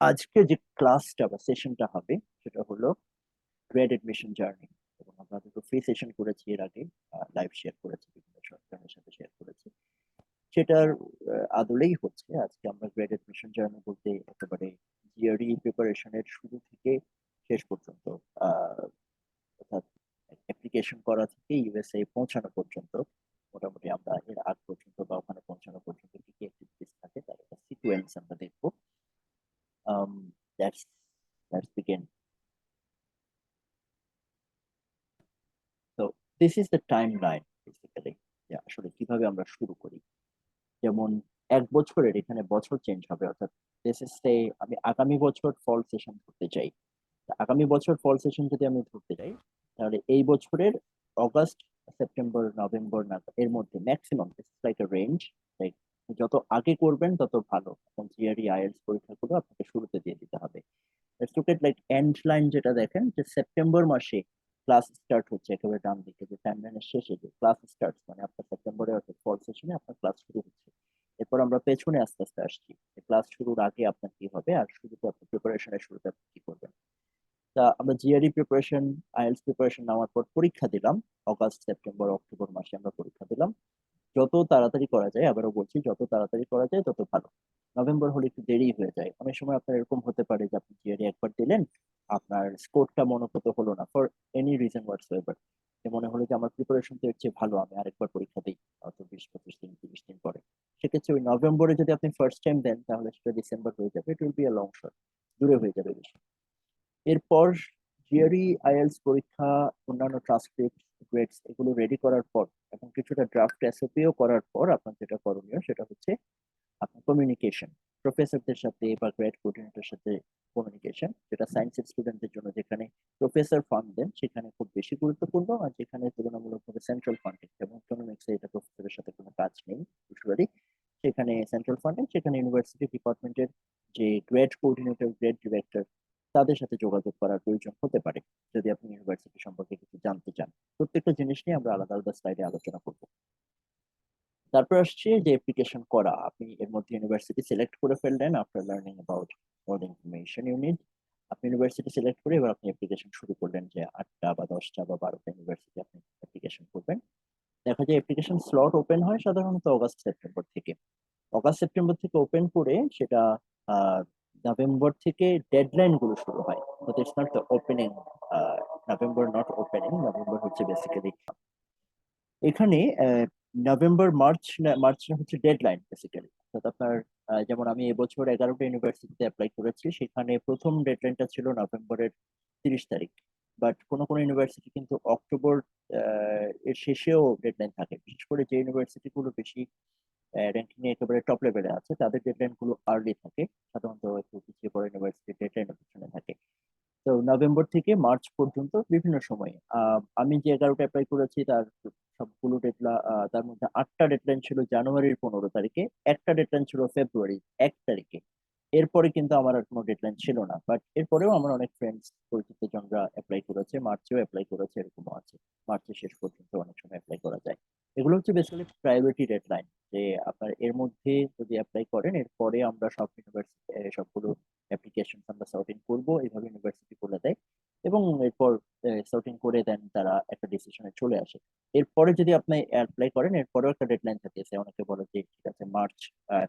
আজকে যে ক্লাসটা বা সেশনটা হবে সেটা হলো গ্রেড এডমিশন জার্নি। এবং আমরা দুটো ফ্রি সেশন করেছি এর আগে, লাইভ শেয়ার করেছি, বিভিন্ন সরকারের সাথে শেয়ার করেছি। সেটার আদলেই হচ্ছে আজকে আমরা গ্রেড এডমিশন জার্নি বলতে একেবারে জিআরই প্রিপারেশনের শুরু থেকে শেষ পর্যন্ত, আহ অর্থাৎ অ্যাপ্লিকেশন করা থেকে ইউএসএ পৌঁছানো পর্যন্ত, মোটামুটি আমরা এর আগ পর্যন্ত বা ওখানে পৌঁছানো পর্যন্ত কি কি অ্যাক্টিভিটিস থাকে তার একটা সিকোয়েন্স আমরা দেখবো। That's that's begin. তো this is the time line basically, যে আসলে কিভাবে আমরা শুরু করি। যেমন এক বছরের এখানে বছর চেঞ্জ হবে, অর্থাৎ দিস ইজ সে আমি আগামী বছর ফল সেশন ধরতে চাই। তা আগামী বছর ফল সেশন যদি আমি ধরতে চাই, তাহলে এই বছরের অগাস্ট, সেপ্টেম্বর, নভেম্বর না এর মধ্যে maximum, this is like a range, like যত আগে করবেন তত ভালো। এখন জিআরই আইএলটিএস পরীক্ষাগুলো আপনাকে শুরুতে দিয়ে দিতে হবে। Let's look at like and line, যেটা দেখেন যে সেপ্টেম্বর মাসে ক্লাস স্টার্ট হচ্ছে, একেবারে ডান দিকে যে টাইমলাইনের শেষে যে ক্লাস স্টার্ট, মানে আপনার সেপ্টেম্বরে অর্থাৎ ফল সেশনে আপনার ক্লাস শুরু হচ্ছে। এরপর আমরা পেছনে আস্তে আস্তে আসছি, ক্লাস শুরুর আগে আপনার কি হবে আর শুরুতে আপনার প্রিপারেশনের শুরুতে আপনি কি করবেন। তা আমরা জিআরই প্রিপারেশন, আইএলটিএস প্রিপারেশন নেওয়ার পর পরীক্ষা দিলাম। অগাস্ট, সেপ্টেম্বর, অক্টোবর মাসে আমরা পরীক্ষা দিলাম। যত তাড়াতাড়ি করা যায়, আবারও বলছি, যত তাড়াতাড়ি করা যায় তত ভালো। নভেম্বর হলে একটু দেরি হয়ে যায়, অনেক সময় আপনার এরকম হতে পারে যে আপনি থিওরি একবার দিলেন, আপনার স্কোরটা মনোভূত হলো না ফর এনি রিজন হোয়াটসএভার, যে মনে হলো যে আমার প্রিপারেশন তো এর চেয়ে ভালো, আমি আরেকবার পরীক্ষা দিই হয়তো 20-25 দিন 30 দিন পরে। সেক্ষেত্রে ওই নভেম্বরে যদি আপনি ফার্স্ট টাইম দেন তাহলে সেটা ডিসেম্বর হয়ে যাবে, it will be a long shot, দূরে হয়ে যাবে বেশি। এরপর জিআরই আইএলটিএস পরীক্ষা, অন্যান্য ট্রান্সক্রিপ্ট, গ্রেডস এগুলো রেডি করার পর এবং কিছুটা ড্রাফট এসওপিও করার পর আপনার যেটা করণীয় সেটা হচ্ছে আপনার কমিউনিকেশন, প্রফেসরদের সাথে বা গ্রেড কোঅর্ডিনেটর সাথে কমিউনিকেশন, যেটা সায়েন্সের স্টুডেন্টদের জন্য যেখানে প্রফেসর ফান্ড দেন সেখানে খুব বেশি গুরুত্বপূর্ণ, আর যেখানে তুলনামূলকভাবে সেন্ট্রাল ফান্ডিং, যেমন ইকোনমিক্সে এটা প্রফেসরের সাথে কোনো কাজ নেই ইউজুয়ালি, সেখানে সেন্ট্রাল ফান্ডিং, সেখানে ইউনিভার্সিটি ডিপার্টমেন্টের যে গ্রেড কোঅর্ডিনেটর, গ্রেড ডিরেক্টর, তাদের সাথে যোগাযোগ করার প্রয়োজন হতে পারে যদি আপনি ইউনিভার্সিটি সম্পর্কে কিছু জানতে চান। প্রত্যেকটা জিনিস নিয়ে আমরা আলাদা আলাদা স্লাইডে আলোচনা করবো। তারপর আসছে যে অ্যাপ্লিকেশন করা, আপনি এর মধ্যে ইউনিভার্সিটি সিলেক্ট করে ফেললেন after learning about all information you need. আপনি ইউনিভার্সিটি সিলেক্ট করে এবার আপনি অ্যাপ্লিকেশন শুরু করলেন, যে 8টা বা 10টা বা 12টা ইউনিভার্সিটি আপনি অ্যাপ্লিকেশন করবেন। দেখা যায় অ্যাপ্লিকেশন স্লট ওপেন হয় সাধারণত অগাস্ট সেপ্টেম্বর থেকে। অগাস্ট সেপ্টেম্বর থেকে ওপেন করে সেটা আহ নভেম্বর থেকে ডেডলাইন গুলো শুরু হয়, but it's not the opening. November not opening, November হচ্ছে বেসিক্যালি এখানে নভেম্বর মার্চ, মার্চ হচ্ছে ডেডলাইন বেসিক্যালি। অর্থাৎ আপনার যেমন আমি এবছর 11টা ইউনিভার্সিটিতে অ্যাপ্লাই করেছি, সেখানে প্রথম ডেডলাইনটা ছিল নভেম্বরের 30 তারিখ। বাট কোনো কোনো ইউনিভার্সিটি কিন্তু অক্টোবর এর শেষেও ডেডলাইন থাকে, বিশেষ করে যে ইউনিভার্সিটি গুলো বেশি র্যাঙ্কিং এ একেবারে টপ লেভেলে আছে তাদের ডেডলাইন গুলো আর্লি থাকে, সাধারণত একটু পিছিয়ে পড়ে ইউনিভার্সিটি ডেডলাইনের পিছনে থাকে। তো নভেম্বর থেকে মার্চ পর্যন্ত বিভিন্ন সময়ে আমি যে 11টা অ্যাপ্লাই করেছি তার সবগুলো ডেটলা, তার মধ্যে 8টা ডেডলাইন ছিল জানুয়ারির 15 তারিখে, একটা ডেডলাইন ছিল ফেব্রুয়ারি 1 তারিখে। এরপরে কিন্তু আমার আর কোনো ডেডলাইন ছিল না, বাট এরপরেও আমার অনেক ফ্রেন্ডস পরিচিত জনরা অ্যাপ্লাই করেছে, মার্চেও অ্যাপ্লাই করেছে, এরকমও আছে। মার্চের শেষ পর্যন্ত অনেক সময় অ্যাপ্লাই করা যায়। এগুলো হচ্ছে বেসিক্যালি প্রায়োরিটি ডেডলাইন, যে আপনার এর মধ্যে যদি অ্যাপ্লাই করেন এরপরে আমরা সব ইউনিভার্সিটি সবগুলো অ্যাপ্লিকেশন আমরা সর্টিং করবো, এইভাবে ইউনিভার্সিটি বলে দেয়। এবং এরপর সর্টিং করে দেন তারা একটা ডিসিশনে চলে আসে। এরপরে যদি আপনি অ্যাপ্লাই করেন এরপরেও একটা ডেডলাইন থাকে, অনেকে বলে যে ঠিক আছে মার্চ,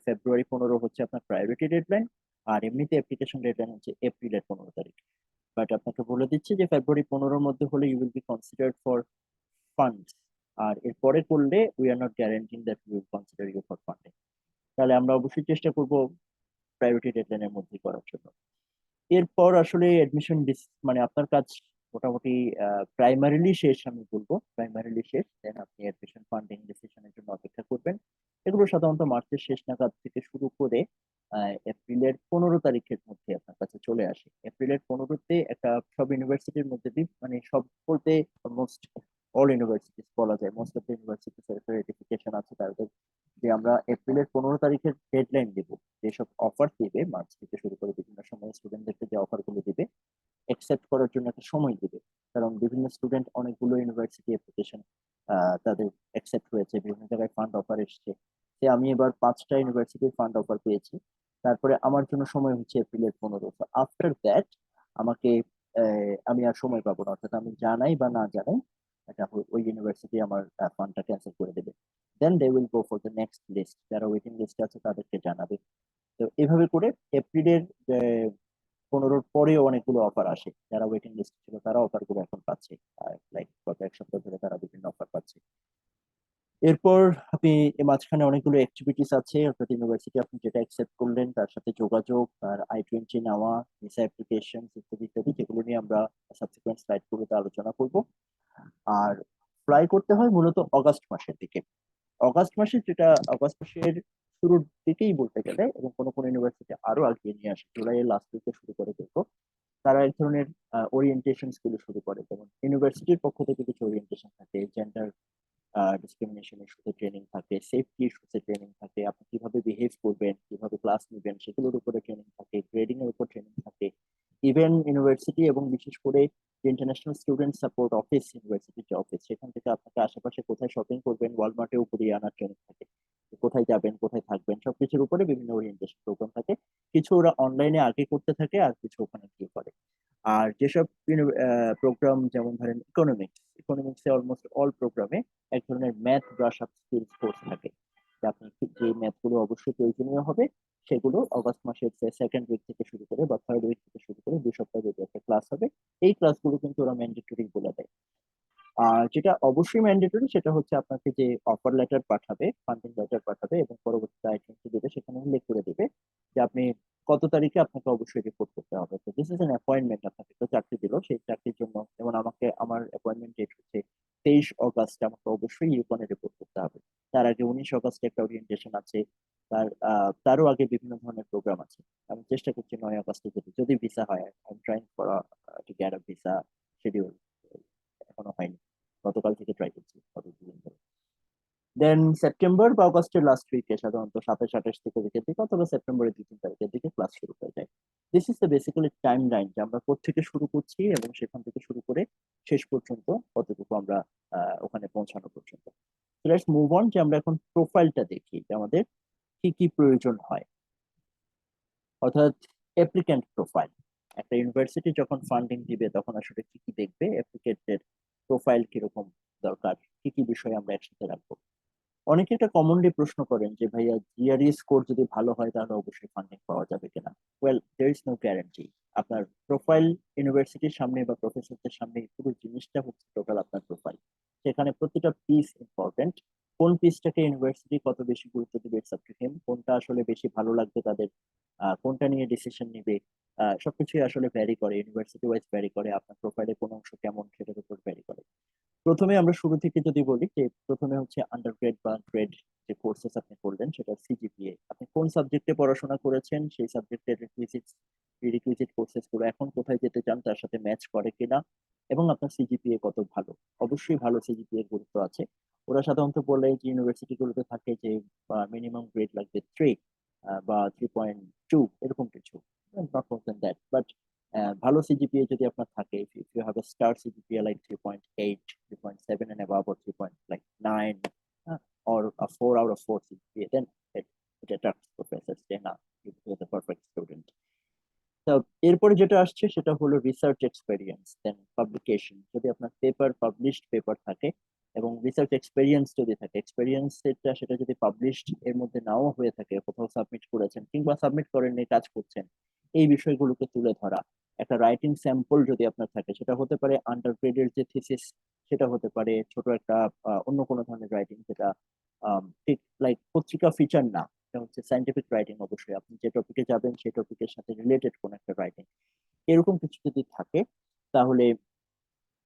ফেব্রুয়ারি 15 হচ্ছে আপনার প্রায়োরিটি ডেডলাইন, আর এমনিতে অ্যাপ্লিকেশন ডেডলাইন হচ্ছে এপ্রিলের 15 তারিখ। বাট আপনাকে বলে দিচ্ছি যে ফেব্রুয়ারি 15-র মধ্যে হলে you will be considered for fund, আর এরপরে করলে we are not guaranteeing that we will consider you for funding. তাহলে আমরা অবশ্যই চেষ্টা করব প্রায়োরিটি ডেডলাইনের মধ্যে করার জন্য। এরপর আসলে অ্যাডমিশন মানে আপনার কাজ মোটামুটি প্রাইমারিলি শেষ, আমি বলবো প্রাইমারিলি শেষ, দেন আপনি অ্যাডমিশন ফান্ডিং ডিসিশনের জন্য অপেক্ষা করবেন। এগুলো সাধারণত মার্চের শেষ নাগাদ থেকে শুরু করে এপ্রিলের 15 তারিখের মধ্যে আপনার কাছে চলে আসে। এপ্রিলের 15-তে একটা সব ইউনিভার্সিটির মধ্যে মানে সব বলতে অলমোস্ট অল ইউনিভার্সিটিস বলা যায়, most of the university certification আছে তাদের, যে আমরা এপ্রিলের 15 তারিখের ডেডলাইন দিব, যেসব অফার দিবে মার্চ থেকে শুরু করে বিভিন্ন সময় স্টুডেন্টদেরকে যে অফার গুলো দিবে অ্যাকসেপ্ট করার জন্য একটা সময় দিবে। কারণ বিভিন্ন স্টুডেন্ট অনেকগুলো ইউনিভার্সিটি অ্যাপ্লিকেশন তাদের অ্যাকসেপ্ট হয়েছে, বিভিন্ন জায়গায় ফান্ড অফার এসছে। আমি এবার 5টা ইউনিভার্সিটির ফান্ড অফার পেয়েছি। তারপরে আমার জন্য সময় হচ্ছে এপ্রিলের 15। তো আফটার দ্যাট আমাকে আমি আর সময় পাবো না, অর্থাৎ আমি জানাই বা না জানাই এটা ওই ইউনিভার্সিটি আমার ফান্ডটা ক্যান্সেল করে দেবে। Then they will go for the next list, যারা ওয়েটিং লিস্টে আছে তাদেরকে জানাবে। তো এভাবে করে এপ্রিলের 15-র পরেও অনেকগুলো অফার আসে, যারা ওয়েটিং লিস্ট ছিল তারা অফার গুলো এখন পাচ্ছে। লাইক গত এক সপ্তাহ ধরে তারা বিভিন্ন অফার পাচ্ছে। এরপর আপনি এর মাঝখানে অনেকগুলো অ্যাক্টিভিটিস আছে, অর্থাৎ ইউনিভার্সিটি আপনি যেটা অ্যাকসেপ্ট করলেন তার সাথে যোগাযোগ, তার I-20 নেওয়া, ভিসা অ্যাপ্লিকেশন ইত্যাদি ইত্যাদি, যেগুলো নিয়ে আমরা সাবসিকুয়েন্ট স্লাইডগুলোতে আলোচনা করব। আর ফ্লাই করতে হয় মূলত অগাস্ট মাসের দিকে। অগাস্ট মাসে যেটা অগাস্ট মাসের শুরুর দিকেই বলতে গেলে, এবং কোনো কোনো ইউনিভার্সিটি আরো আগিয়ে নিয়ে আসে, জুলাইয়ের লাস্ট উইকে শুরু করে দেখবো তারা এক ধরনের ওরিয়েন্টেশন গুলো শুরু করে। যেমন ইউনিভার্সিটির পক্ষ থেকে কিছু ওরিয়েন্টেশন থাকে, জেন্ডার ডিসক্রিমিনেশন ইস্যুতে ট্রেনিং থাকে, সেফটি ইস্যুতে ট্রেনিং থাকে, আপনি কিভাবে বিহেভ করবেন, কিভাবে ক্লাস নেবেন সেগুলোর উপরে ট্রেনিং থাকে, গ্রেডিং এর উপর ট্রেনিং থাকে। ইভেন ইউনিভার্সিটি এবং বিশেষ করে ইন্টারন্যাশনাল স্টুডেন্ট সাপোর্ট অফিস, ইউনিভার্সিটির যে অফিস, সেখান থেকে আপনাকে আশেপাশে কোথায় শপিং করবেন, ওয়ালমার্টেও ঘুরিয়ে আনার ট্রেনিং থাকে। কোথায় যাবেন, কোথায় থাকবেন, সবকিছুর উপরে বিভিন্ন ওরিয়েন্টেশন প্রোগ্রাম থাকে। কিছু ওরা অনলাইনে আগে করতে থাকে, আর কিছু ওখানে গিয়ে করে। আর যেসব প্রোগ্রাম, যেমন ধরেন ইকোনমিক্সে অলমোস্ট অল প্রোগ্রামে এক ধরনের math brush up skills course থাকে, যে আপনি যে ম্যাথ গুলো অবশ্যই প্রয়োজনীয় হবে সেগুলো অগস্ট মাসের সেকেন্ড উইক থেকে শুরু করে বা থার্ড উইক থেকে শুরু করে 2 সপ্তাহ যদি একটা ক্লাস হবে। এই ক্লাসগুলো কিন্তু ওরা ম্যান্ডেটরি বলে দেয়। আর যেটা অবশ্যই ম্যান্ডেটরি সেটা হচ্ছে আপনাকে যে অফার লেটার পাঠাবে, ফান্ডিং লেটার পাঠাবে এবং পরবর্তীতে আইটেমটি দেবে, সেখানে উল্লেখ করে দেবে যে আপনি কত তারিখে আপনাকে অবশ্যই রিপোর্ট করতে হবে। তো দিস ইজ এন অ্যাপয়েন্টমেন্ট, আপনাকে তো চাকরি দিল, সেই চাকরির জন্য যেমন আমাকে আমার অ্যাপয়েন্টমেন্ট ডেট হচ্ছে 23 অগস্ট, আমাকে অবশ্যই ইউকনে রিপোর্ট করতে হবে। তার আগে 19 অগস্টে একটা ওরিয়েন্টেশন আছে। তারও আগে বিভিন্ন ধরনের প্রোগ্রাম আছে। আমি চেষ্টা করছি 9 আগস্টে, যদি যদি ভিসা হয়, I am trying for to get a visa schedule, এখনো হয়নি। গতকাল থেকে ট্রাই করছি, গত 2 দিন ধরে। দেন সেপ্টেম্বর বা অগস্টের লাস্ট উইকে, সাধারণত 27-28 থেকে দিকের দিকে অথবা সেপ্টেম্বরের 2-3 তারিখের দিকে ক্লাস শুরু হয়ে যায়। This is the basically time line, যে আমরা কোথেকে শুরু করছি এবং সেখান থেকে শুরু করে শেষ পর্যন্ত কতটুকু আমরা ওখানে পৌঁছানো পর্যন্ত। লেটস মুভ অন, যে আমরা এখন প্রোফাইলটা দেখি যে আমাদের কি কি প্রয়োজন হয়, অর্থাৎ অ্যাপ্লিক্যান্ট প্রোফাইল। একটা ইউনিভার্সিটি যখন ফান্ডিং দিবে তখন আসলে কি কি দেখবে, অ্যাপ্লিকেন্টের প্রোফাইল কিরকম দরকার, কি কি বিষয় আমরা একসাথে রাখবো। অনেকে এটা কমনলি প্রশ্ন করেন যে ভাইয়া, জিআরই স্কোর যদি ভালো হয় তাহলে অবশ্যই ফান্ডিং পাওয়া যাবে কিনা। Well, there is no guarantee. আপনার প্রোফাইল ইউনিভার্সিটির সামনে বা প্রফেসরদের সামনে পুরো জিনিসটা হচ্ছে টোটাল আপনার প্রোফাইল। সেখানে প্রতিটা পিস ইম্পর্টেন্ট। কোন পিসটাকে ইউনিভার্সিটি কত বেশি গুরুত্ব দিবে, ইটস আপ টু হিম। কোনটা আসলে বেশি ভালো লাগবে তাদের, কোনটা নিয়ে ডিসিশন নিবে, সবকিছুই আসলে ভ্যারি করে, ইউনিভার্সিটি ওয়াইজ ভ্যারি করে, আপনার প্রোফাইলে কোন অংশ কেমন সেটার উপর ভ্যারি করে। প্রথমে আমরা শুরু থেকে যদি বলি, যে প্রথমে হচ্ছে আন্ডারগ্রেড বা গ্রেড, যে কোর্সেস আপনি করলেন সেটা সিজিপিএ, আপনি কোন সাবজেক্টে পড়াশোনা করেছেন সেই সাবজেক্টের প্রিরিকুইজিট কোর্সেস গুলো এখন কোথায় যেতে চান তার সাথে ম্যাচ করে কিনা, এবং আপনার সিজিপিএ কত ভালো। অবশ্যই ভালো সিজিপিএ এর গুরুত্ব আছে। ওরা সাধারণত বলে যে ইউনিভার্সিটি গুলোতে থাকে যে মিনিমাম গ্রেড লাগবে 3 বা 3.2, এরকম কিছু, not more than that. But ভালো সিজিপিএ যদি আপনার থাকে, if you have a star CGPA like 3.8, 3.7 and above, or 3 point like 9, or a 4 out of 4 CGPA, then it attracts professors যে না, you are the perfect student. তো এরপরে যেটা আসছে সেটা হলো রিসার্চ এক্সপেরিয়েন্স, দেন পাবলিকেশন। যদি আপনার পাবলিশড পেপার থাকে এবং রিসার্চ এক্সপেরিয়েন্স যদি থাকে, এক্সপেরিয়েন্স সেটা যদি পাবলিশড এর মধ্যে নাও হয়ে থাকে, কোথাও সাবমিট করেছেন কিংবা সাবমিট করেননি, কাজ করছেন, এই বিষয়গুলোকে তুলে ধরা। একটা রাইটিং স্যাম্পল যদি আপনার থাকে, সেটা হতে পারে আন্ডারগ্রেডের যে থিসিস, সেটা হতে পারে ছোট একটা অন্য কোনো ধরনের রাইটিং, যেটা ঠিক লাইক পত্রিকা ফিচার না, এটা হচ্ছে সাইন্টিফিক রাইটিং। অবশ্যই আপনি যে টপিকে যাবেন সেই টপিকের সাথে রিলেটেড কোন একটা রাইটিং, এরকম কিছু যদি থাকে তাহলে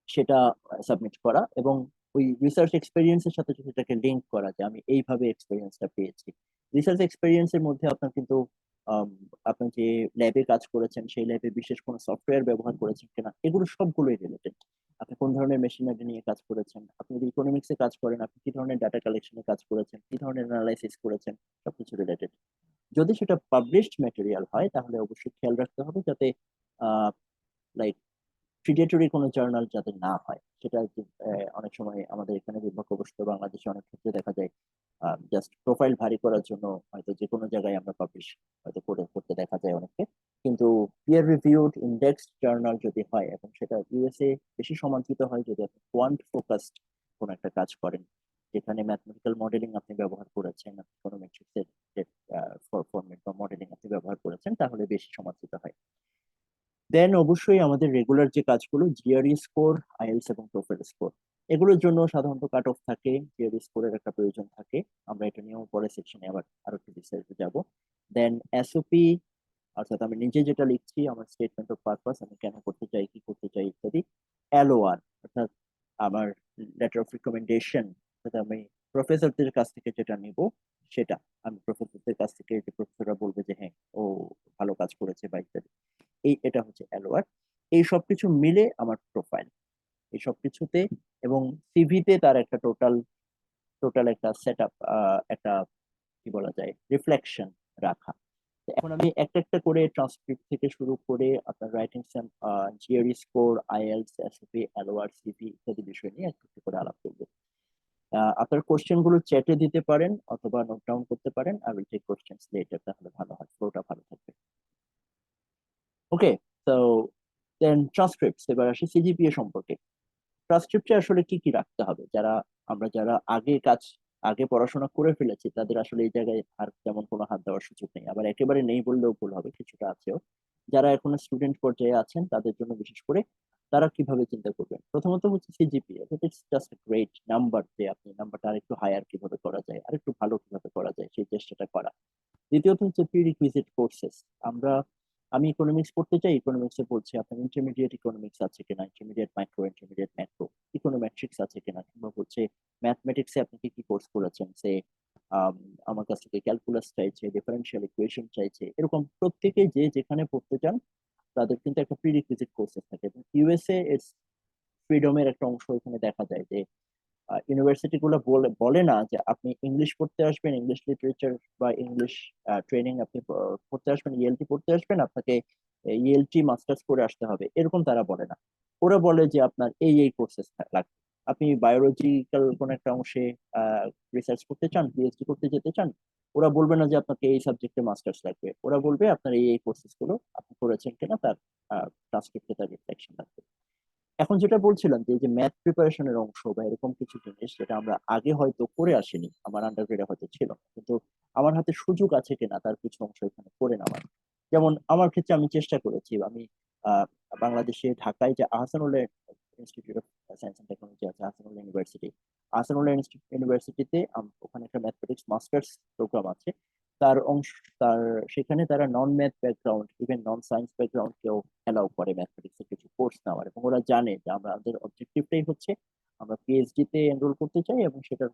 সেটা সাবমিট করা, এবং ওই রিসার্চ এক্সপেরিয়েন্সের সাথে যদি এটাকে লিঙ্ক করা, যে আমি এইভাবে এক্সপেরিয়েন্সটা পেয়েছি। রিসার্চ এক্সপেরিয়েন্সের মধ্যে আপনার কিন্তু আম, আপনি যে ল্যাবে কাজ করেছেন সেই ল্যাবে বিশেষ কোনো সফটওয়্যার ব্যবহার করেছেন কিনা, এগুলো সবগুলোই রিলেটেড। আপনি কোন ধরনের মেশিনারি নিয়ে কাজ করেছেন, আপনি যদি ইকোনমিক্সে কাজ করেন আপনি কি ধরনের ডাটা কালেকশনে কাজ করেছেন, কি ধরনের অ্যানালাইসিস করেছেন, সবকিছু রিলেটেড। যদি সেটা পাবলিশড ম্যাটেরিয়াল হয় তাহলে অবশ্যই খেয়াল রাখতে হবে যাতে লাইক প্রিডেটরি কোনো জার্নাল যাতে না হয়, সেটা অনেক সময় আমাদের এখানে দুর্ভাগ্যবশত বাংলাদেশে অনেক ক্ষেত্রে দেখা যায় জাস্ট প্রোফাইল ভারী করার জন্য হয়তো যে কোনো জায়গায় আমরা পাবলিশ হয়তো করতে দেখা যায় অনেকে। কিন্তু পিয়ার রিভিউড ইন্ডেক্সড জার্নাল যদি হয় এবং সেটা ইউএসএ বেশি সমাদৃত হয় যদি আপনি কোয়ান্ট ফোকাসড কোন একটা কাজ করেন, যেখানে ম্যাথমেটিক্যাল মডেলিং আপনি ব্যবহার করেছেন, ইকোনোমেট্রিক্সের ফরম্যাট বা মডেলিং আপনি ব্যবহার করেছেন, তাহলে বেশি সমাদৃত হয়। দেন অবশ্যই আমাদের রেগুলার যে কাজগুলো, জিআরই স্কোর, আইএলটিএস এবং টোফেল স্কোর, এগুলোর জন্য সাধারণত কাট অফ থাকে, জিআরই স্কোরের একটা প্রয়োজন থাকে। আমরা এটা নিয়েও পরে সেকশনে আবার আরো একটু বিস্তারিত যাব। দেন এসওপি, অর্থাৎ আমি নিজে যেটা লিখছি, আমার স্টেটমেন্ট অফ পারপাস, আমি কেন করতে চাই, কি করতে চাই ইত্যাদি। এলওআর, অর্থাৎ আমার লেটার অফ রিকমেন্ডেশন, অর্থাৎ আমি প্রফেসরদের কাছ থেকে যেটা নিব সেটা, আমি প্রফেসরদের কাছ থেকে যে প্রফেসররা বলবে যে হ্যাঁ ও ভালো কাজ করেছে বা ইত্যাদি, এটা হচ্ছে এলওআর। এই সবকিছু মিলে আমার প্রোফাইল, এই সবকিছুতে এবং সিভিতে তার একটা টোটাল টোটাল একটা সেট আপ, একটা কি বলা যায় রিফ্লেকশন রাখা। তো এখন আমি একটা একটা করে ট্রান্সক্রিপ্ট থেকে শুরু করে আপনার writing, GRE score, IELTS, SOP, LOR, CV ইত্যাদি বিষয় নিয়ে একটু একটু করে আলাপ করবো। আপনার কোশ্চেন গুলো চ্যাটে দিতে পারেন অথবা নোট ডাউন করতে পারেন। আর উইল টেক কোশ্চেন লেটার, তাহলে ভালো হয়, ফ্লোটা ভালো থাকবে। ওকে, তো দেন ট্রান্সক্রিপ্টস, এবার আসি সিজিপিএ সম্পর্কে। ট্রান্সক্রিপ্টে আসলে কি কি রাখতে হবে? যারা আগে পড়াশোনা করে ফেলেছি, তাদের আসলে এই জায়গায় আর তেমন কোনো হাত দেওয়ার সুযোগ নেই, আবার একেবারে নেই বললেও ভুল হবে, কিছুটা আছেও। যারা এখনো স্টুডেন্ট পর্যায়ে আছেন তাদের জন্য বিশেষ করে, তারা কিভাবে চিন্তা করবেন? প্রথমত হচ্ছে CGPA, it's just great number, যে আপনি নাম্বারটা আরেকটু হায়ার কিভাবে করা যায়, আরেকটু ভালো কিভাবে করা যায়, সেই চেষ্টাটা করা। দ্বিতীয়ত হচ্ছে প্রিরিকুইজিট কোর্সেস। আমি ইকোনমিক্স পড়তে চাই, ইকোনমিক্সে বলছি আপনার ইন্টারমিডিয়েট ইকোনমিক্স আছে কিনা, intermediate micro, intermediate macro, econometrics আছে কিনা, কিংবা হচ্ছে ম্যাথমেটিক্সে আপনি কি কি কোর্স করেছেন, সে আমার কাছ থেকে ক্যালকুলাস চাইছে, ডিফারেন্সিয়াল ইকুয়েশন চাইছে, এরকম প্রত্যেকে যে যেখানে পড়তে চান তাদের কিন্তু একটা প্রিরিকুইজিট কোর্সেস থাকে। ইউএসএ এর ফ্রিডমের একটা অংশ এখানে দেখা যায় যে ইউনিভার্সিটি গুলো বলে বলে না যে আপনি ইংলিশ পড়তে আসবেন, ইংলিশ লিটারেচার বা ইংলিশ ট্রেনিং আপনি পড়তে আসবেন, ইএলটি পড়তে আসবেন, আপনাকে ইএলটি মাস্টার্স করে আসতে হবে, এরকম তারা বলে না। ওরা বলে যে আপনার এই কোর্সেস লাগবে। আপনি বায়োলজিক্যাল কোন একটা অংশে রিসার্চ করতে চান, পিএইচডি করতে যেতে চান, ওরা বলবে না যে আপনাকে এই সাবজেক্টে মাস্টার্স লাগবে, ওরা বলবে আপনার এই কোর্সেস গুলো আপনি করেছেন কিনা তার ট্রান্সক্রিপ্টে তার রিফ্লেকশন লাগবে। এখন যেটা বলছিলাম যে এই যে ম্যাথ প্রিপারেশনের অংশ বা এরকম কিছু জিনিস যেটা আমরা আগে হয়তো করে আসিনি, আমার আন্ডারগ্রেডে হয়তো ছিল না, কিন্তু আমার হাতে সুযোগ আছে কিনা তার কিছু অংশ এখানে করে নেওয়ার। যেমন আমার ক্ষেত্রে আমি চেষ্টা করেছি, আমি আহ, বাংলাদেশে ঢাকায় যে Ahsanullah institute of science and technology আছে, আহসানুল্লাহ ইউনিভার্সিটি, আহসানুল্লাহ ইউনিভার্সিটিতে ওখানে একটা ম্যাথমেটিক্স মাস্টার্স প্রোগ্রাম আছে। তার অংশ, তার সেখানে তারা non math background, even non science background কেও অ্যালাউ করে ম্যাথমেটিক্স এর কিছু কোর্স নেওয়ার, এবং ওরা জানে যে আমাদের অবজেক্টিভটাই হচ্ছে আমরা পিএইচডি তে এনরোল করতে চাই, এবং সেটার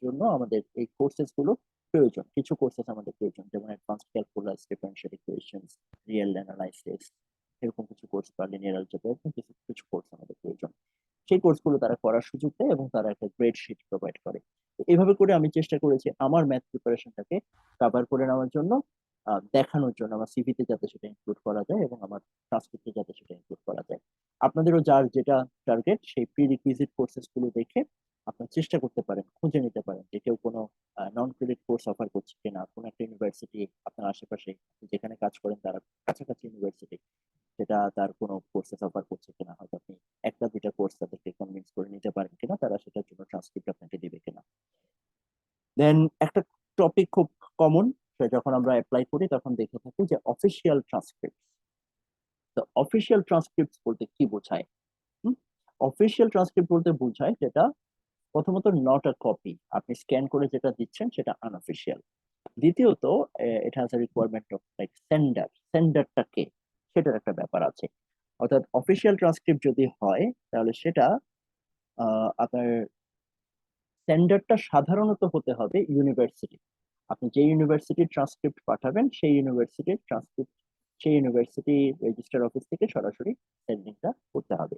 জন্য আমাদের এই কোর্সেস গুলো প্রয়োজন। কিছু কোর্সেস আমাদের প্রয়োজন, যেমন advanced calculus, differential equations, real analysis, এরকম কিছু কোর্স বা লিনিয়ার অ্যালজেব্রা, এরকম কিছু কিছু কোর্স আমাদের প্রয়োজন। সেই কোর্সগুলো তারা করার সুযোগ দেয় এবং তারা একটা গ্রেড শিট প্রোভাইড করে। তো এইভাবে করে আমি চেষ্টা করেছি আমার ম্যাথ প্রিপারেশনটাকে কভার করে নেওয়ার জন্য, দেখানোর জন্য আমার সিভিতে যাতে সেটা ইনক্লুড করা যায় এবং আমার ট্রান্সক্রিপ্টে যাতে সেটা ইনক্লুড করা যায়। আপনাদেরও যার যেটা টার্গেট, সেই প্রি রিকুইজিট কোর্সেস গুলো দেখে আপনার চেষ্টা করতে পারেন, খুঁজে নিতে পারেন যে কেউ কোনো নন ক্রেডিট কোর্স অফার করছে কিনা, কোনো একটা ইউনিভার্সিটি আপনার আশেপাশে, আপনি যেখানে কাজ করেন তার কাছাকাছি ইউনিভার্সিটি সেটা তার কোনো কোর্সেস অফার করছে কিনা, হয়তো আপনি একটা দুইটা কোর্স তাদেরকে কনভিন্স করে নিতে পারেন কিনা, তারা সেটার জন্য ট্রান্সক্রিপ্ট আপনাকে দিবে কিনা। দেন একটা টপিক খুব কমন, যখন আমরা অ্যাপ্লাই করি তখন দেখে থাকি যে অফিসিয়াল ট্রান্সক্রিপ্ট। তো অফিসিয়াল ট্রান্সক্রিপ্ট বলতে কি বোঝায়? অফিসিয়াল ট্রান্সক্রিপ্ট বলতে বোঝায় যেটা প্রথমত নট আ কপি, আপনি স্ক্যান করে যেটা দিচ্ছেন সেটা আনঅফিসিয়াল। দ্বিতীয়ত, এটা has a requirement of like সেন্ডারটা কে, সেটার একটা ব্যাপার আছে। অর্থাৎ অফিসিয়াল ট্রান্সক্রিপ্ট যদি হয় তাহলে সেটা আপনার স্ট্যান্ডার্ডটা সাধারণত হতে হবে ইউনিভার্সিটি। আপনি যে ইউনিভার্সিটির ট্রান্সক্রিপ্ট পাঠাবেন সেই ইউনিভার্সিটির ট্রান্সক্রিপ্ট সেই ইউনিভার্সিটি রেজিস্ট্রার অফিস থেকে সরাসরি সেন্ডিংটা করতে হবে।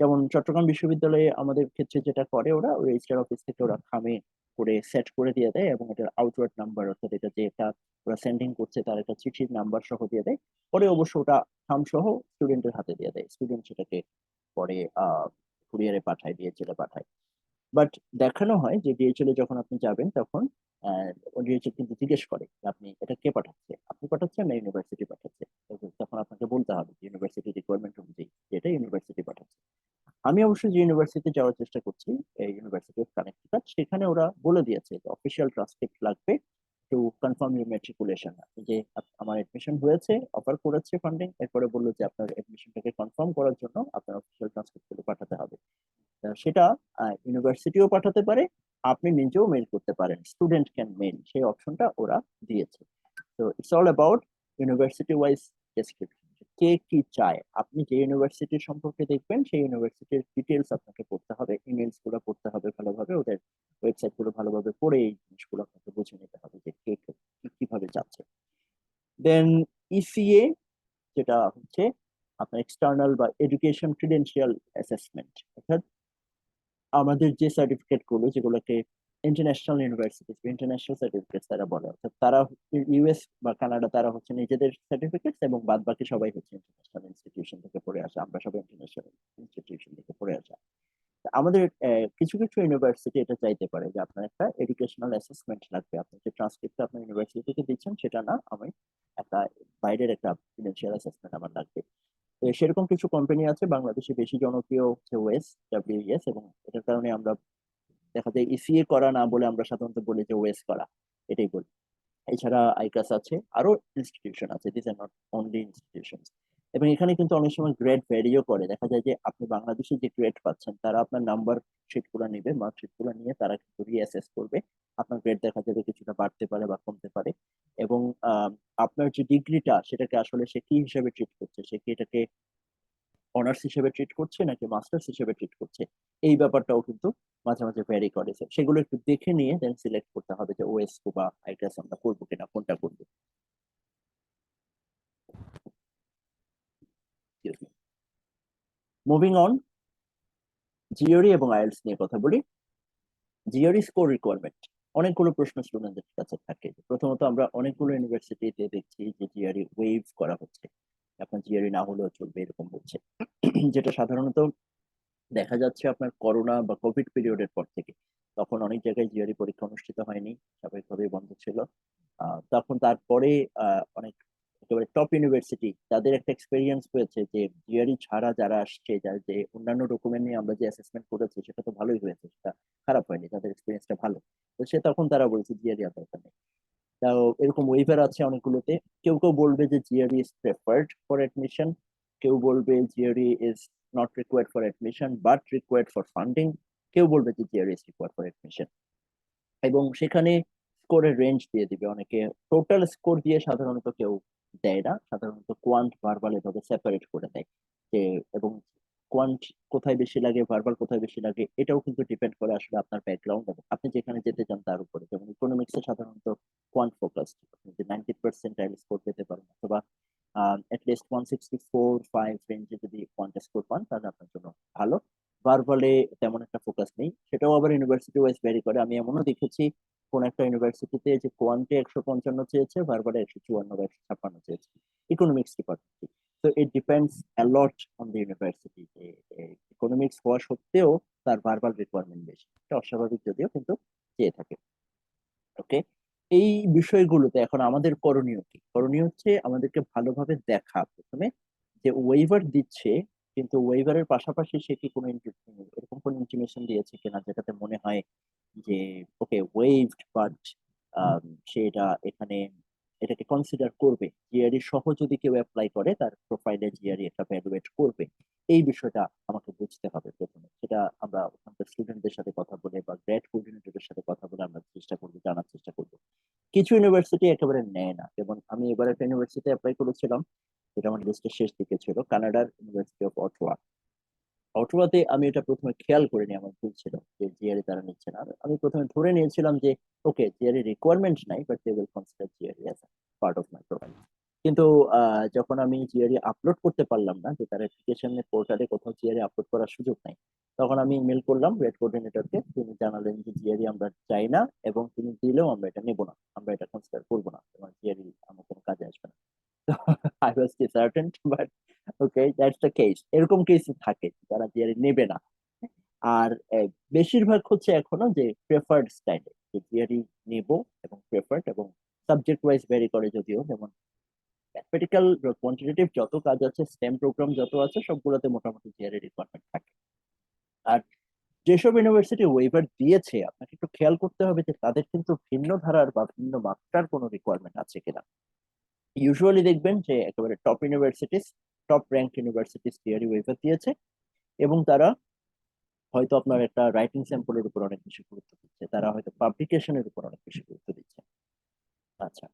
যেমন চট্টগ্রাম বিশ্ববিদ্যালয়ে আমাদের ক্ষেত্রে যেটা করে, ওরা ওই রেজিস্ট্রার অফিস থেকে ওরা খামে করে সেট করে দিয়ে দেয়, এবং এটার আউটওয়ার্ড নাম্বার, অর্থাৎ এটা যে এটা ওরা সেন্ডিং করছে তার একটা চিঠির নাম্বার সহ দিয়ে দেয়। পরে অবশ্য ওটা খাম সহ স্টুডেন্টের হাতে দিয়ে দেয়, স্টুডেন্ট সেটাকে পরে কুরিয়ারে পাঠায়, ডিএচএল এ পাঠায়। বাট দেখানো হয় যে ডিএচএল এ যখন আপনি যাবেন তখন ডিএচএল কিন্তু জিজ্ঞেস করে যে আপনি এটা কে পাঠাচ্ছে, আপনি পাঠাচ্ছেন না ইউনিভার্সিটি পাঠাচ্ছে। তখন আপনাকে বলতে হবে যে ইউনিভার্সিটি রিকোয়ারমেন্ট অনুযায়ী যে এটা ইউনিভার্সিটি পাঠাচ্ছে। আমি অবশ্যই যে ইউনিভার্সিটিতে যাওয়ার চেষ্টা করছি, এই ইউনিভার্সিটি অফ কানেক্টিকাট, সেখানে ওরা বলে দিয়েছে যে অফিসিয়াল ট্রান্সক্রিপ্ট লাগবে টু কনফার্ম ইউর মেট্রিকুলেশন। যে আমার এডমিশন হয়েছে, অফার করেছে ফান্ডিং, এরপরে বললো যে আপনার এডমিশনটাকে কনফার্ম করার জন্য আপনার অফিসিয়াল ট্রান্সক্রিপ্ট গুলো পাঠাতে হবে। সেটা ইউনিভার্সিটিও পাঠাতে পারে, আপনি নিজেও মেইল করতে পারেন, স্টুডেন্ট ক্যান মেইল, সেই অপশনটা ওরা দিয়েছে। তো it's all about university wise description, কে কি চায়। আপনি যে ইউনিভার্সিটির সম্পর্কে দেখবেন সেই ইউনিভার্সিটির ডিটেলস আপনাকে পড়তে হবে, ইমেলস গুলো পড়তে হবে ভালোভাবে, ওদের ওয়েবসাইট গুলো ভালোভাবে পড়ে এই জিনিসগুলো আপনাকে বুঝে নিতে হবে যে কে কিভাবে যাচ্ছে। দেন ইসিএ, যেটা হচ্ছে আপনার এক্সটার্নাল বা এডুকেশন ক্রিডেন্সিয়াল অ্যাসেসমেন্ট, অর্থাৎ আমাদের যে সার্টিফিকেট গুলো যেগুলোকে ইন্টারন্যাশনাল ইউনিভার্সিটি ইন্টারন্যাশনাল সার্টিফিকেট তারা বলে, অর্থাৎ তারা ইউএস বা কানাডা তারা হচ্ছে নিজেদের সার্টিফিকেট, এবং বাদ বাকি সবাই হচ্ছে ইন্টারন্যাশনাল ইনস্টিটিউশন থেকে পড়ে আসা, আমরা সবাই ইন্টারন্যাশনাল ইনস্টিটিউশন থেকে পড়ে আসা। আমাদের কিছু কিছু ইউনিভার্সিটি এটা চাইতে পারে যে আপনার একটা এডুকেশনাল অ্যাসেসমেন্ট লাগবে, আপনি যে ট্রান্সক্রিপ্ট আপনার ইউনিভার্সিটি থেকে দিচ্ছেন সেটা না, আমি একটা বাইরের একটা ফিনান্সিয়াল অ্যাসেসমেন্ট আমার লাগবে। সেরকম কিছু কোম্পানি আছে বাংলাদেশে, বেশি জনপ্রিয় হচ্ছে ওয়েস, ডাব্লিউএস, এবং এটার কারণে আমরা দেখা যায় ইসিএ করা না বলে আমরা সাধারণত বলি যে ওয়েস করা, এটাই বলি। এছাড়া আইকাস আছে, আরো ইনস্টিটিউশন আছে, this R not only institution. এবং এখানে কিন্তু অনেক সময় গ্রেড ভ্যারিও করে, দেখা যায় যে আপনি বাংলাদেশে যে গ্রেড পাচ্ছেন তারা আপনার নাম্বার শিট গুলো নিবে, মার্কশিট গুলো নিয়ে তারা কিন্তু রিঅ্যাসেস করবে, আপনার গ্রেড দেখা যাবে কিছুটা বাড়তে পারে বা কমতে পারে। এবং আপনার যে ডিগ্রিটা সেটাকে আসলে সে কি হিসেবে ট্রিট করছে, সে কি এটাকে অনার্স হিসেবে ট্রিট করছে নাকি মাস্টার্স হিসেবে ট্রিট করছে, এই ব্যাপারটাও কিন্তু মাঝে মাঝে ভ্যারি করে। সেগুলো একটু দেখে নিয়ে দেন সিলেক্ট করতে হবে যে ওএসকো বা আইটাস আমরা করবো কিনা, কোনটা করবো। মুভিং অন, জিওরি এবং আইএলটিএস নিয়ে কথা বলি। জিওরি স্কোর রিকোয়ারমেন্ট, অনেকগুলো প্রশ্ন স্টুডেন্টদের কাছে থাকে। প্রথমত আমরা অনেকগুলো ইউনিভার্সিটিতে দেখছি যে জিআরই ওয়েভ করা হচ্ছে, আপনার জিআরই না হলেও চলবে এরকম হচ্ছে, যেটা সাধারণত দেখা যাচ্ছে আপনার করোনা বা কোভিড পিরিয়ডের পর থেকে। তখন অনেক জায়গায় জিআরই পরীক্ষা অনুষ্ঠিত হয়নি, স্বাভাবিকভাবেই বন্ধ ছিল। তখন তারপরে অনেক একেবারে টপ ইউনিভার্সিটি তাদের একটা এক্সপেরিয়েন্স হয়েছে যে জিআরই ছাড়া যারা আসছে, যার যে অন্যান্য ডকুমেন্ট নিয়ে আমরা যে অ্যাসেসমেন্ট করেছি সেটা তো ভালোই হয়েছে, সেটা খারাপ হয়নি, তাদের এক্সপিরিয়েন্সটা ভালো। তো সে তখন তারা বলছে জিআরই আর দরকার নেই। তাও এরকম ওয়েভার আছে অনেকগুলোতে। কেউ কেউ বলবে যে GRE is preferred for admission, কেউ বলবে GRE is not required for admission but required for funding, কেউ বলবে যে GRE is required for admission. এবং সেখানে স্কোরের রেঞ্জ দিয়ে দিবে অনেকে, টোটাল স্কোর দিয়ে সাধারণত কেউ দেয় না, সাধারণত কোয়ান্ট ভার্বাল এভাবে সেপারেট করে দেয়। যে এবং কোয়ান্ট কোথায় বেশি লাগে, ভার্বাল কোথায় বেশি লাগে, এটাও কিন্তু ডিপেন্ড করে আসলে আপনার ব্যাকগ্রাউন্ড এবং আপনি যেখানে যেতে চান তার উপরে। যেমন ইকোনমিক্সে সাধারণত কোয়ান্ট ফোকাসড, আপনি যে 90% স্কোর পেতে পারেন, অথবা লিস্ট 164-5 রেঞ্জে যদি কোয়ান্ট স্কোর পান তাহলে আপনার জন্য ভালো। ভার্বালে তেমন একটা ফোকাস নেই, সেটাও আবার ইউনিভার্সিটি ওয়াইজ ভ্যারি করে। আমি এমনও দেখেছি কোন একটা ইউনিভার্সিটিতে যে কোয়ান্টে 155 চেয়েছে, ভার্বালে 154 বা 156 চেয়েছে, ইকোনমিক্স ডিপার্টমেন্টে। তো it depends a lot on the university, যে ইকোনমিক্স হওয়া সত্ত্বেও তার ভার্বাল রিকোয়ারমেন্ট বেশি, এটা অস্বাভাবিক যদিও, কিন্তু চেয়ে থাকে। ওকে, এই বিষয়গুলোতে এখন আমাদের করণীয় কি? করণীয় হচ্ছে আমাদেরকে ভালোভাবে দেখা প্রথমে যে ওয়েইভার দিচ্ছে, কিন্তু ওয়েইভারের পাশাপাশি সে কি কোনো এরকম কোনো ইন্টিমেশন দিয়েছে কিনা যেটাতে মনে হয় যে ওকে ওয়েভড, বাট সে এটা এখানে এটাকে কনসিডার করবে, জিআরই সহ যদি কেউ অ্যাপ্লাই করে তার প্রোফাইলে জিআরই এটা ভ্যালুয়েট করবে। এই বিষয়টা আমাকে বুঝতে হবে প্রথমে, সেটা আমরা ওখানকার স্টুডেন্টদের সাথে কথা বলে বা গ্রেড কোঅর্ডিনেটরের সাথে কথা বলে আমরা চেষ্টা করবো, জানার চেষ্টা করবো। কিছু ইউনিভার্সিটি একেবারে নেয় না, যেমন আমি এবার একটা ইউনিভার্সিটিতে অ্যাপ্লাই করেছিলাম, যেটা আমার লিস্টের শেষ দিকে ছিল, কানাডার ইউনিভার্সিটি অফ অটোয়া। অটোয়াতে আমি এটা প্রথমে খেয়াল করিনি, আমার ভুল ছিল যে জিআরই তারা নিচ্ছে না। আমি প্রথমে ধরে নিয়েছিলাম যে ওকে জিআরই রিকোয়ারমেন্ট নাই, but they will consider GRE as part of my profile. কিন্তু যখন আমি জিআরই আপলোড করতে পারলাম না, যে তার অ্যাপ্লিকেশন পোর্টালে কোথাও জিআরই আপলোড করার সুযোগ নাই, তখন আমি ইমেল করলাম রেড কোঅর্ডিনেটরকে, তিনি জানালেন যে জিআরই আমরা চাই না, এবং তিনি দিলেও আমরা এটা নেবো না, আমরা এটা কনসিডার করবো না, তোমার জিআরই আমার কোনো কাজে আসবে না। I was disheartened, but okay that's the case, এরকম কেস থাকে যারা জিআরই নেবে না। আর বেশিরভাগ হচ্ছে এখনো যে প্রেফার্ড স্টাইলে, যে থিওরি নেব এবং প্রেফার্ড, এবং সাবজেক্ট ওয়াইজ ভ্যারি করে যদিও। যেমন ম্যাথমেটিক্যাল কোয়ান্টিটেটিভ যত কাজ আছে, স্টেম প্রোগ্রাম যত আছে, সবগুলোতে মোটামুটি থিওরি রিকোয়ারমেন্ট থাকে। আর যেসব ইউনিভার্সিটি ওয়েভার দিয়েছে, আপনাকে একটু খেয়াল করতে হবে যে তাদের কিন্তু ভিন্ন ধারার বা ভিন্ন মাত্রার কোনো রিকোয়ারমেন্ট আছে কিনা। ইউজুয়ালি দেখবেন যে একেবারে top universities, top rank universities theory waiver দিয়েছে, এবং তারা হয়তো আপনার একটা রাইটিং স্যাম্পলের উপর অনেক বেশি গুরুত্ব দিচ্ছে, তারা হয়তো পাবলিকেশনের উপর অনেক বেশি গুরুত্ব দিচ্ছে। আচ্ছা,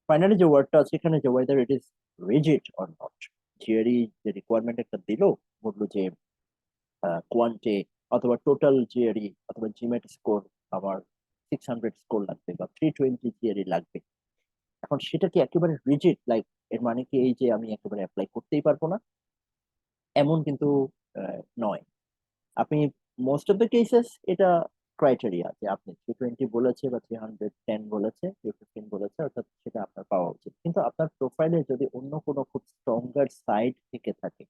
ফাইনালি যে ওয়ার্ডটা আছে এখানে, যে weather it is rigid or not, theory যে রিকোয়ারমেন্ট একটা দিল, বললো যে কোয়ান্টে অথবা টোটাল জিআরই অথবা জিমেট স্কোর আমার 600 স্কোর লাগবে বা 320 জিআরই লাগবে। এখন সেটা কি একেবারে রিজিড, লাইক এর মানে কি এই যে আমি একেবারে অ্যাপ্লাই করতেই পারবো না? এমন কিন্তু নয়। আপনি মোস্ট অফ দ্য কেসেস এটা ক্রাইটেরিয়া, যে আপনি 320 বলেছে বা 310 বলেছে, 315 বলেছে, অর্থাৎ সেটা আপনার পাওয়া উচিত। কিন্তু আপনার প্রোফাইলে যদি অন্য কোনো খুব স্ট্রঙ্গার সাইড থেকে থাকে,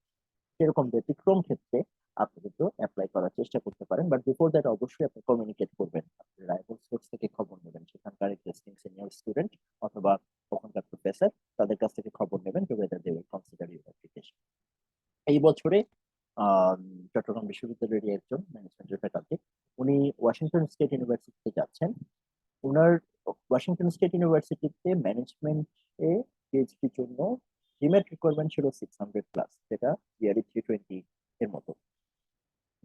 সেরকম ব্যতিক্রম ক্ষেত্রে আপনি কিন্তু অ্যাপ্লাই করার চেষ্টা করতে পারেন। বাট বিফোর দ্যাট অবশ্যই আপনি কমিউনিকেট করবেন, আপনি রাইভাল সোর্স থেকে খবর নেবেন, সেখানকার এক্সিস্টিং সিনিয়র স্টুডেন্ট অথবা ওখানকার প্রফেসর, তাদের কাছ থেকে খবর নেবেন যে whether they will consider your application। এই বছরে আম, চট্টগ্রাম বিশ্ববিদ্যালয়ের একজন ম্যানেজমেন্টের ফ্যাকাল্টি, উনি ওয়াশিংটন স্টেট ইউনিভার্সিটিতে যাচ্ছেন। ওনার ওয়াশিংটন স্টেট ইউনিভার্সিটিতে ম্যানেজমেন্টে পিএইচডির জন্য জিমেট রিকোয়ারমেন্ট ছিল 600 প্লাস, যেটা জিআরই 320 এর মতো।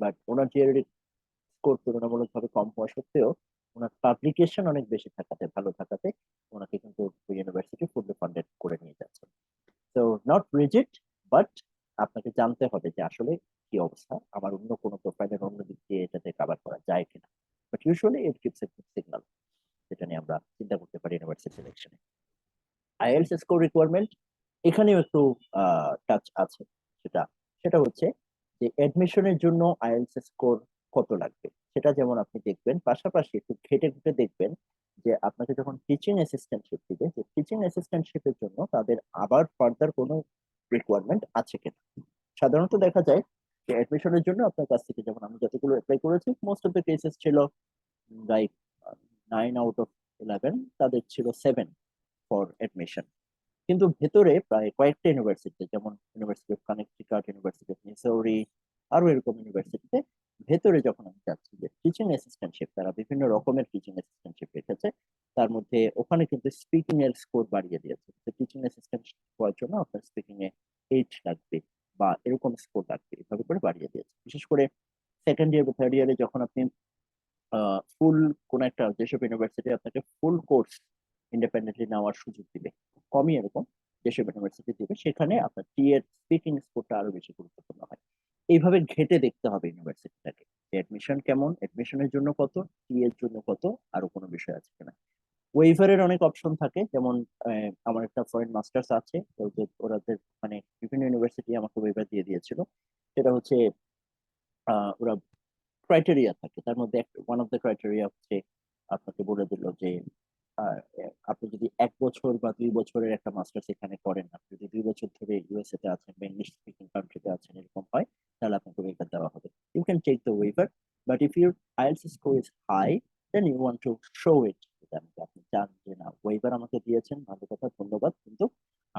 বাট ওনার জিআরই স্কোর তুলনামূলকভাবে কম হওয়া সত্ত্বেও, ওনার পাবলিকেশন অনেক বেশি থাকাতে, ভালো থাকাতে, ওনাকে কিন্তু ইউনিভার্সিটি ফুললি ফান্ডেড করে নিয়ে যাচ্ছে। তো নট রিজিড, বাট আপনাকে জানতে হবে যে আসলে কি অবস্থা, আমার অন্য কোনো প্রোফাইলের অন্য দিক দিয়ে এটাতে কাভার করা যায় কিনা। But usually it gives a good signal, যেটা নিয়ে আমরা চিন্তা করতে পারি ইউনিভার্সিটি সিলেকশনে। আইএলটিএস স্কোর রিকোয়ারমেন্ট, এখানেও একটু টাচ আছে। সেটা সেটা হচ্ছে যে অ্যাডমিশনের জন্য আইএলটিএস স্কোর কত লাগবে, সেটা যেমন আপনি দেখবেন, পাশাপাশি একটু ঘেটে ঘুটে দেখবেন যে আপনাকে যখন টিচিং অ্যাসিস্ট্যান্টশিপ দিবে, যে টিচিং অ্যাসিস্ট্যান্টশিপের জন্য তাদের আবার ফার্দার কোনো রিকোয়ারমেন্ট আছে কিনা। সাধারণত দেখা যায় যে অ্যাডমিশনের জন্য আপনার কাছ থেকে, যেমন আমি যতগুলো অ্যাপ্লাই করেছি, মোস্ট অফ দ্য কেসেস ছিল লাইক 9 আউট অফ 11 তাদের ছিল 7 ফর অ্যাডমিশন। কিন্তু ভেতরে প্রায় কয়েকটা ইউনিভার্সিটি, যেমন university of Connecticut, university of Missouri, আরো এরকম ইউনিভার্সিটিতে ভেতরে যখন আমি যাচ্ছি, যে টিচিং অ্যাসিস্ট্যান্টশিপ, তারা বিভিন্ন রকমের টিচিং অ্যাসিস্ট্যান্টশিপ রেখেছে, তার মধ্যে ওখানে কিন্তু স্পিকিং এর স্কোর বাড়িয়ে দিয়েছে। টিচিং অ্যাসিস্ট্যান্ট হওয়ার জন্য আপনার স্পিকিং এ 8 লাগবে বা এরকম স্কোর লাগবে, এভাবে করে বাড়িয়ে দিয়েছে। বিশেষ করে সেকেন্ড ইয়ার বা থার্ড ইয়ারে যখন আপনি ফুল কোন একটা, যেসব ইউনিভার্সিটি আপনাকে ফুল কোর্স ইন্ডিপেন্ডেন্টলি নেওয়ার সুযোগ দিবে, কমই এরকম যেসব ইউনিভার্সিটি দিবে, সেখানে আপনার টি এর স্পিকিং স্কোরটা আরো বেশি গুরুত্বপূর্ণ হয়। এইভাবে ঘেটে দেখতে হবে ইউনিভার্সিটিটাকে, যে অ্যাডমিশন কেমন, অ্যাডমিশনের জন্য কত, টি এর জন্য কত, আরো কোনো বিষয় আছে কিনা। ওয়েভারের অনেক অপশন থাকে, যেমন আমার একটা ফরেন মাস্টার্স আছে, তো ওরাদের মানে বিভিন্ন ইউনিভার্সিটি আমাকে ওয়েভার দিয়ে দিয়েছিল। সেটা হচ্ছে ওরা ক্রাইটেরিয়া থাকে, তার মধ্যে ওয়ান অফ দ্য ক্রাইটেরিয়া হচ্ছে আপনাকে বলে দিল যে আপনি যদি 1 বছর বা 2 বছরের একটা মাস্টার্স এখানে করেন, আপনি যদি 2 বছর ধরে ইউএসএ তে আছেন বা ইংলিশ স্পিকিং কান্ট্রিতে আছেন, এরকম হয়, তাহলে আপনাকে ওয়েভার দেওয়া হবে। You can take the waiver, but if your IELTS score is high, then you want to show it. আপনি চান যে না, ওয়েভার আমাকে দিয়েছেন, ভালো কথা, ধন্যবাদ, কিন্তু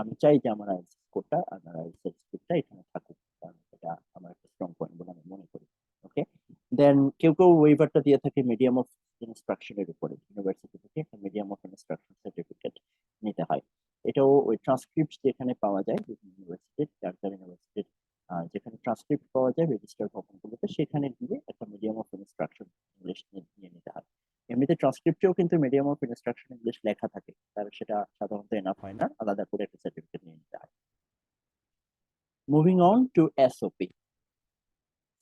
আমি চাই যে আমার আইএলটিএস স্কোরটা, আমার আইএলটিএস স্কোরটা এখানে থাকুক, কারণ এটা আমার একটা স্ট্রং পয়েন্ট বলে আমি মনে করি। ওকে, দেন কেউ কেউ ওয়েভারটা দিয়ে থাকে মিডিয়াম অফ ইনস্ট্রাকশনের উপরে, ইউনিভার্সিটি থেকে একটা মিডিয়াম অফ ইনস্ট্রাকশন সার্টিফিকেট নিতে হয়। এটাও ওই ট্রান্সক্রিপ্ট যেখানে পাওয়া যায় বিভিন্ন ইউনিভার্সিটির, যার যার ইউনিভার্সিটির যেখানে ট্রান্সক্রিপ্ট পাওয়া যায় রেজিস্টার ভবনগুলোতে, সেখানে গিয়ে একটা মিডিয়াম অফ ইনস্ট্রাকশন ইংলিশ নিয়ে নিতে হয়। এমনিতে ট্রান্সক্রিপ্টেও কিন্তু মিডিয়াম অফ ইনস্ট্রাকশন ইংলিশ লেখা থাকে, তার সেটা সাধারণত এনাফ হয় না, আলাদা করে একটা সার্টিফিকেট নিয়ে নিতে হয়। Moving on to SOP,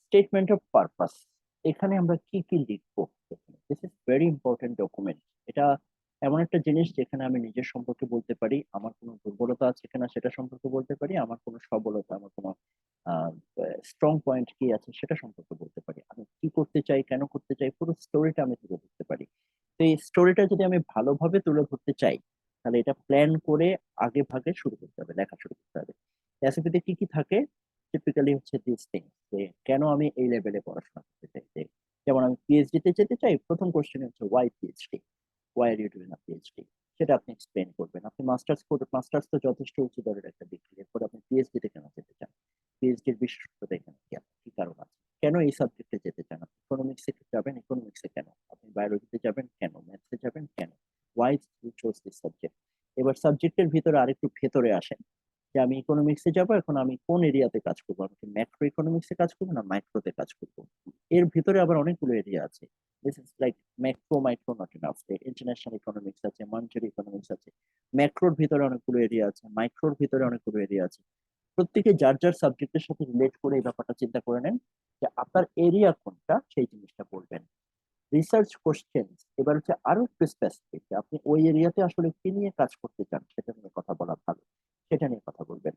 statement of purpose. এখানে আমরা কি কি লিখবো? This is very important document. এটা এমন একটা জিনিস যেখানে আমি নিজের সম্পর্কে বলতে পারি, আমার কোনো দুর্বলতা আছে কিনা সেটা সম্পর্কে বলতে পারি, আমার কোনো সবলতা, আমার কোনো স্ট্রং পয়েন্ট কি আছে সেটা সম্পর্কে বলতে পারি, আমি কি করতে চাই, কেন করতে চাই, পুরো স্টোরিটা আমি তুলে ধরতে পারি। তো এই স্টোরিটা যদি আমি ভালোভাবে তুলে ধরতে চাই, তাহলে এটা প্ল্যান করে আগে ভাগে শুরু করতে হবে, লেখা শুরু করতে হবে। রেসিপিতে কি কি থাকে? টিপিক্যালি হচ্ছে দিস থিং, যে কেন আমি এই লেভেলে পড়াশোনা করতে চাইছি। যেমন আমি পিএইচডি তে যেতে চাই, প্রথম কোশ্চেন হচ্ছে why PhD, why are you doing a PhD, সেটা আপনি এক্সপ্লেন করবেন। আপনি মাস্টার্স তো যথেষ্ট উঁচু দরের একটা ডিগ্রি, এরপর আপনি পিএইচডি তে কেন যেতে চান, পিএইচডির বিশেষত্বটা এখানে কি, আপনার কি কারণ আছে, কেন এই সাবজেক্টে যেতে চান, আপনি ইকোনমিক্সে যাবেন, ইকোনমিক্সে কেন, আপনি বায়োলজিতে যাবেন কেন, ম্যাথসে যাবেন কেন, why you chose this subject. এবার সাবজেক্টের ভিতরে আরেকটু ভেতরে আসেন, যে আমি ইকোনমিক্সে যাব, এখন আমি কোন এরিয়াতে কাজ করবো, আমি কি ম্যাক্রো ইকোনমিক্সে কাজ করবো না মাইক্রোতে কাজ করবো। এর ভিতরে আবার অনেকগুলো এরিয়া আছে। This is like macro micro not enough, international economics আছে, মনিটারি ইকোনমিক্স আছে, ম্যাক্রোর ভিতরে অনেকগুলো এরিয়া আছে, মাইক্রোর ভিতরে অনেকগুলো এরিয়া আছে। প্রত্যেকে যার যার সাবজেক্টের সাথে রিলেট করে এই ব্যাপারটা চিন্তা করে নেন, যে আপনার এরিয়া কোনটা সেই জিনিসটা বলবেন। রিসার্চ কোশ্চেন এবার হচ্ছে আরো একটু স্পেসিফিক, আপনি ওই এরিয়াতে আসলে কি নিয়ে কাজ করতে চান সেটা নিয়ে কথা বলা ভালো, সেটা নিয়ে কথা বলবেন।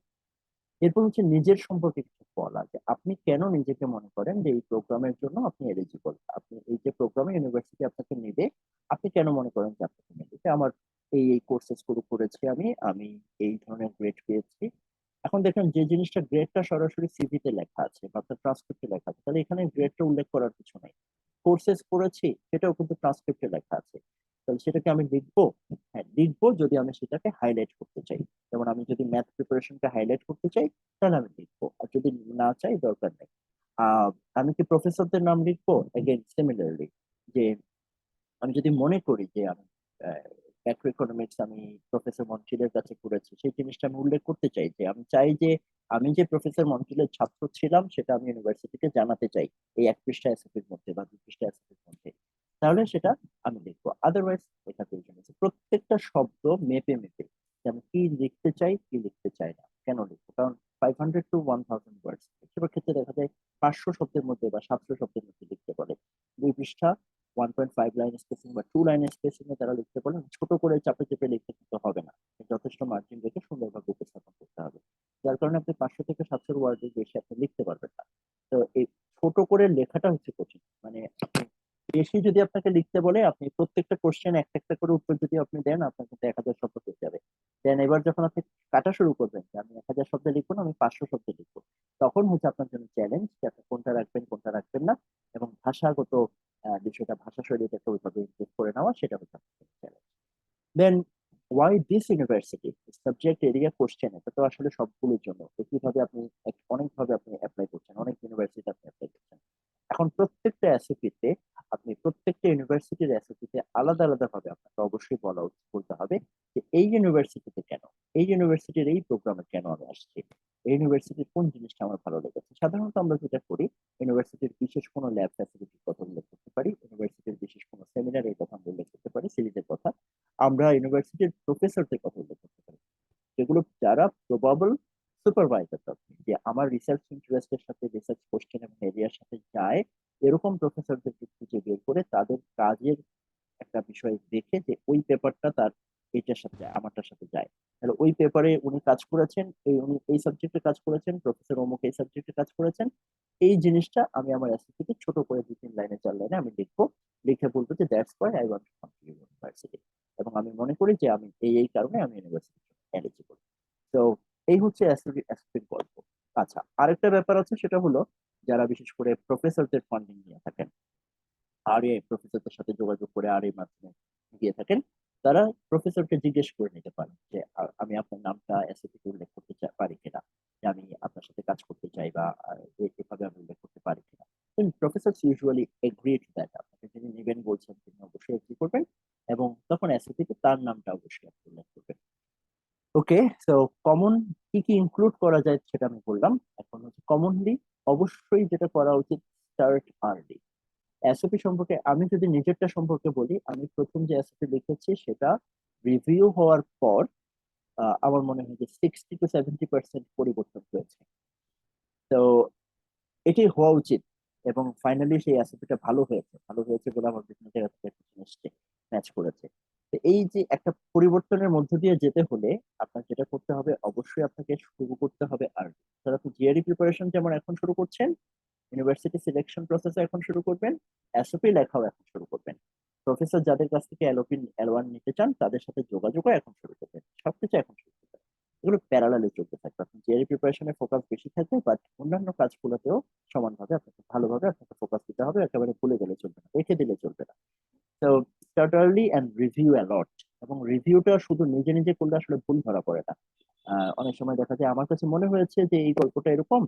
এরপর হচ্ছে নিজের সম্পর্কে কিছু বলা, যে আপনি কেন নিজেকে মনে করেন যে এই প্রোগ্রামের জন্য আপনি এলিজিবল, আপনি এই যে প্রোগ্রামে ইউনিভার্সিটি আপনাকে নেবে, আপনি কেন মনে করেন যে আপনাকে নেবে, যে আমার এই এই কোর্সেস গুলো করেছি, আমি আমি এই ধরনের গ্রেড পেয়েছি। এখন দেখেন যে জিনিসটা গ্রেডটা সরাসরি সিভিতে লেখা আছে বা আপনার ট্রান্সক্রিপ্টে লেখা আছে, তাহলে এখানে গ্রেডটা উল্লেখ করার কিছু নেই। কোর্সেস করেছি সেটাও কিন্তু ট্রান্সক্রিপ্টে লেখা আছে, তাহলে সেটাকে আমি লিখবো? হ্যাঁ লিখবো, যদি আমি সেটাকে হাইলাইট করতে চাই। যেমন আমি যদি ম্যাথ প্রিপারেশনটা হাইলাইট করতে চাই, তাহলে আমি লিখবো, আর যদি না চাই দরকার নেই। আহ আমি কি প্রফেসরদের নাম লিখবো? এগেইন সিমিলারলি, যে আমি যদি মনে করি যে আমি ম্যাক্রো ইকোনমিক্স আমি প্রফেসর মন্টিলের কাছে করেছি, সেই জিনিসটা আমি উল্লেখ করতে চাই, যে আমি চাই যে আমি যে প্রফেসর মন্টিলের ছাত্র ছিলাম সেটা আমি ইউনিভার্সিটিতে জানাতে চাই, এই এক পৃষ্ঠা এসএপির মধ্যে বা দুই পৃষ্ঠা এসএপির মধ্যে, তাহলে সেটা আমি লিখবো। আদারওয়াইজ এটা প্রয়োজন আছে প্রত্যেকটা শব্দ মেপে মেপে, যে আমি কি লিখতে চাই কি লিখতে চাই না, কেন লিখবো, কারণ 500 to 1000 ওয়ার্ডস, বেশিরভাগ ক্ষেত্রে দেখা যায় 500 শব্দের মধ্যে বা 700 শব্দের মধ্যে লিখতে বলে। 2 পৃষ্ঠা 1.5 লাইন স্পেসিং বা 2 লাইন স্পেসিং এ তারা লিখতে পারেন, ছোট করে চাপে চেপে লিখতে কিন্তু হবে না, যথেষ্ট মার্জিন রেখে সুন্দরভাবে উপস্থাপন করতে হবে। যার কারণে আপনি 500 থেকে 700 ওয়ার্ডের বেশি আপনি লিখতে পারবেন না। তো এই ছোট করে লেখাটা হচ্ছে কঠিন, মানে আপনি বেশি যদি আপনাকে লিখতে বলে, আপনি প্রত্যেকটা কোশ্চেন একটা একটা করে উত্তর যদি আপনি দেন, আপনার কিন্তু 1000 শব্দ হয়ে যাবে। দেন এবার যখন আপনি কাটা শুরু করবেন, যে আমি 1000 শব্দে লিখবো না, আমি 500 শব্দে লিখবো, তখন হচ্ছে আপনার জন্য চ্যালেঞ্জ যে আপনি কোনটা রাখবেন কোনটা রাখবেন না, এবং ভাষাগত বিষয়টা, ভাষা শৈলীটাকে ওইভাবে ইমপ্রুভ করে নেওয়া, সেটা হচ্ছে আপনার challenge. Then why this university, subject area question, এটা তো আসলে সবগুলোর জন্য একইভাবে আপনি অনেকভাবে আপনি অ্যাপ্লাই করছেন, অনেক ইউনিভার্সিটি আপনি অ্যাপ্লাই করছেন। এখন প্রত্যেকটা এসওপিতে, আপনি প্রত্যেকটা ইউনিভার্সিটির এসওপিতে আলাদা আলাদা ভাবে আপনাকে অবশ্যই বলতে হবে যে এই ইউনিভার্সিটিতে কেন, এই ইউনিভার্সিটির এই প্রোগ্রামে কেন আমি আসছি, এই ইউনিভার্সিটির কোন জিনিসটা আমার ভালো লেগেছে। সাধারণত আমরা যেটা করি, ইউনিভার্সিটির বিশেষ কোনো ল্যাব ফ্যাসিলিটির কথা উল্লেখ করতে পারি, ইউনিভার্সিটির বিশেষ কোনো সেমিনারের কথা আমরা উল্লেখ করতে পারি, সিরিজের কথা, আমরা ইউনিভার্সিটির প্রফেসরদের কথা উল্লেখ করতে পারি, যেগুলো যারা প্রবাবল সুপারভাইজার, যে আমার রিসার্চ ইন্টারেস্টের সাথে, রিসার্চ কোশ্চেন এবং এরিয়ার সাথে যায়, এরকম প্রফেসরদেরকে খুঁজে বের করে তাদের কাজের একটা বিষয় দেখে, যে ওই পেপারটা তার এটার সাথে যায়, আমারটার সাথে যায়, তাহলে ওই পেপারে উনি কাজ করেছেন, উনি এই সাবজেক্টে কাজ করেছেন, প্রফেসর অমুক এই সাবজেক্টে কাজ করেছেন, এই জিনিসটা আমি আমার এসএসসিতে ছোট করে 2-3 লাইনে 4 লাইনে আমি লিখবো, লিখে বলবো যে that's why I want to come to university, এবং আমি মনে করি যে আমি এই এই কারণে আমি ইউনিভার্সিটি এলিজিবল। তো এই হচ্ছে এসএসসির গল্প। আচ্ছা, আরেকটা ব্যাপার আছে, সেটা হলো যারা বিশেষ করে প্রফেসরদের ফান্ডিং নিয়ে থাকেন, প্রফেসরদের সাথে যোগাযোগ করে মাধ্যমে দিয়ে থাকেন, তারা প্রফেসরকে জিজ্ঞেস করে নিতে পারেন যে আমি আপনার নামটা এসএসসি তে উল্লেখ করতে পারি কিনা, যে আমি আপনার সাথে কাজ করতে চাই, বা এভাবে আমি উল্লেখ করতে পারি কিনা। Professor usually agree to that, আপনাকে যিনি নেবেন বলছেন তিনি অবশ্যই এগ্রি করবেন, এবং তখন এসএসসি তে তার নামটা অবশ্যই আপনি উল্লেখ করবেন। ওকে, তো কমন কি কি ইনক্লুড করা যায় সেটা আমি বললাম। এখন হচ্ছে কমনলি অবশ্যই যেটা করা উচিত, স্টার্ট আর্লি। এসওপি সম্পর্কে আমি যদি নিজেরটা সম্পর্কে বলি, আমি প্রথম যে এসওপি লিখেছি সেটা রিভিউ হওয়ার পর আমার মনে হয় যে 60 to 70% পরিবর্তন হয়েছে। তো এটি হওয়া উচিত, এবং ফাইনালি সেই এসওপিটা ভালো হয়েছে, ভালো হয়েছে বলে আমার বিভিন্ন জায়গা থেকে কিছু এসছে, ম্যাচ করেছে। তো এই যে একটা পরিবর্তনের মধ্য দিয়ে যেতে হলে আপনার যেটা করতে হবে, অবশ্যই আপনাকে শুরু করতে হবে আর্লি। ধর আপনি জিআরই প্রিপারেশন যেমন এখন শুরু করছেন, ইউনিভার্সিটি সিলেকশন প্রসেসও এখন শুরু করবেন, এসওপি লেখাও এখন শুরু করবেন, প্রফেসর যাদের কাছ থেকে এলওপি এল1 নিতে চান তাদের সাথে যোগাযোগও এখন শুরু করবেন, সবকিছু এখন শুরু করবেন। এগুলো প্যারালালে চলতে থাকবে। আপনার জিআরই প্রিপারেশনে ফোকাস বেশি থাকবে, বাট অন্যান্য কাজগুলোতেও সমানভাবে আপনাকে ভালোভাবে আপনাকে ফোকাস দিতে হবে। একেবারে ভুলে গেলে চলবে না, রেখে দিলে চলবে না। তো start early and review a lot. এবং রিভিউটা শুধু নিজে নিজে করলে আসলে ভুল ধরা পড়ে না। অনেক সময় দেখা যায় আমার কাছে মনে হয়েছে যে এই গল্পটা এরকম,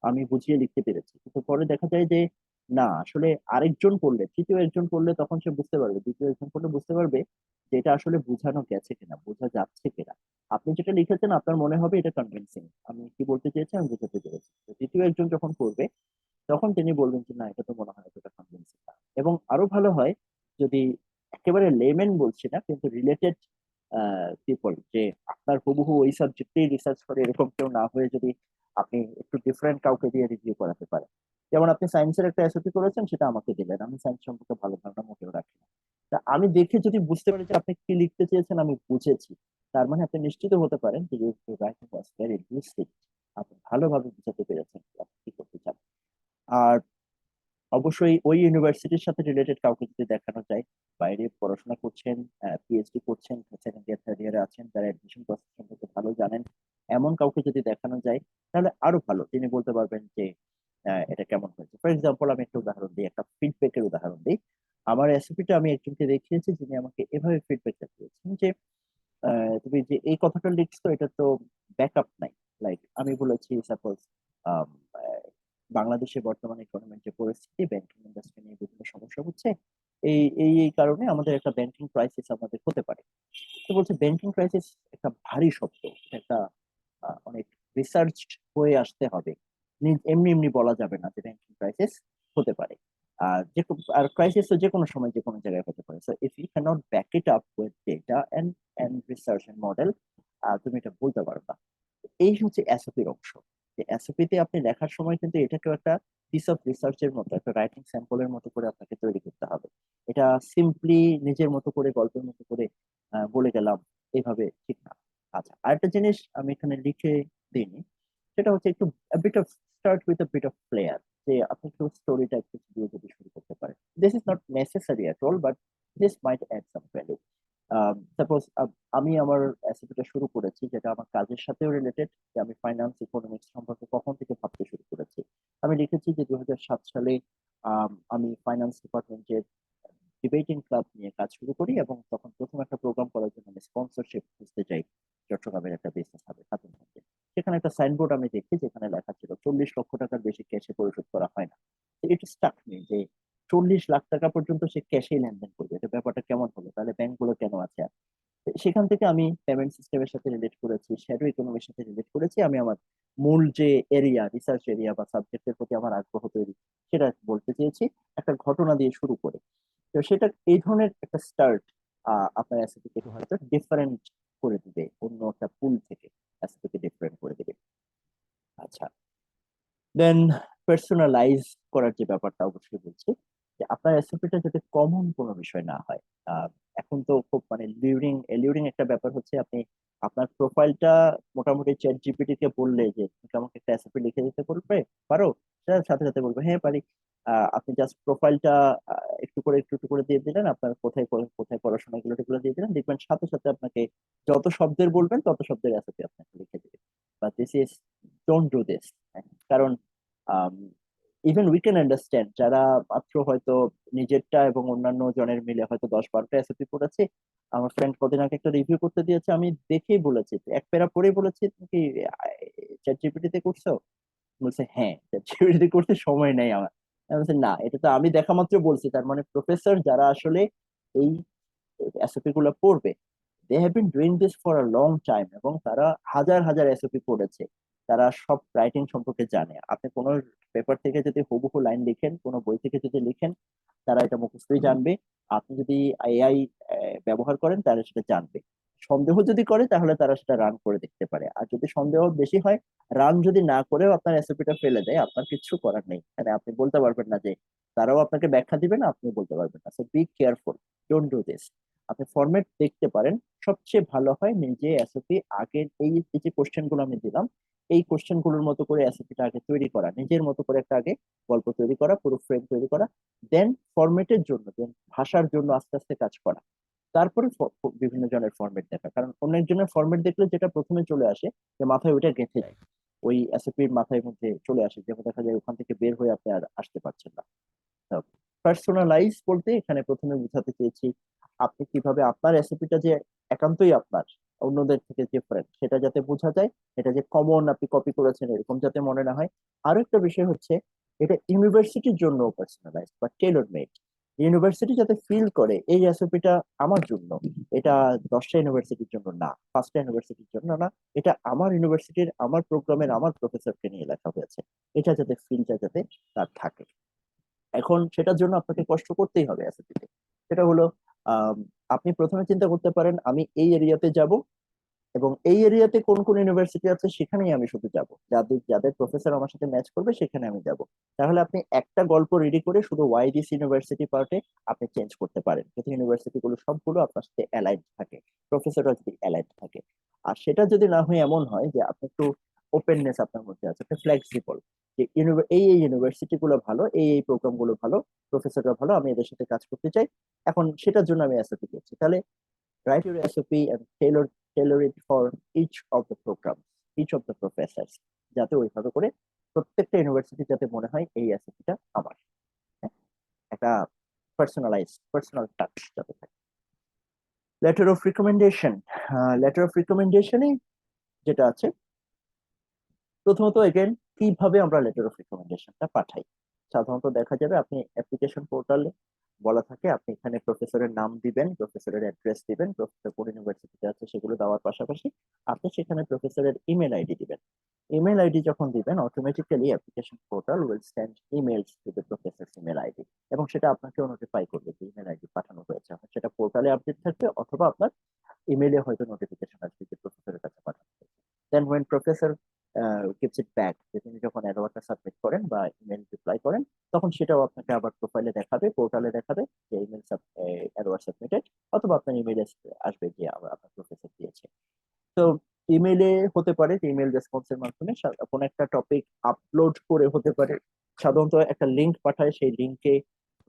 আমি বুঝিয়ে লিখতে পেরেছি, কিন্তু পরে দেখা যায় যে না, আসলে আরেকজন পড়লে, তৃতীয় একজন পড়লে তখন সে বুঝতে পারবে, দ্বিতীয় একজন পড়লে বুঝতে পারবে যে এটা আসলে বোঝানো গেছে কিনা, বোঝা যাচ্ছে কিনা। আপনি যেটা লিখেছেন আপনার মনে হবে এটা কনভিন্সিং, আমি কি বলতে চেয়েছি আমি বুঝাতে পেরেছি। তো তৃতীয় একজন যখন পড়বে তখন তিনি বলবেন যে না, এটা তো মনে হয় এতটা কনভিন্সিং না। এবং আরো ভালো হয় যদি একেবারে লেমেন বলছি না, কিন্তু রিলেটেড পিপল, যে আপনার হুবহু ওই সাবজেক্টেই রিসার্চ করে এরকম কেউ না হয়ে যদি আপনি একটু ডিফারেন্ট কাউকে দিয়ে রিভিউ করাতে পারেন। যেমন আপনি সায়েন্সের একটা এসওপি করেছেন, সেটা আমাকে দিলেন, আমি সায়েন্স সম্পর্কে ভালো ধারণা মোটেও রাখি না। তা আমি দেখে যদি বুঝতে পারি যে আপনি কি লিখতে চেয়েছেন আমি বুঝেছি, তার মানে আপনি নিশ্চিত হতে পারেন যে রাইটিং ওয়াজ ভেরি লুসিড, আপনি ভালোভাবে বুঝাতে পেরেছেন যে আপনি কি করতে চান। আর অবশ্যই ওই ইউনিভার্সিটির সাথে রিলেটেড কাউকে যদি দেখানো যায়, বাইরে পড়াশোনা করছেন, পিএইচডি করছেন, সেকেন্ড ইয়ার থার্ড ইয়ারে আছেন, যারা অ্যাডমিশন প্রসেস সম্পর্কে ভালো জানেন, এমন কাউকে যদি দেখানো যায় তাহলে আরো ভালো, তিনি বলতে পারবেন যে এটা কেমন হয়েছে। ফর এক্সাম্পল আমি একটা উদাহরণ দিই, একটা ফিডব্যাকের উদাহরণ দিই। আমার এসওপিটা আমি একজনকে দেখিয়েছি, যিনি আমাকে এভাবে ফিডব্যাক দিয়েছেন যে তুমি যে এই কথাটা লিখছো এটা তো ব্যাকআপ নাই। লাইক আমি বলেছি সাপোজ বাংলাদেশে বর্তমানে ইকোনমিক যে পরিস্থিতি, ব্যাংকিং ইন্ডাস্ট্রি নিয়ে বিভিন্ন সমস্যা হচ্ছে, এই কারণে আমাদের একটা ব্যাংকিং ক্রাইসিস আমাদের হতে পারে। তো বলছে ব্যাংকিং ক্রাইসিস একটা ভারী শব্দ, এটা একটা অনেক রিসার্চ হয়ে আসতে হবে, এমনি এমনি বলা যাবে না যে ব্যাংকিং ক্রাইসিস হতে পারে। আর ক্রাইসিস তো যে কোনো সময় যে কোনো জায়গায় হতে পারে। So if you can't back it up with data and research and model, তুমি এটা বলতে পারো না। এই হচ্ছে এসওপির অংশ। যে এসওপি তে আপনি লেখার সময় কিন্তু এটাকেও একটা পিস অফ রিসার্চের মতো, একটা রাইটিং স্যাম্পলের মতো করে আপনাকে তৈরি করতে হবে। এটা সিম্পলি নিজের মতো করে গল্পের মতো করে বলে গেলাম, এইভাবে ঠিক না। আচ্ছা, আরেকটা জিনিস আমি এখানে লিখে দিইনি, সেটা হচ্ছে একটু bit of start with bit of flair, যে আপনি একটু স্টোরিটা একটু দিয়ে যদি শুরু করতে পারেন। This is not necessary at all, but this might add some value. Suppose আমি আমার অ্যাসিপিটা শুরু করেছি যেটা আমার কাজের সাথেও রিলেটেড, যে আমি ফাইন্যান্স ইকোনমিক্স সম্পর্কে কখন থেকে ভাবতে শুরু করেছি। আমি লিখেছি যে 2007 সালে আমি ফাইন্যান্স ডিপার্টমেন্টের ডিবেটিং ক্লাব নিয়ে কাজ শুরু করি, এবং তখন প্রথম একটা প্রোগ্রাম করার জন্য আমি স্পন্সরশিপ খুঁজতে যাই চট্টগ্রামের একটা বিজনেস হবে খাতুন হোমে। সেখানে একটা সাইনবোর্ড আমি দেখি যেখানে লেখা ছিল 40 লক্ষ টাকার বেশি ক্যাশে পরিশোধ করা হয় না। এটা স্টাক নেই যে 40 লাখ টাকা পর্যন্ত সে ক্যাশেই লেনদেন করবে, এটা ব্যাপারটা কেমন হলো, তাহলে ব্যাংকগুলো কেন আছে। সেখান থেকে আমি পেমেন্ট সিস্টেমের সাথে রিলেট করেছি, শ্যাডো ইকোনমির সাথে রিলেট করেছি, আমি আমার মূল যে এরিয়া, রিসার্চ এরিয়া বা সাবজেক্টের প্রতি আমার আগ্রহ তৈরি, সেটা বলতে চেয়েছি একটা ঘটনা দিয়ে শুরু করে। তো সেটা এই ধরনের একটা স্টার্ট আপনার এসএপি কে হয়তো ডিফারেন্ট করে দিবে, অন্য একটা পুল থেকে এসএপি কে ডিফারেন্ট করে দিবে। আচ্ছা, দেন পার্সোনালাইজ করার যে ব্যাপারটা অবশ্যই বলছি, যে আপনার এসওপিটা যাতে কমন কোনো বিষয় না হয়। আহ, এখন তো খুব মানে এলিউরিং একটা ব্যাপার হচ্ছে, আপনি আপনার প্রোফাইলটা মোটামুটি চ্যাট জিপিটি কে বললে যে তুমি কি আমাকে একটা এসওপি লিখে দিতে বলবে, পারো, সেটার সাথে সাথে বলবে হ্যাঁ পারি। আপনি জাস্ট প্রোফাইলটা একটু করে একটু একটু করে দিয়ে দিলেন, আপনার কোথায় পড়াশোনা এগুলো টেগুলো দিয়ে দিলেন, দেখবেন সাথে সাথে আপনাকে যত শব্দের বলবেন তত শব্দের এসওপি আপনাকে লিখে দিবে। But this is, don't do this. কারণ ইভেন উই ক্যান আন্ডারস্ট্যান্ড যারা মাত্র হয়তো নিজেরটা এবং অন্যান্য জনের মিলে হয়তো 10-12টা এসওপি পড়েছে। আমার ফ্রেন্ড কদিন আগে একটা রিভিউ করতে দিয়েছে, আমি দেখেই বলেছি, এক প্যারা পড়েই বলেছি তুমি কি চ্যাট জিপিটি তে করছো? বলছে হ্যাঁ, চ্যাট জিপিটি তে করতে সময় নেই আমার। আমি বলছি না, এটা তো আমি দেখা মাত্র বলছি, তার মানে প্রফেসর যারা আসলে এই এসওপি গুলো পড়বে, they have been doing this for a long time, এবং তারা হাজার হাজার এসওপি পড়েছে, তারা সব রাইটিং সম্পর্কে জানে। আপনি কোনো পেপার থেকে যদি হুবহু লাইন লিখেন, কোনো বই থেকে যদি লিখেন, তারা এটা মুখস্থই জানবে। আপনি যদি এআই ব্যবহার করেন তাহলে সেটা জানবে। সন্দেহ যদি করে তাহলে তারা সেটা রান করে দেখতে পারে, আর যদি সন্দেহ বেশি হয়, রান যদি না করেও আপনার এসওপিটা ফেলে দেয়, আপনার কিছু করার নেই, মানে আপনি বলতে পারবেন না যে, তারাও আপনাকে ব্যাখ্যা দিবে না, আপনি বলতে পারবেন না। So be careful, don't do this. আপনি ফরম্যাট দেখতে পারেন, সবচেয়ে ভালো হয় নিজে এসওপি আগের এই যে কোশ্চেন গুলো আমি দিলাম, এই কোশ্চেন গুলোর মতো করে এসওপিটা আগে তৈরি করা, নিজের মতো করে একটা আগে গল্প তৈরি করা, পুরো ফ্রেম তৈরি করা, দেন ফরম্যাটের জন্য, দেন ভাষার জন্য আস্তে আস্তে কাজ করা। তারপরে বিভিন্ন জনের ফরম্যাট দেখা, কারণ অনেক জনের ফরম্যাট দেখলে যেটা প্রথমে চলে আসে যে মাথায় ওইটা গেঁথে যায়, ওই এসওপির মাথায় মধ্যে চলে আসে, যেমন দেখা যায় ওখান থেকে বের হয়ে আপনি আর আসতে পারছেন না। পার্সোনালাইজ বলতে এখানে প্রথমে বোঝাতে চেয়েছি আপনি কিভাবে আপনার রেসিপিটা যে একান্তই আপনার, অন্যদের থেকে ডিফারেন্ট, সেটা যাতে বোঝা যায়, এটা যে কমন আপনি কপি করেছেন এরকম যাতে মনে না হয়। আরো একটা বিষয় হচ্ছে এটা ইউনিভার্সিটির জন্য পার্সোনালাইজ বা টেলর মেড, ইউনিভার্সিটি যাতে ফিল করে এই রেসিপিটা আমার জন্য, এটা 10টা ইউনিভার্সিটির জন্য না, 5টা ইউনিভার্সিটির জন্য না, এটা আমার ইউনিভার্সিটির আমার প্রোগ্রামের আমার প্রফেসরকে নিয়ে লেখা হয়েছে, এটা যাতে ফিলটা যাতে তার থাকে। এখন সেটার জন্য আপনাকে কষ্ট করতেই হবে এসএসসিতে। সেটা হলো আম, আপনি প্রথমে চিন্তা করতে পারেন আমি এই এরিয়াতে যাব, এবং এই এরিয়াতে কোন কোন ইউনিভার্সিটি আছে সেখানেই আমি শুধু যাব, যাদের যাদের প্রফেসর আমার সাথে ম্যাচ করবে সেখানে আমি যাব। তাহলে আপনি একটা গল্প রেডি করে শুধু ওয়াই দিস ইউনিভার্সিটি পার্টে আপনি চেঞ্জ করতে পারেন, যদি ইউনিভার্সিটি গুলো সবগুলো আপনার সাথে অ্যালাইড থাকে, প্রফেসররা যদি অ্যালাইড থাকে। আর সেটা যদি না হয়, এমন হয় যে আপনি একটু ওপেননেস আপনার মধ্যে আছে, আপনি ফ্লেক্সিবল, যে এই এই ইউনিভার্সিটি গুলো ভালো, এই এই প্রোগ্রাম গুলো ভালো, প্রফেসররা ভালো, আমি এদের সাথে কাজ করতে চাই, এখন সেটার জন্য আমি এসএপি করছি, তাহলে write your SOP and tailor it for each of the programs, each of the professors, যাতে ওইভাবে করে প্রত্যেকটা ইউনিভার্সিটি যাতে মনে হয় এই এসওপিটা আমার, হ্যাঁ? একটা পার্সোনাল টাচ যাতে থাকে। Letter of recommendation, letter of রিকমেন্ডেশনে যেটা আছে, প্রথমত এগেন কিভাবে আমরা লেটার অফ রিকমেন্ডেশনটা পাঠাই। সাধারণত দেখা যাবে আপনি অ্যাপ্লিকেশন পোর্টালে বলা থাকে আপনি এখানে প্রফেসরের নাম দিবেন, প্রফেসরের অ্যাড্রেস দিবেন, প্রফেসর কোন ইউনিভার্সিটিতে আছে সেগুলো দেওয়ার পাশাপাশি আপনি সেখানে প্রফেসরের ইমেল আইডি দিবেন। ইমেল আইডি যখন দিবেন, automatically application portal will send emails to the professors email ID, এবং সেটা আপনাকেও নোটিফাই করবে যে ইমেল আইডি পাঠানো হয়েছে, সেটা পোর্টালে আপডেট থাকবে অথবা আপনার ইমেইলে হয়তো নোটিফিকেশন আসবে যে প্রফেসরের কাছে পাঠানো হয়েছে। Then when professor gives it back, যে তিনি যখন অ্যাডওয়ার্ডটা সাবমিট করেন বা ইমেল রিপ্লাই করেন, তখন সেটাও আপনাকে আবার প্রোফাইলে দেখাবে, পোর্টালে দেখাবে যে ইমেল অ্যাডওয়ার্ড সাবমিটেড, অথবা আপনার ইমেইলে আসবে যে আপনার প্রফেসর দিয়েছে। তো ইমেইলে হতে পারে যে ইমেল রেসপন্সের মাধ্যমে কোনো একটা টপিক আপলোড করে হতে পারে, সাধারণত একটা লিংক পাঠায়, সেই লিংকে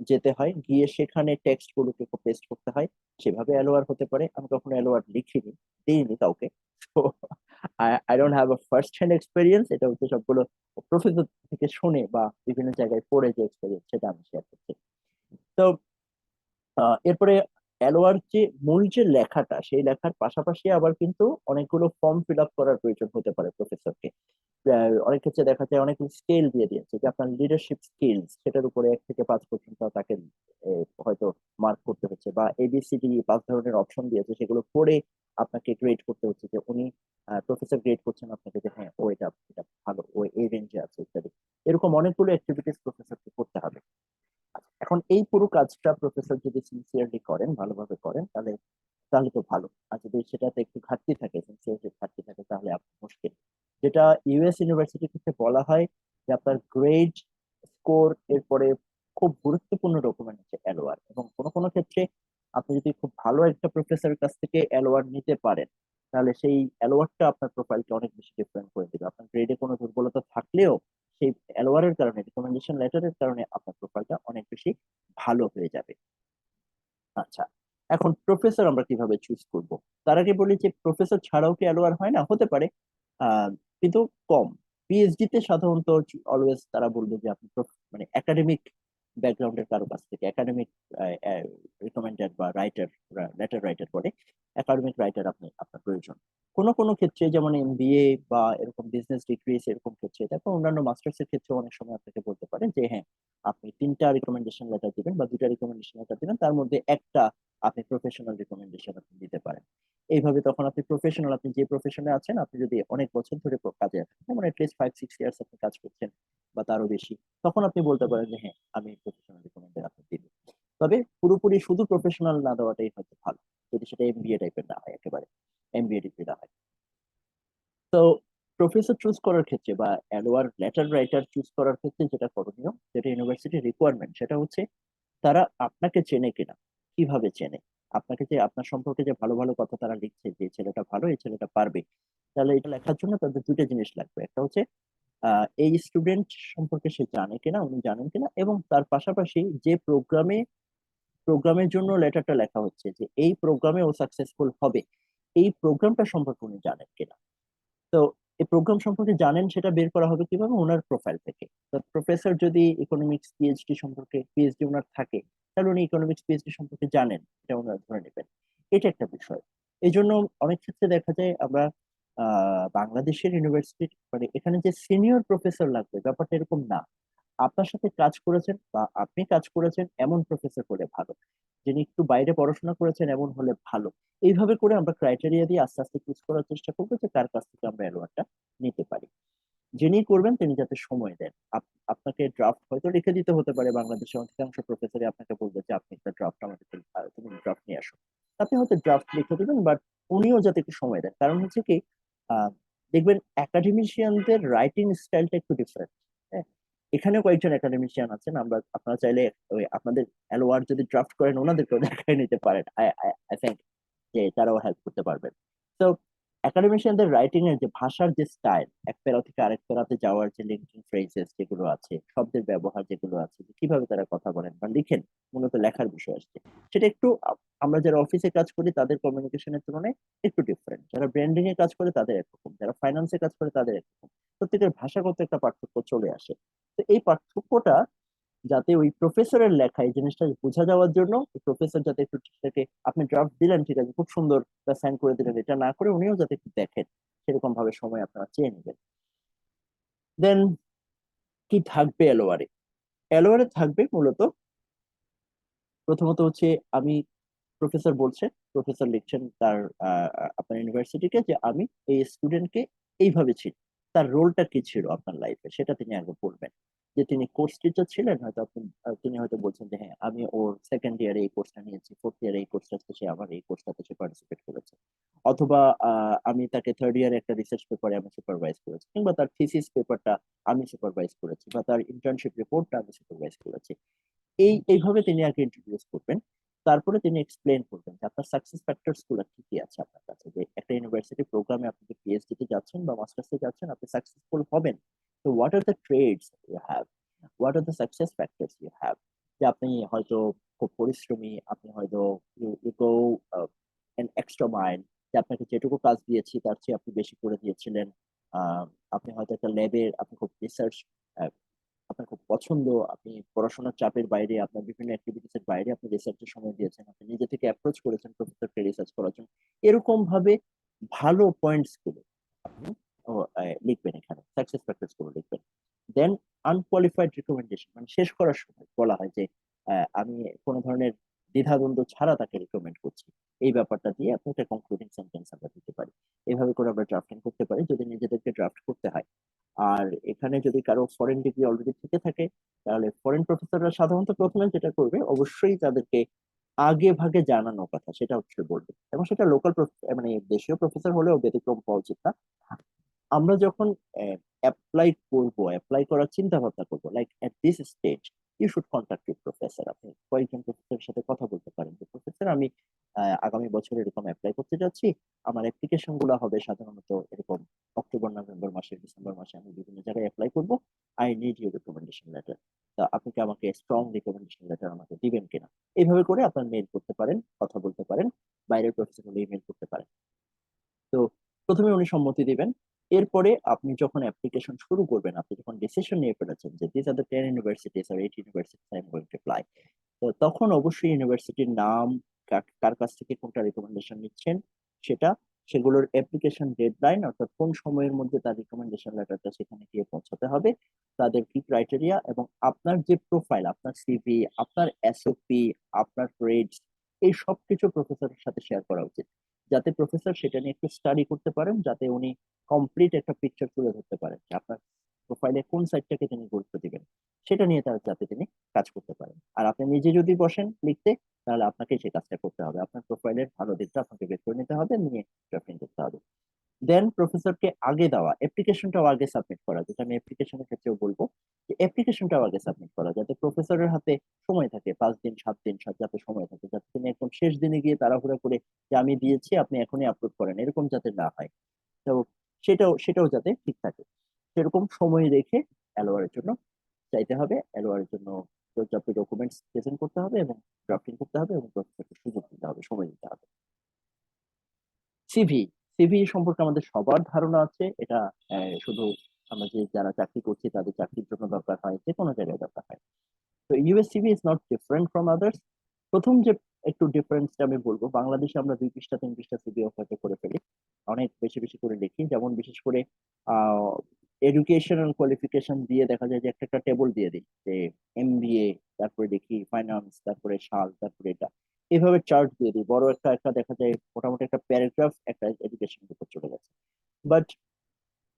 যেতে হয়, গিয়ে সেখানে টেক্সট গুলোকে পেস্ট করতে হয়, সেভাবে এলওআর হতে পারে। আমি কখনো এলওআর লিখিনি, দিইনি কাউকে, তো I don't have a first hand experience, এটা হচ্ছে সবগুলো প্রফেসর থেকে শুনে বা বিভিন্ন জায়গায় পড়ে যে এক্সপিরিয়েন্স সেটা আমি শেয়ার করছি। তো এরপরে এলোয়ার যে মূল যে লেখাটা, সেই লেখার পাশাপাশি আবার কিন্তু অনেকগুলো ফর্ম ফিল আপ করার প্রয়োজন হতে পারে প্রফেসরকে। অনেক ক্ষেত্রে দেখা যায় অনেকগুলো স্কেল দিয়ে দিয়েছে যে আপনার লিডারশিপ স্কিলস, সেটার উপরে 1 থেকে 5 পর্যন্ত তাকে হয়তো মার্ক করতে হচ্ছে, বা এবিসিডি 5 ধরনের অপশন দিয়েছে, সেগুলো পড়ে আপনাকে গ্রেড করতে হচ্ছে যে উনি প্রফেসর গ্রেড করছেন আপনাকে যে হ্যাঁ ও এটা এটা ভালো, ও এই রেঞ্জে আছে ইত্যাদি। এরকম অনেকগুলো অ্যাক্টিভিটিস প্রফেসরকে করতে হবে। এখন এই পুরো কাজটা প্রফেসর যদি সিনসিয়ারলি করেন, ভালোভাবে করেন, তাহলে তাহলে তো ভালো। আর যদি সেটাতে একটু ঘাটতি থাকে, সিনসিয়ারিটি ঘাটতি থাকে, তাহলে আপনার মুশকিল। যেটা ইউএস ইউনিভার্সিটি থেকে বলা হয় যে আপনার গ্রেড, স্কোর, এরপরে খুব গুরুত্বপূর্ণ ডকুমেন্ট হচ্ছে এলওআর, এবং কোনো কোনো ক্ষেত্রে আপনি যদি খুব ভালো একটা প্রফেসরের কাছ থেকে এলওআর নিতে পারেন, তাহলে সেই এলওআরটা আপনার প্রোফাইলকে অনেক বেশি ডিফারেন্ট করে দিবে। আপনার গ্রেডে কোনো দুর্বলতা থাকলেও সেই এলওআর এর কারণে, রিকমেন্ডেশন লেটারের কারণে আপনার প্রোফাইলটা অনেক বেশি ভালো হয়ে যাবে। আচ্ছা, এখন প্রফেসর আমরা কিভাবে চুজ করব? তার আগে বলি যে প্রফেসর ছাড়াও কি এলওআর হয় না, হতে পারে, আহ, কিন্তু কম। পিএইচডি তে সাধারণত অলওয়েজ তারা বলবে যে আপনি মানে একাডেমিক ব্যাকগ্রাউন্ডের কারো কাছ থেকে, একাডেমিক রিকমেন্ডেড বা রাইটার, লেটার রাইটার বলে, একাডেমিক রাইটার আপনি আপনার প্রয়োজন। কোনো কোনো ক্ষেত্রে যেমন এমবিএ বা এরকম বিজনেস ডিগ্রি, এরকম ক্ষেত্রে, তারপর অন্যান্য মাস্টার্স এর ক্ষেত্রে অনেক সময় আপনাকে বলতে পারেন যে হ্যাঁ আপনি 3টা রিকমেন্ডেশন লেটার দিবেন বা 2টা রিকমেন্ডেশন লেটার দিবেন, তার মধ্যে একটা আপনি প্রফেশনাল রিকমেন্ডেশন আপনি দিতে পারেন। এইভাবে তখন আপনি প্রফেশনাল, আপনি যে প্রফেশনে আছেন, আপনি যদি অনেক বছর ধরে কাজে আছেন, যেমন এটলিস্ট 5-6 ইয়ার্স আপনি কাজ করছেন বা তারও বেশি, তখন আপনি বলতে পারেন যে হ্যাঁ আমি প্রফেশনাল রিকমেন্ডেড আপনি দিব। তবে পুরোপুরি শুধু প্রফেশনাল না দেওয়াটাই হয়তো ভালো, যদি সেটা এমবিএ টাইপের না হয়, একেবারে এমবিএ ডিগ্রি না হয়। তো প্রফেসর চুজ করার ক্ষেত্রে বা অ্যালোয়ার লেটার রাইটার চুজ করার ক্ষেত্রে যেটা করণীয়, যেটা ইউনিভার্সিটির রিকোয়ারমেন্ট, সেটা হচ্ছে তারা আপনাকে চেনে কিনা, কিভাবে চেনে আপনাকে, যে আপনার সম্পর্কে যে ভালো ভালো কথা তারা লিখছে যে এই ছেলেটা ভালো, এই ছেলেটা পারবে, তাহলে এটা লেখার জন্য তাদের 2টা জিনিস লাগবে। একটা হচ্ছে এই স্টুডেন্ট সম্পর্কে সে জানে কিনা, উনি জানেন কিনা, এবং তার পাশাপাশি যে প্রোগ্রামে প্রোগ্রামের জন্য লেটারটা লেখা হচ্ছে, যে এই প্রোগ্রামে ও সাকসেসফুল হবে, এই প্রোগ্রামটা সম্পর্কে উনি জানেন কিনা। তো এই প্রোগ্রাম সম্পর্কে জানেন সেটা বের করা হবে কিভাবে, ওনার প্রোফাইল থেকে। তো প্রফেসর যদি ইকোনমিক্স পিএইচডি সম্পর্কে পিএইচডি ওনার থাকে, তাহলে উনি ইকোনমিক্স পিএইচডি সম্পর্কে জানেন, এটা ওনারা ধরে নেবেন। এটা একটা বিষয়। এই জন্য অনেক ক্ষেত্রে দেখা যায় আমরা বাংলাদেশের ইউনিভার্সিটি, মানে এখানে যে সিনিয়র প্রফেসর লাগবে ব্যাপারটা এরকম না। আপনার সাথে কাজ করেছেন বা আপনি কাজ করেছেন এমন প্রফেসর হলে ভালো, যিনি একটু বাইরে পড়াশোনা করেছেন এমন হলে ভালো। এইভাবে করে আমরা ক্রাইটেরিয়া দিয়ে আস্তে আস্তে চুজ করার চেষ্টা করবো যে কার কাছ থেকে আমরা অ্যাওয়ার্ডটা নিতে পারি। যিনি করবেন তিনি যাতে সময় দেন। আপনাকে ড্রাফট হয়তো লিখে দিতে হতে পারে, বাংলাদেশের অধিকাংশ প্রফেসরই আপনাকে বলবে যে আপনি একটা ড্রাফট আমাদের তুমি ড্রাফট নিয়ে আসো। আপনি হয়তো ড্রাফট লিখে দিবেন, বাট উনিও যাতে একটু সময় দেন। কারণ হচ্ছে কি, আহ, দেখবেন একাডেমিশিয়ানদের রাইটিং স্টাইলটা একটু ডিফারেন্ট। হ্যাঁ, এখানে কয়েকজন একাডেমিশিয়ান আছেন, আপনারা চাইলে ওই আপনাদের এলওআর যদি ড্রাফট করেন ওনাদেরকেও দেখায় নিতে পারেন। আই থিঙ্ক যে তারাও হেল্প করতে পারবেন। তো একাডেমিশিয়ানদের রাইটিং এর যে ভাষার যে স্টাইল, এক প্যারা থেকে আরেক প্যারাতে যাওয়ার যে লিঙ্কিং ফ্রেজেস যেগুলো আছে, শব্দের ব্যবহার যেগুলো আছে, যে কিভাবে তারা কথা বলেন বা লিখেন, মূলত লেখার বিষয় আসছে, সেটা একটু আমরা যারা অফিসে কাজ করি তাদের কমিউনিকেশনের তুলনায় একটু ডিফারেন্ট। যারা ব্র্যান্ডিং এ কাজ করে তাদের একরকম, যারা ফাইন্যান্সে কাজ করে তাদের একরকম। প্রত্যেকের ভাষাগত একটা পার্থক্য চলে আসে। তো এই পার্থক্যটা যাতে ওই প্রফেসরের লেখা এই জিনিসটা বোঝা যাওয়ার জন্য প্রফেসর যাতে একটু ঠিকঠাক, আপনি ড্রাফট দিলেন ঠিক আছে খুব সুন্দর, সাইন করে দিলেন, এটা না করে উনিও যাতে একটু দেখেন, সেরকম ভাবে সময় আপনারা চেয়ে নেবেন। দেন কি থাকবে এলোয়ারে? এলোয়ারে থাকবে মূলত প্রথমত হচ্ছে, আমি প্রফেসর বলছে, প্রফেসর লিখছেন তার আপনার ইউনিভার্সিটিকে যে আমি এই স্টুডেন্টকে এইভাবে ছিল, তার রোলটা কি ছিল আপনার লাইফে সেটা তিনি আগে বলবেন। যে তিনি কোর্স টিচার ছিলেন, হয়তো আপনি তিনি হয়তো বলছেন যে হ্যাঁ আমি ওর সেকেন্ড ইয়ারে এই কোর্সটা নিয়েছি, ফোর্থ ইয়ারে এই কোর্সটা সে আমার এই কোর্সটাতে সে পার্টিসিপেট করেছে। অথবা আমি তাকে থার্ড ইয়ারে একটা রিসার্চ পেপারে আমি সুপারভাইজ করেছি, কিংবা তার থিসিস পেপারটা আমি সুপারভাইজ করেছি, বা তার ইন্টার্নশিপ রিপোর্টটা আমি সুপারভাইজ করেছি। এইভাবে তিনি আগে ইন্ট্রোডিউস করবেন। তারপরে তিনি এক্সপ্লেন করবেন যে আপনার সাকসেস ফ্যাক্টরস গুলো কি কি আছে আপনার কাছে, যে একটা ইউনিভার্সিটি প্রোগ্রামে আপনি যে পিএইচডি তে যাচ্ছেন বা মাস্টার্সে যাচ্ছেন, আপনি সাকসেসফুল হবেন। তো what are the traits you have, what are the success factors you have. যে আপনি হয়তো খুব পরিশ্রমী, আপনি হয়তো you go an extra mile, যে আপনাকে যেটুকু কাজ দিয়েছি তার চেয়ে আপনি বেশি করে দিয়েছিলেন। আপনি হয়তো একটা ল্যাবে, আপনি খুব রিসার্চ, আপনার খুব পছন্দ, আপনি পড়াশোনার চাপের বাইরে, আপনার বিভিন্ন অ্যাক্টিভিটিস এর বাইরে আপনি রিসার্চের সময় দিয়েছেন, আপনি নিজে থেকে অ্যাপ্রোচ করেছেন প্রফেসরকে রিসার্চ করার জন্য। এরকম ভাবে ভালো পয়েন্টস গুলো আপনি লিখবেন, এখানে সাকসেস ফ্যাক্টরস গুলো লিখবেন। দেন আনকোয়ালিফাইড রিকমেন্ডেশন, মানে শেষ করার সময় বলা হয় যে আমি কোনো ধরনের দ্বিধাদ্বন্দ্ব ছাড়া তাকে রিকমেন্ড করছি, এই ব্যাপারটা দিয়ে আপনি একটা কনক্লুডিং সেন্টেন্স আমরা দিতে পারি। এইভাবে করে আমরা ড্রাফটিং করতে পারি যদি নিজেদেরকে ড্রাফট করতে হয়। আর এখানে যদি কারো ফরেন ডিগ্রি অলরেডি থেকে থাকে, তাহলে ফরেন প্রফেসররা সাধারণত প্রথমে যেটা করবে, অবশ্যই তাদেরকে আগে ভাগে জানানো কথা সেটা হচ্ছে বলবে, এবং সেটা লোকাল মানে দেশীয় প্রফেসর হলেও ব্যতিক্রম হওয়া উচিত না। আমরা যখন অ্যাপ্লাই করব, অ্যাপ্লাই করার চিন্তা ভাবনা করবো, like at this stage you should contact your professor. আপনি কয়েকজন প্রফেসরের সাথে কথা বলতে পারেন যে প্রফেসর আমি আগামী বছর এরকম অ্যাপ্লাই করতে যাচ্ছি, আমার অ্যাপ্লিকেশন গুলো হবে সাধারণত এরকম অক্টোবর নভেম্বর মাসে, ডিসেম্বর মাসে আমি বিভিন্ন জায়গায় অ্যাপ্লাই করবো, I need your recommendation letter. তা আপনি কি আমাকে স্ট্রং রিকমেন্ডেশন লেটার আমাকে দিবেন কিনা? এইভাবে করে আপনার মেইল করতে পারেন, কথা বলতে পারেন, বাইরের প্রফেসর হলে ইমেল করতে পারেন। তো প্রথমে উনি সম্মতি দিবেন। এরপরে আপনি যখন অ্যাপ্লিকেশন শুরু করবেন, আপনি যখন ডিসিশন নিয়ে ফেলেছেন যে দিস আর দ্য 10 ইউনিভার্সিটিজ আর 8 universities I am going to apply, তো তখন অবশ্যই ইউনিভার্সিটির নাম, কার কাছ থেকে কোনটা রিকমেন্ডেশন নিচ্ছেন সেটা, সেগুলোর অ্যাপ্লিকেশন ডেডলাইন, অর্থাৎ কোন সময়ের মধ্যে তার রিকমেন্ডেশন লেটারটা সেখানে গিয়ে পৌঁছাতে হবে, তাদের কি ক্রাইটেরিয়া, এবং আপনার যে প্রোফাইল, আপনার সিভি, আপনার এসওপি, আপনার গ্রেডস, এই সব কিছু প্রফেসরের সাথে শেয়ার করা উচিত, যাতে প্রফেসর সেটা নিয়ে একটু স্টাডি করতে পারেন, যাতে উনি কমপ্লিট একটা পিকচার তুলে ধরতে পারেন যে আপনার প্রোফাইলে কোন সাইডটাকে তিনি গুরুত্ব দিবেন, সেটা নিয়ে তার যাতে তিনি কাজ করতে পারেন। আর আপনি নিজে যদি বসেন লিখতে, তাহলে আপনাকে সেই কাজটা করতে হবে, আপনার প্রোফাইলের ভালো দিকটা আপনাকে বের করে নিতে হবে, নিয়ে ড্রাফটিং করতে হবে। দেন প্রফেসরকে আগে দেওয়া অ্যাপ্লিকেশনটাও আগে সাবমিট করা, যেটা আমি অ্যাপ্লিকেশনের ক্ষেত্রেও বলবো, যে অ্যাপ্লিকেশনটাও আগে সাবমিট করা, যাতে প্রফেসরের হাতে সময় থাকে, 5 দিন 7 দিন সব, যাতে সময় থাকে, যাতে তিনি একদম শেষ দিনে গিয়ে তাড়াহুড়া করে যে আমি দিয়েছি আপনি এখনই আপলোড করেন, এরকম যাতে না হয়। তো সেটাও যাতে ঠিক থাকে, সেরকম সময় রেখে এলোয়ারের জন্য চাইতে হবে, এলোয়ারের জন্য পর্যাপ্ত ডকুমেন্টস প্রেজেন্ট করতে হবে এবং ড্রাফটিং করতে হবে এবং প্রফেসরকে সুযোগ দিতে হবে, সময় দিতে হবে। সিভি, সিভি সম্পর্কে আমাদের সবার ধারণা আছে। এটা শুধু আমরা যে যারা চাকরি করছি তাদের চাকরির জন্য দরকার হয়, যে কোনো জায়গায় দরকার হয়। তো US CV is not different from others. প্রথম যে একটু ডিফারেন্সটা আমি বলবো, বাংলাদেশে আমরা 2 পৃষ্ঠা 3 পৃষ্ঠা সিভি হয়তো করে ফেলি, অনেক বেশি বেশি করে লিখি। যেমন বিশেষ করে এডুকেশনাল কোয়ালিফিকেশন দিয়ে দেখা যায় যে একটা একটা টেবল দিয়ে দিই যে এমবিএ, তারপরে দেখি ফাইন্যান্স, তারপরে সাল, তারপরে এটা, এভাবে চার্ট দিয়ে দিই। বড় একটা একটা দেখা যায় মোটামুটি একটা প্যারাগ্রাফ একটা এডুকেশনের উপর চলে গেছে। বাট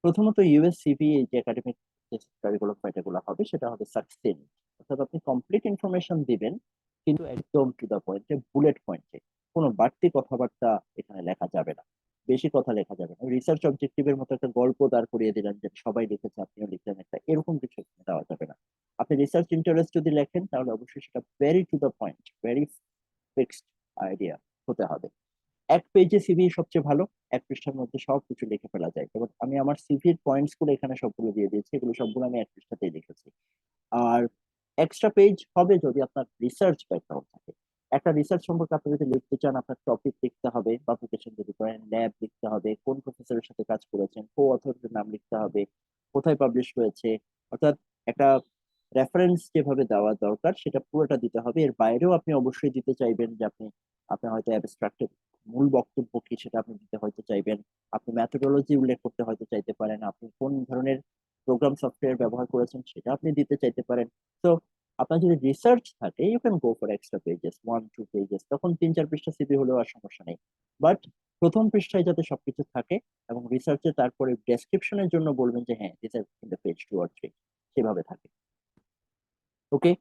প্রথমত ইউএসসিভি, এই যে একাডেমিক যে কারিকুলাম এগুলো হবে, সেটা হবে সাকসেন্ট, অর্থাৎ আপনি কমপ্লিট ইনফরমেশন দিবেন কিন্তু একদম টু দা পয়েন্টে, বুলেট পয়েন্টে। কোনো বাড়তি কথাবার্তা এখানে লেখা যাবে না, বেশি কথা লেখা যাবে না। রিসার্চ অবজেক্টিভের মতো একটা গল্প দাঁড় করিয়ে দিলেন যে সবাই লিখেছে আপনিও লিখলেন একটা, এরকম কিছু এখানে দেওয়া যাবে না। আপনি রিসার্চ ইন্টারেস্ট যদি লেখেন তাহলে অবশ্যই সেটা very to the point, very fixed idea হতে হবে। 1 পেজে সিভি সবচেয়ে ভালো, 1 পৃষ্ঠার মধ্যে সবকিছু লিখে ফেলা যায়। যেমন আমি আমার সিভির পয়েন্টস গুলো এখানে সবগুলো দিয়ে দিয়েছি, এগুলো সবগুলো আমি 1 পৃষ্ঠাতেই লিখেছি। আর এক্সট্রা পেজ হবে যদি আপনার রিসার্চ ব্যাকগ্রাউন্ড থাকে। একটা রিসার্চ সম্পর্কে আপনি যদি লিখতে চান, আপনার টপিক লিখতে হবে, পাবলিকেশন যদি করেন ল্যাব লিখতে হবে, কোন প্রফেসরের সাথে কাজ করেছেন, কো অথরের নাম লিখতে হবে, কোথায় পাবলিশ হয়েছে, অর্থাৎ একটা রেফারেন্স যেভাবে দেওয়া দরকার সেটা পুরোটা দিতে হবে। এর বাইরেও আপনি অবশ্যই দিতে চাইবেন যে আপনি, আপনার হয়তো অ্যাবস্ট্রাক্টের মূল বক্তব্য কি সেটা আপনি দিতে হয়তো চাইবেন, আপনি ম্যাথোডোলজি উল্লেখ করতে হয়তো চাইতে পারেন, আপনি কোন ধরনের প্রোগ্রাম সফটওয়্যার ব্যবহার করেছেন সেটা আপনি দিতে চাইতে পারেন। তো আপনার যদি রিসার্চ থাকে you can go for extra pages, 1 2 pages, তখন 3 4 পৃষ্ঠা সিভি হলেও আর সমস্যা নেই। বাট প্রথম পৃষ্ঠায় যাতে সবকিছু থাকে, এবং রিসার্চে তারপরে ডেসক্রিপশনের জন্য বলবেন যে হ্যাঁ this in the page 2 or 3, সেভাবে থাকে। ওকে,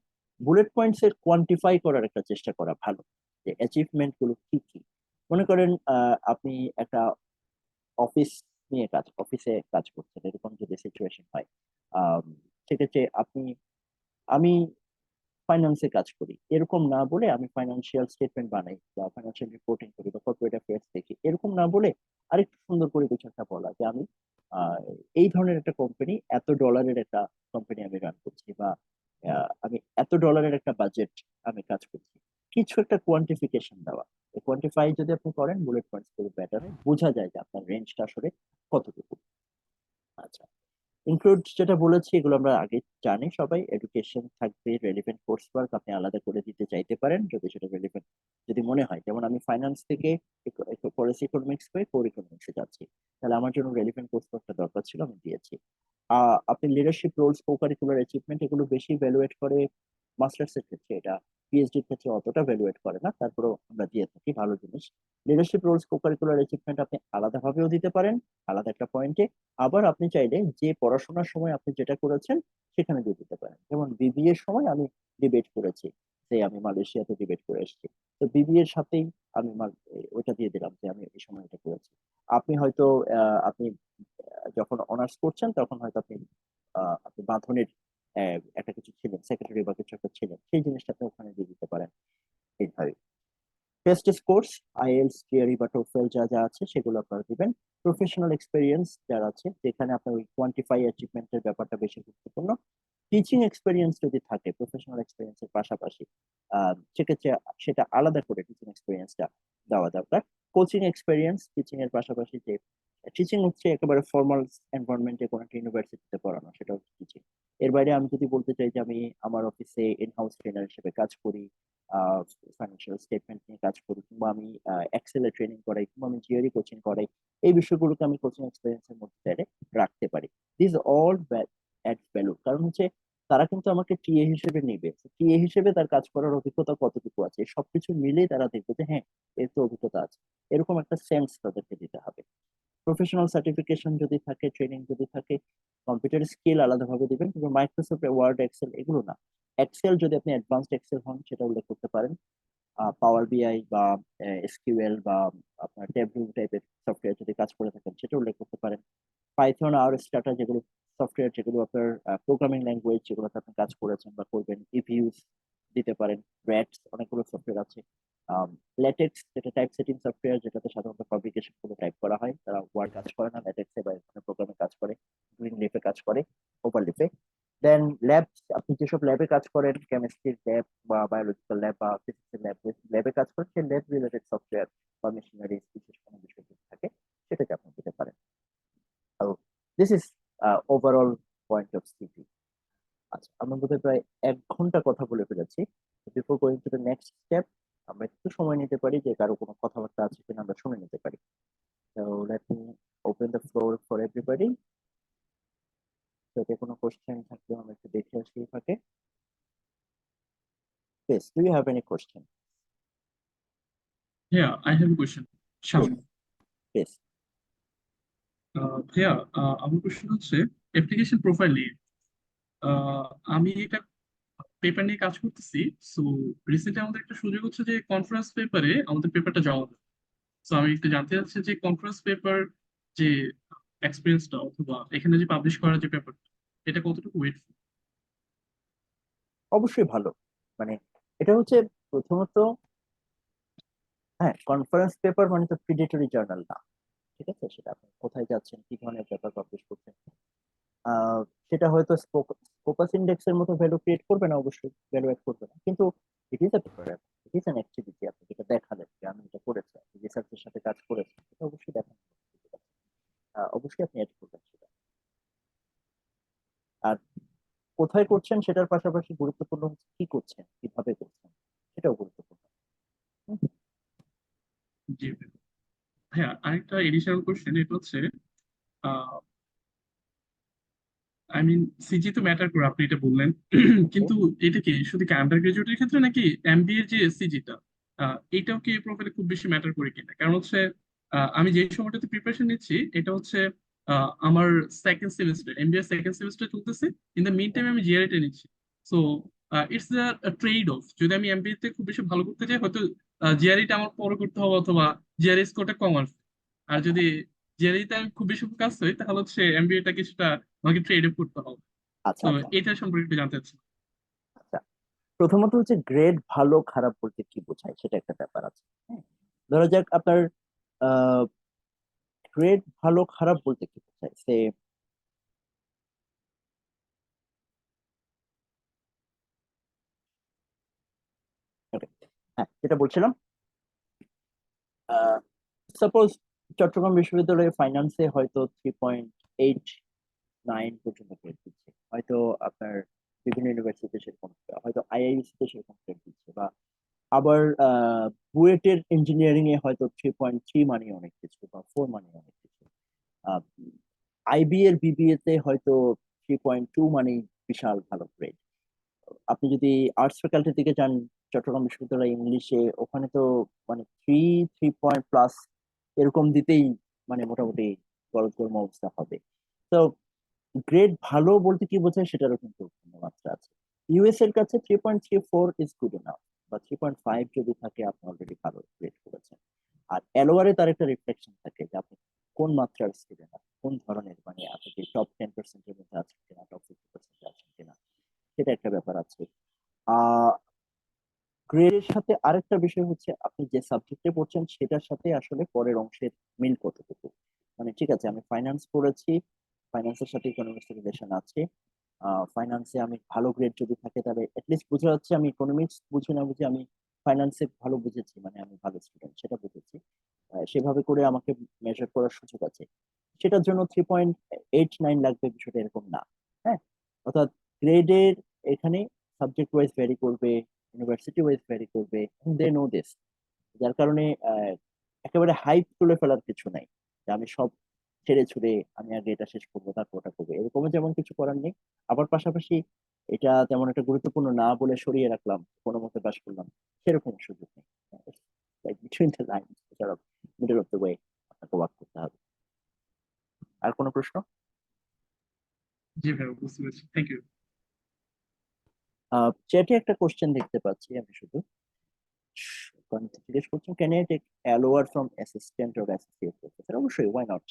বুলেট পয়েন্টস এর কোয়ান্টিফাই করার একটা চেষ্টা করা ভালো, যে অ্যাচিভমেন্ট গুলো কি কি। মনে করেন আপনি একটা অফিস নিয়ে অফিসে কাজ করছেন, এরকম যদি সিচুয়েশন হয়, আম, সেক্ষেত্রে আপনি, আমি ফাইন্যান্সে কাজ করি এরকম না বলে, আমি ফাইন্যান্সিয়াল স্টেটমেন্ট বানাই বা ফাইন্যান্সিয়াল রিপোর্টিং করি বা কর্পোরেট অ্যাফেয়ার্স দেখি, এরকম না বলে আরেকটু সুন্দর করে কিছু একটা বলা যে আমি আহ, এই ধরনের একটা কোম্পানি, $এত একটা কোম্পানি আমি রান করছি, বা আমি $এত একটা বাজেট আমি কাজ করছি। কিছু একটা কোয়ান্টিফিকেশন দেওয়া, কোয়ান্টিফাই যদি আপনি করেন বুলেট পয়েন্টস করে বেটার হয়, বোঝা যায় যে আপনার রেঞ্জটা আসলে কতটুকু। আচ্ছা, ইনক্লুড যেটা বলেছি এগুলো আমরা আগে জানি সবাই। এডুকেশন থাকবে, রেলিভেন্ট কোর্স ওয়ার্ক আপনি আলাদা করে দিতে চাইতে পারেন যদি সেটা রেলিভেন্ট, যদি মনে হয়। যেমন আমি ফাইন্যান্স থেকে পলিসি ইকোনমিক্স হয়ে কোর ইকোনমিক্সে যাচ্ছি, তাহলে আমার জন্য রেলিভেন্ট কোর্স ওয়ার্কটা দরকার ছিল, আমি দিয়েছি। আপনি leadership roles, co curricular achievement এগুলো বেশি ভ্যালুয়েট করে মাস্টার্স এর ক্ষেত্রে, এটা পিএইচডির ক্ষেত্রে অতটা ভ্যালুয়েট করে না, তারপরেও আমরা দিয়ে থাকি, ভালো জিনিস। Leadership roles, co curricular achievement আপনি আলাদাভাবেও দিতে পারেন, আলাদা একটা পয়েন্টে। আবার আপনি চাইলে যে পড়াশোনার সময় আপনি যেটা করেছেন সেখানে দিয়ে দিতে পারেন। যেমন বিবিএ এর সময় আমি ডিবেট করেছি, যে আমি মালয়েশিয়াতে ডিবেট করে এসেছি, তো বিবিএ এর সাথেই আমি ওইটা দিয়ে দিলাম যে আমি এই সময় এটা করেছি। আপনি হয়তো আপনি যখন অনার্স করছেন তখন হয়তো আপনি বাঁধনের একটা কিছু ছিলেন, সেক্রেটারি বা কিছু একটা ছিলেন, সেই জিনিসটা আপনি ওখানে দিয়ে দিতে পারেন এইভাবে। টেস্ট স্কোর্স, আইএলটিএস, থিওরি বা টোফেল যা যা আছে সেগুলো আপনারা দিবেন। প্রফেশনাল এক্সপিরিয়েন্স যারা আছে, যেখানে আপনার ওই কোয়ান্টিফাই অ্যাচিভমেন্টের ব্যাপারটা বেশি গুরুত্বপূর্ণ। টিচিং এক্সপিরিয়েন্স যদি থাকে প্রফেশনাল এক্সপিরিয়েন্সের পাশাপাশি, সেক্ষেত্রে সেটা আলাদা করে টিচিং এক্সপিরিয়েন্সটা দেওয়া দরকার। কোচিং এক্সপিরিয়েন্স, টিচিং এর পাশাপাশি যে টিচিং হচ্ছে একেবারে ফর্মাল এনভায়রনমেন্টে কোনো একটা ইউনিভার্সিটিতে পড়ানো, সেটা হচ্ছে টিচিং। এর বাইরে আমি যদি বলতে চাই যে আমি আমার অফিসে ইন হাউস ট্রেনার হিসেবে কাজ করি, ফাইন্যান্সিয়াল স্টেটমেন্ট নিয়ে কাজ করি, কিংবা আমি এক্সেল এর ট্রেনিং করাই, কিংবা আমি জিওরি কোচিং করাই, এই বিষয়গুলোকে আমি কোচিং এক্সপিরিয়েন্সের মধ্যে চাইলে রাখতে পারি। দিস অল অ্যাড ভ্যালু, কারণ হচ্ছে তারা কিন্তু আমাকে টিএ হিসেবে নিবে, টিএ হিসেবে তার কাজ করার অভিজ্ঞতা কতটুকু আছে, এই সবকিছু মিলেই তারা দেখবে যে হ্যাঁ এর তো অভিজ্ঞতা আছে, এরকম একটা সেন্স তাদেরকে দিতে হবে। প্রফেশনাল সার্টিফিকেশন যদি থাকে, ট্রেনিং যদি থাকে, কম্পিউটার স্কিল আলাদাভাবে দিবেন, কিন্তু মাইক্রোসফট ওয়ার্ড, এক্সেল এগুলো না। এক্সেল যদি আপনি অ্যাডভান্সড এক্সেল হন সেটা উল্লেখ করতে পারেন। পাওয়ার বিআই বা এসকিউএল বা আপনার ট্যাবলু টাইপের সফটওয়্যার যদি কাজ করে থাকেন সেটা উল্লেখ করতে পারেন। পাইথন আর স্টাটা, যেগুলো সফটওয়্যার, যেগুলো আপনার প্রোগ্রামিং ল্যাঙ্গুয়েজ, যেগুলোতে আপনি কাজ করেছেন বা করবেন, ইভিউস দিতে পারেন। র্যাটস, অনেকগুলো সফটওয়্যার আছে। ল্যাটেক্স, যেটা টাইপ সেটিং সফটওয়্যার, যেটাতে সাধারণত পাবলিকেশন গুলো টাইপ করা হয়, তারা ওয়ার্ড কাজ করে না ল্যাটেক্সে, বা এখানে প্রোগ্রামে কাজ করে, গ্রিন লিপে কাজ করে, ওভার লিপে। দেন ল্যাব, আপনি যেসব ল্যাবে কাজ করেন, কেমিস্ট্রির ল্যাব বা বায়োলজিক্যাল ল্যাব বা ফিজিক্সের ল্যাব, ল্যাবে কাজ করেন, সেই ল্যাব রিলেটেড সফটওয়্যার বা মেশিনারি বিশেষ কোনো বিষয় যদি থাকে সেটাকে আপনি দিতে পারেন। তো this is overall point of CV. আচ্ছা, আমরা বোধহয় প্রায় 1 ঘন্টা কথা বলে ফেলেছি। Before going to the next step, আমরা একটু সময় নিতে পারি যে কারো কোনো কথাবার্তা আছে কিনা আমরা শুনে নিতে পারি। তো let me open the floor for everybody. যদি কোনো কোশ্চেন থাকলে আমরা একটু দেখে আসি এই ফাঁকে। Yes, do you have any question? Yeah, I have a question. Yes, Shyam, yes. ভাইয়া, আমার কোশ্চেন হচ্ছে অ্যাপ্লিকেশন প্রোফাইল নিয়ে। আহ, আমি এটা পেপার নিয়ে কাজ করতেছি। সো রিসেন্টলি আমাদের একটা সুযোগ হচ্ছে যে কনফারেন্স পেপারে আমাদের পেপারটা জমা দেবো। সো আমি একটু জানতে চাচ্ছি যে কনফারেন্স পেপার যে এক্সপিরিয়েন্সটা অথবা এখানে যে পাবলিশ করা যে পেপারটা, এটা কতটুকু ওয়েট। অবশ্যই ভালো। মানে এটা হচ্ছে প্রথমত, হ্যাঁ, কনফারেন্স পেপার মানে তো প্রিডেটরি জার্নাল না। ঠিক আছে, সেটা আপনি কোথায় যাচ্ছেন, কি ধরনের পেপার পাবলিশ করছেন, আহ, সেটা হয়তো স্কোপাস ইন্ডেক্সের মতো ভ্যালু ক্রিয়েট করবে না, অবশ্যই ভ্যালু অ্যাড করবে না, কিন্তু it is a paper, it is an activity. আপনি যেটা দেখালেন যে আমি এটা করেছি, রিসার্চের সাথে কাজ করেছি, এটা অবশ্যই দেখান, অবশ্যই আপনি অ্যাড করবেন সেটা। আর কোথায় করছেন সেটার পাশাপাশি গুরুত্বপূর্ণ হচ্ছে কি করছেন, কিভাবে করছেন, সেটাও গুরুত্বপূর্ণ। হুম। জি ভাইয়া, আরেকটা এডিশনাল কোশ্চেন, এটা হচ্ছে আই মিন সিজি তো ম্যাটার করে, আপনি এটা বললেন। ওকে। কিন্তু এটা কি শুধু কি আন্ডার গ্রাজুয়েটের ক্ষেত্রে, নাকি এমবিএ যে সিজিটা এটাও কি এই প্রোফাইলে খুব বেশি ম্যাটার করে কিনা? কারণ হচ্ছে আমি যে সময়টাতে প্রিপারেশন নিচ্ছি এটা হচ্ছে আমার second semester, MBA second semester চলতেছে। ইন দ্য মিন টাইম আমি জিআরইটা নিচ্ছি। So it's the trade of. যদি আমি এমবিএ তে খুব বেশি ভালো করতে চাই, হয়তো জিআরইটা আমার পরে করতে হবে, অথবা জিআরই স্কোরটা কম আসবে। আর আচ্ছা, যদি জিআরইতে আমি খুব বেশি ফোকাস হই, তাহলে হচ্ছে এমবিএটা কিছুটা আমাকে ট্রেড অফ করতে হবে। আচ্ছা, তো আচ্ছা, এটা সম্পর্কে একটু জানতে চাচ্ছি। আচ্ছা। প্রথমত হচ্ছে গ্রেড ভালো খারাপ বলতে কি বোঝায় সেটা একটা ব্যাপার আছে। হ্যাঁ, ধরা যাক আপনার গ্রেড ভালো খারাপ বলতে কি বোঝায় সে, হ্যাঁ যেটা বলছিলাম, সাপোজ চট্টগ্রাম বিশ্ববিদ্যালয়ে ফাইন্যান্সে হয়তো 3.89 পর্যন্ত গ্রেড দিচ্ছে, হয়তো আপনার বিভিন্ন ইউনিভার্সিটিতে সেরকম, হয়তো আইআইএসসি তে সেরকম গ্রেড দিচ্ছে, বা আবার বুয়েটের ইঞ্জিনিয়ারিং এ হয়তো 3.3 মানে অনেক কিছু, বা 4 মানে অনেক কিছু। আইবি এর বিবিএ তে হয়তো 3.2 মানে বিশাল ভালো গ্রেড। আপনি যদি আর্টস ফ্যাকাল্টির দিকে যান, চট্টগ্রাম বিশ্ববিদ্যালয় ইংলিশে, ওখানে তো মানে 3 পয়েন্ট প্লাস এরকম দিতেই মানে মোটামুটি গলদঘর্ম অবস্থা হবে। তো গ্রেড ভালো বলতে কি বোঝায় সেটারও কিন্তু ভিন্ন মাত্রা আছে। ইউএস এর কাছে 3.34 ইজ গুড এনাফ, বা 3.5 যদি থাকে আপনি অলরেডি ভালো গ্রেড করেছেন। আর এলওআরে তার একটা রিফ্লেকশন থাকে যে আপনি কোন মাত্রার স্টুডেন্ট, কোন ধরনের, মানে আপনি কি টপ 10% মধ্যে আছেন কিনা, টপ 50% আছেন কিনা, সেটা একটা ব্যাপার আছে। আহ গ্রেডের সাথে আরেকটা বিষয় হচ্ছে আপনি যে সাবজেক্টে পড়ছেন সেটার সাথে আসলে পরের অংশের মিল কতটুকু। মানে ঠিক আছে, আমি ফাইন্যান্স পড়েছি, ফাইন্যান্সের সাথে ইকোনমিক্স রিলেশন আছে, ফাইন্যান্সে আমি ভালো গ্রেড যদি থাকে তাহলে অ্যাটলিস্ট বোঝা যাচ্ছে আমি ইকোনমিক্স বুঝি না বুঝি আমি ফাইন্যান্সে ভালো বুঝেছি, মানে আমি ভালো স্টুডেন্ট সেটা বুঝেছি। সেভাবে করে আমাকে মেজার করার সুযোগ আছে। সেটার জন্য 3.89 লাগবে, বিষয়টা এরকম না। হ্যাঁ, অর্থাৎ গ্রেডের এখানে সাবজেক্ট ওয়াইজ ভ্যারি করবে, ইউনিভার্সিটি ওয়াইজ ভ্যারি করবে, দে নো দিস। যার কারণে একেবারে হাইপ তুলে ফেলার কিছু নাই যে আমি সব ছেড়ে ছুড়ে আমি আগে এটা শেষ করবো তারপর ওটা করবো, এরকমও যেমন কিছু করার নেই। আবার পাশাপাশি এটা তেমন একটা গুরুত্বপূর্ণ না বলে সরিয়ে রাখলাম, কোনো মতে পাস করলাম, সেরকম সুযোগ নেই। Between the line, middle of the way আপনাকে ওয়ার্ক করতে হবে। আর কোনো প্রশ্ন? জি ভাই, বুঝতে পেরেছি, থ্যাংক ইউ। চ্যাটে একটা কোশ্চেন দেখতে পাচ্ছি আমি, শুধু জিজ্ঞেস করছেন, can I take a LOR from assistant or associate professor? অবশ্যই, ওয়াই নট।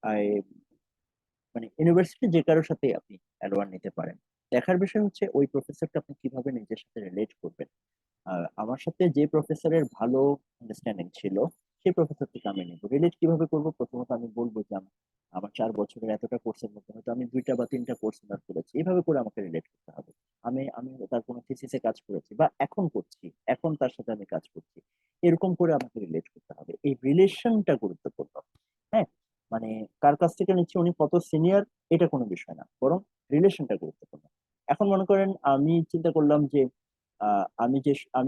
আই মানে ইউনিভার্সিটি যে কারোর সাথে আপনি অ্যালোয়ার নিতে পারেন। দেখার বিষয় হচ্ছে ওই প্রফেসরকে আপনি কিভাবে নিজের সাথে রিলেট করবেন। আমার সাথে যে প্রফেসরের ভালো আন্ডারস্ট্যান্ডিং ছিল সেই প্রফেসর থেকে আমি নিব। রিলেট কিভাবে করবো? প্রথমত আমি বলবো যে আমার 4 বছরের এতটা কোর্সের মধ্যে হয়তো আমি 2টা বা 3টা কোর্স অনার করেছি, এইভাবে করে আমাকে রিলেট করতে হবে। আমি তার কোনো থিসিসে কাজ করেছি বা এখন করছি, এখন তার সাথে আমি কাজ করছি, এরকম করে আমাকে রিলেট করতে হবে। এই রিলেশনটা গুরুত্বপূর্ণ। হ্যাঁ, মানে কার কাছ থেকে নিচ্ছি, উনি কত সিনিয়র, এটা কোনো বিষয় না, বরং রিলেশনটা গুরুত্বপূর্ণ। এখন মনে করেন আমি চিন্তা করলাম যে আমি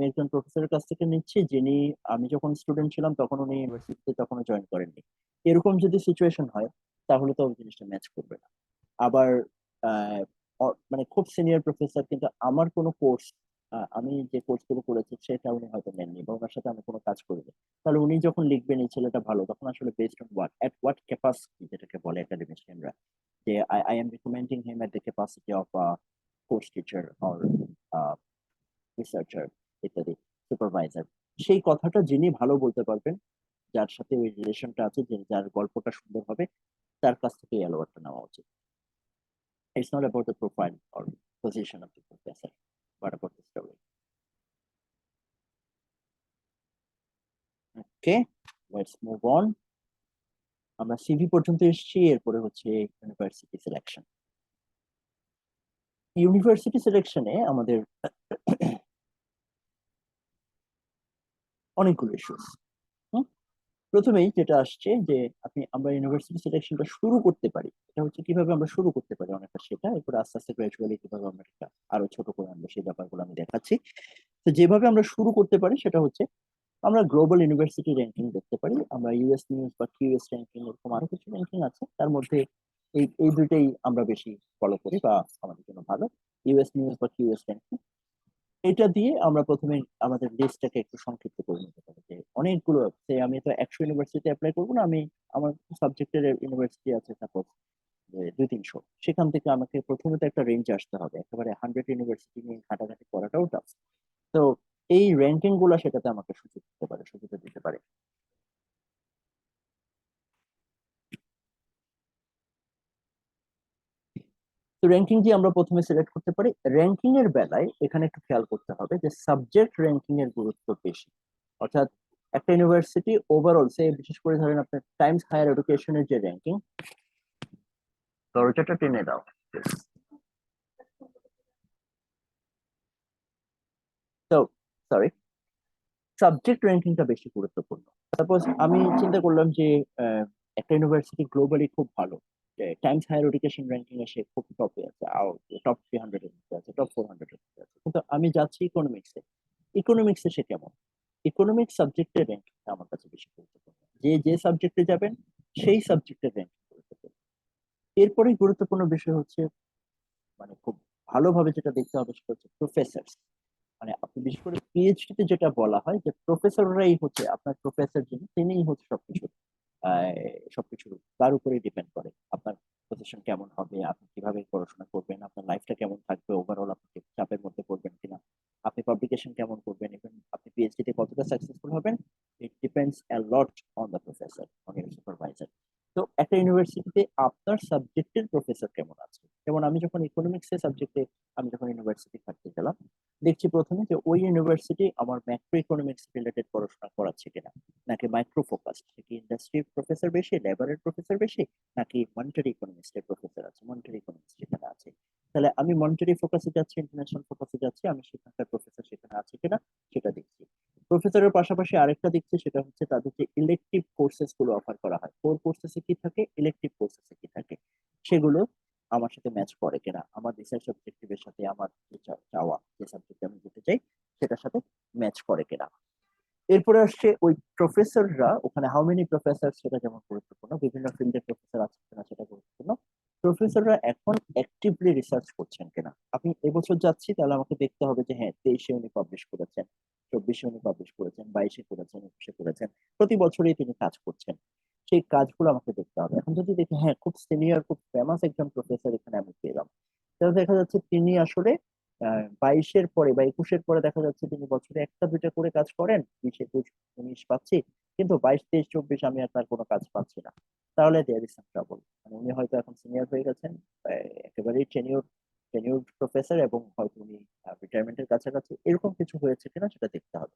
একজন প্রফেসরের কাছ থেকে নিচ্ছি যিনি, আমি যখন স্টুডেন্ট ছিলাম তখন উনি ইউনিভার্সিটিতে তখনও জয়েন করেননি। এরকম যদি সিচুয়েশন হয় তাহলে তো জিনিসটা ম্যাচ করবে না। আবার মানে খুব সিনিয়র প্রফেসর কিন্তু আমার কোনো কোর্স, আমি যে কোর্স গুলো করেছি সেটা উনি হয়তো নেননি বা ওনার সাথে আমি কোনো কাজ করিনি। তাহলে উনি যখন লিখবেন এই ছেলেটা ভালো, তখন আসলে based on what, at what capacity, যেটাকে বলে একাডেমিশিয়ানরা, যে I am recommending him at the capacity of course teacher or researcher ইত্যাদি, সুপারভাইজার। সেই কথাটা যিনি ভালো বলতে পারবেন, যার সাথে ওই রিলেশনটা আছে, যার গল্পটা সুন্দর হবে, তার কাছ থেকে এই অ্যাওয়ার্ডটা নেওয়া উচিত। It's not about the profile or position of the professor, but about the story. Okay, let's move on. আমরা সিভি পর্যন্ত এসেছি, এরপরে হচ্ছে ইউনিভার্সিটি সিলেকশন। ইউনিভার্সিটি সিলেকশনে আমাদের অনেকগুলো ইস্যুস। প্রথমেই যেটা আসছে যে আমরা ইউনিভার্সিটি সিলেকশনটা শুরু করতে পারি, এটা হচ্ছে কিভাবে আমরা শুরু করতে পারি অনেকটা, সেটা এরপরে আস্তে আস্তে গ্রাজুয়ালি কিভাবে আমরা এটা আরো ছোট করে আনবো সেই ব্যাপারগুলো আমি দেখাচ্ছি। তো যেভাবে আমরা শুরু করতে পারি সেটা হচ্ছে আমরা গ্লোবাল ইউনিভার্সিটি র্যাঙ্কিং দেখতে পারি, আমরা ইউএস নিউজ বা কিউএস র্যাঙ্কিং, এরকম আরো কিছু র্যাঙ্কিং আছে, তার মধ্যে এই এই দুইটাই আমরা বেশি ফলো করি বা আমাদের জন্য ভালো, ইউএস নিউজ বা কিউএস র্যাঙ্কিং। এটা দিয়ে আমরা প্রথমে আমাদের লিস্টটাকে একটু সংক্ষিপ্ত করে নিতে পারি, যে অনেকগুলো, আমি তো 100 ইউনিভার্সিটি অ্যাপ্লাই করবো না, আমি আমার সাবজেক্টের ইউনিভার্সিটি আছে সাপোজ 200-300, সেখান থেকে আমাকে প্রথমে তো একটা রেঞ্জ আসতে হবে, একেবারে 100 ইউনিভার্সিটি নিয়ে ঘাটাঘাটি করাটাও টাফ। তো এই র্যাঙ্কিং গুলা সেটাতে আমাকে সুযোগ দিতে পারে। তো র্যাঙ্কিং দিয়ে আমরা প্রথমে সিলেক্ট করতে পারি। র্যাঙ্কিং এর বেলায় এখানে একটু খেয়াল করতে হবে যে সাবজেক্ট র্যাঙ্কিং এর গুরুত্ব বেশি। অর্থাৎ একটা ইউনিভার্সিটি ওভারঅল, বিশেষ করে ধরেন আপনার টাইমস হায়ার এডুকেশনের যে র্যাঙ্কিং, দরজাটা টেনে দাও, তো সরি, সাবজেক্ট র্যাঙ্কিংটা বেশি গুরুত্বপূর্ণ। সাপোজ আমি চিন্তা করলাম যে একটা ইউনিভার্সিটি গ্লোবালি খুব ভালো, টাইমস হায়ার এডুকেশন র্যাঙ্কিং এ সে খুব টপে আছে, টপ 300 এর মধ্যে আছে, টপ 400 এর মধ্যে আছে, কিন্তু আমি যাচ্ছি ইকোনমিক্সে। ইকোনমিক্সে সে কেমন? ইকোনমিক্স সাবজেক্টের র্যাঙ্কিং আমার কাছে বেশি গুরুত্বপূর্ণ। যে যে সাবজেক্টে যাবেন সেই সাবজেক্টের র্যাঙ্কিং গুরুত্বপূর্ণ। এরপরেই গুরুত্বপূর্ণ বিষয় হচ্ছে, মানে খুব ভালোভাবে যেটা দেখতে হবে সেটা হচ্ছে প্রফেসর। মানে আপনি বিশেষ করে পিএইচডি তে যেটা বলা হয় যে প্রফেসররাই হচ্ছে আপনার প্রফেসর, যিনি তিনিই হচ্ছে সবকিছু। আহ, সবকিছু তার উপরে ডিপেন্ড করে আপনার পজিশন কেমন হবে, আপনি কিভাবে পড়াশোনা করবেন, আপনার লাইফটা কেমন থাকবে, ওভারঅল আপনি কি চাপের মধ্যে পড়বেন কিনা, আপনি পাবলিকেশন কেমন করবেন, ইভেন আপনি পিএইচডি তে কতটা সাকসেসফুল হবেন, it depends a lot on the professor, on your supervisor. তো একটা ইউনিভার্সিটিতে আপনার সাবজেক্টের প্রফেসর কেমন আছে, যেমন আমি যখন ইকোনমিক্স এর সাবজেক্টে, আমি যখন ইউনিভার্সিটি থাকতে গেলাম, দেখছি প্রথমে যে ওই ইউনিভার্সিটি আমার ম্যাক্রো ইকোনমিক্স রিলেটেড পড়াশোনা করাচ্ছে কিনা, নাকি মাইক্রো ফোকাস, কি ইন্ডাস্ট্রি প্রফেসর বেশি, লেবারের প্রফেসর বেশি, নাকি মনিটারি ইকোনমিক্সের প্রফেসর আছে, মনিটারি ইকোনমিক্স যেখানে আছে। তাহলে আমি মনিটারি ফোকাসে যাচ্ছি, ইন্টারন্যাশনাল ফোকাসে যাচ্ছি, আমি সেখানকার প্রফেসর সেখানে আছে কিনা সেটা দেখছি। প্রফেসরের পাশাপাশি আরেকটা দেখছি, সেটা হচ্ছে তাদের যে ইলেকটিভ কোর্সেস গুলো অফার করা হয়, কোর কোর্সেসে কি থাকে, ইলেকটিভ কোর্সেসে কি থাকে, সেগুলো আমার সাথে ম্যাচ করে কিনা, আমার রিসার্চ অবজেক্টিভের সাথে আমার যে চাওয়া, যে সাবজেক্টে আমি যেতে চাই সেটার সাথে ম্যাচ করে কিনা। এরপরে আসছে ওই প্রফেসররা, ওখানে হাউ মেনি প্রফেসর সেটা যেমন গুরুত্বপূর্ণ, বিভিন্ন ফিল্ডের প্রফেসর আছে কিনা সেটা গুরুত্বপূর্ণ। প্রফেসররা এখন অ্যাক্টিভলি রিসার্চ করছেন কিনা। আমি এবছর যাচ্ছি, তাহলে আমাকে দেখতে হবে যে হ্যাঁ 23-এ উনি পাবলিশ করেছেন, 24-এ উনি পাবলিশ করেছেন, 22-এ করেছেন, 21-এ করেছেন, প্রতি বছরই তিনি কাজ করছেন। সেই কাজগুলো আমাকে দেখতে হবে। এখন যদি দেখি হ্যাঁ খুব সিনিয়র, খুব ফেমাস একজন প্রফেসর এখানে আমি পেলাম, তাহলে দেখা যাচ্ছে তিনি আসলে 22-এর পরে বা 21-এর পরে দেখা যাচ্ছে তিনি বছরে একটা দুইটা করে কাজ করেন, 20, 21, 19 পাচ্ছি, কিন্তু 22, 23, 24 আমি আর তার কোনো কাজ পাচ্ছি না। তাহলে দেয়ার ইজ সাম ট্রাবল। মানে উনি হয়তো এখন সিনিয়র হয়ে গেছেন, একেবারেই টেনিউর প্রফেসর, এবং হয়তো উনি রিটায়ারমেন্টের কাছাকাছি, এরকম কিছু হয়েছে কিনা সেটা দেখতে হবে।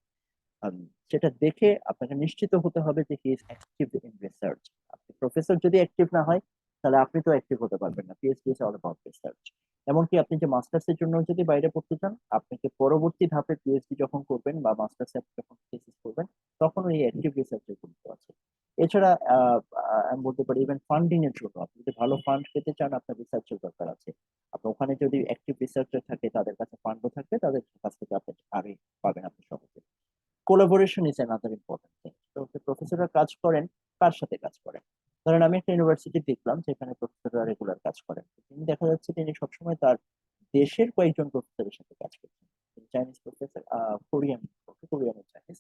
আম, সেটা দেখে আপনাকে নিশ্চিত হতে হবে যে he is active in research. আপনি প্রফেসর যদি অ্যাক্টিভ না হয়, তাহলে আপনি তো অ্যাক্টিভ হতে পারবেন না। PhD is all about research. এমনকি আপনি যে মাস্টার্স এর জন্য যদি বাইরে পড়তে চান, আপনাকে পরবর্তী ধাপে পিএইচডি যখন করবেন বা মাস্টার্স যখন থিসিস করবেন, তখন ওই অ্যাক্টিভ রিসার্চের গুরুত্ব আছে। এছাড়া আমি বলতে পারি ইভেন ফান্ডিং এর জন্য আপনি যদি ভালো ফান্ড পেতে চান, আপনার রিসার্চের দরকার আছে। আপনি ওখানে যদি অ্যাক্টিভ রিসার্চার থাকে, তাদের কাছে ফান্ডও থাকবে, তাদের কাছ থেকে আপনি আগে পাবেন আপনি সহজে। Collaboration is another important thing. তো প্রফেসররা কাজ করেন, কার সাথে কাজ করেন? ধরেন আমি একটা ইউনিভার্সিটি দেখলাম যেখানে প্রফেসররা রেগুলার কাজ করেন, তিনি দেখা যাচ্ছে তিনি সবসময় তার দেশের কয়েকজন প্রফেসরের সাথে কাজ করছেন। তিনি চাইনিজ প্রফেসর, কোরিয়ান, কোরিয়ানের চাইনিজ।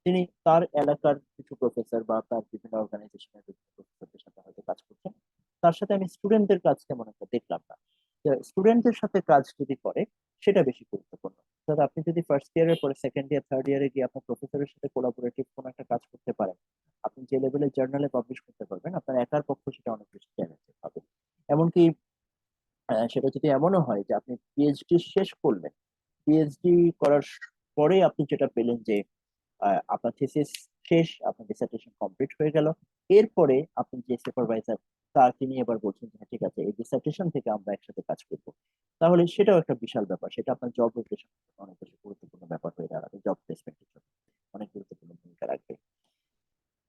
তিনি তার এলাকার কিছু প্রফেসর বা তার বিভিন্ন অর্গানাইজেশনের বিভিন্ন প্রফেসরদের সাথে হয়তো কাজ করছেন। তার সাথে আমি স্টুডেন্টদের কাজ তেমন একটা দেখলাম না। স্টুডেন্টদের সাথে কাজ যদি করে, সেটা বেশি গুরুত্বপূর্ণ। অর্থাৎ আপনি যদি ফার্স্ট ইয়ারের পরে সেকেন্ড ইয়ার থার্ড ইয়ারে গিয়ে আপনার প্রফেসরের সাথে কোলাবোরেটিভ কোনো একটা কাজ করতে পারেন, আপনি যে লেভেলের জার্নালে পাবলিশ করতে পারবেন, আপনার একার পক্ষে সেটা অনেক বেশি চ্যালেঞ্জিং হবে। এমনকি সেটা যদি এমনও হয় যে আপনি পিএইচডি শেষ করলেন, পিএইচডি করার পরে আপনি যেটা পেলেন যে আপনার থিসিস শেষ, আপনার ডিসার্টেশন কমপ্লিট হয়ে গেল, এরপরে আপনি যে সুপারভাইজার, তাকে নিয়ে এবার বলছেন যে হ্যাঁ, ঠিক আছে, এই ডিসার্টেশন থেকে আমরা একসাথে কাজ করবো, তাহলে সেটাও একটা বিশাল ব্যাপার। সেটা আপনার জব রোটেশন অনেক বেশি গুরুত্বপূর্ণ ব্যাপার হয়ে দাঁড়াবে, জব প্লেসমেন্টের জন্য অনেক গুরুত্বপূর্ণ ভূমিকা রাখবে।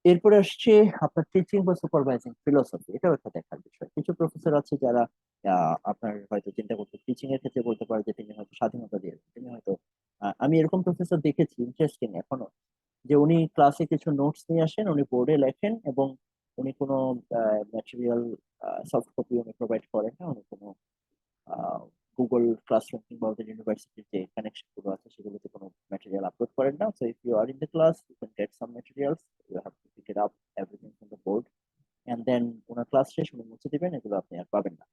এরপরে আসছে আপনার টিচিং বা সুপারভাইজিং ফিলোসফি, এটাও একটা দেখার বিষয়। কিছু প্রফেসর আছে যারা আপনার হয়তো চিন্তা করতে, টিচিং এর ক্ষেত্রে বলতে পারে যে তিনি হয়তো স্বাধীনতা দিয়েছেন, তিনি হয়তো আমি এরকম প্রফেসর দেখেছি ইন্টারেস্টিং এখনো, যে উনি ক্লাসে কিছু নোটস নিয়ে আসেন, উনি বোর্ডে লেখেন, এবং উনি কোনো ম্যাটেরিয়াল সফট কপি উনি প্রোভাইড করেন না, উনি কোনো গুগল ক্লাসরুম কিংবা ওদের ইউনিভার্সিটির যে কানেকশন গুলো আছে সেগুলোতে কোনো ম্যাটেরিয়াল আপলোড করেন না। So if you are in the class, you can get some materials, you have to pick it up everything from the board, and then ওনার ক্লাস শেষ উনি মুছে দিবেন, এগুলো আপনি আর পাবেন না।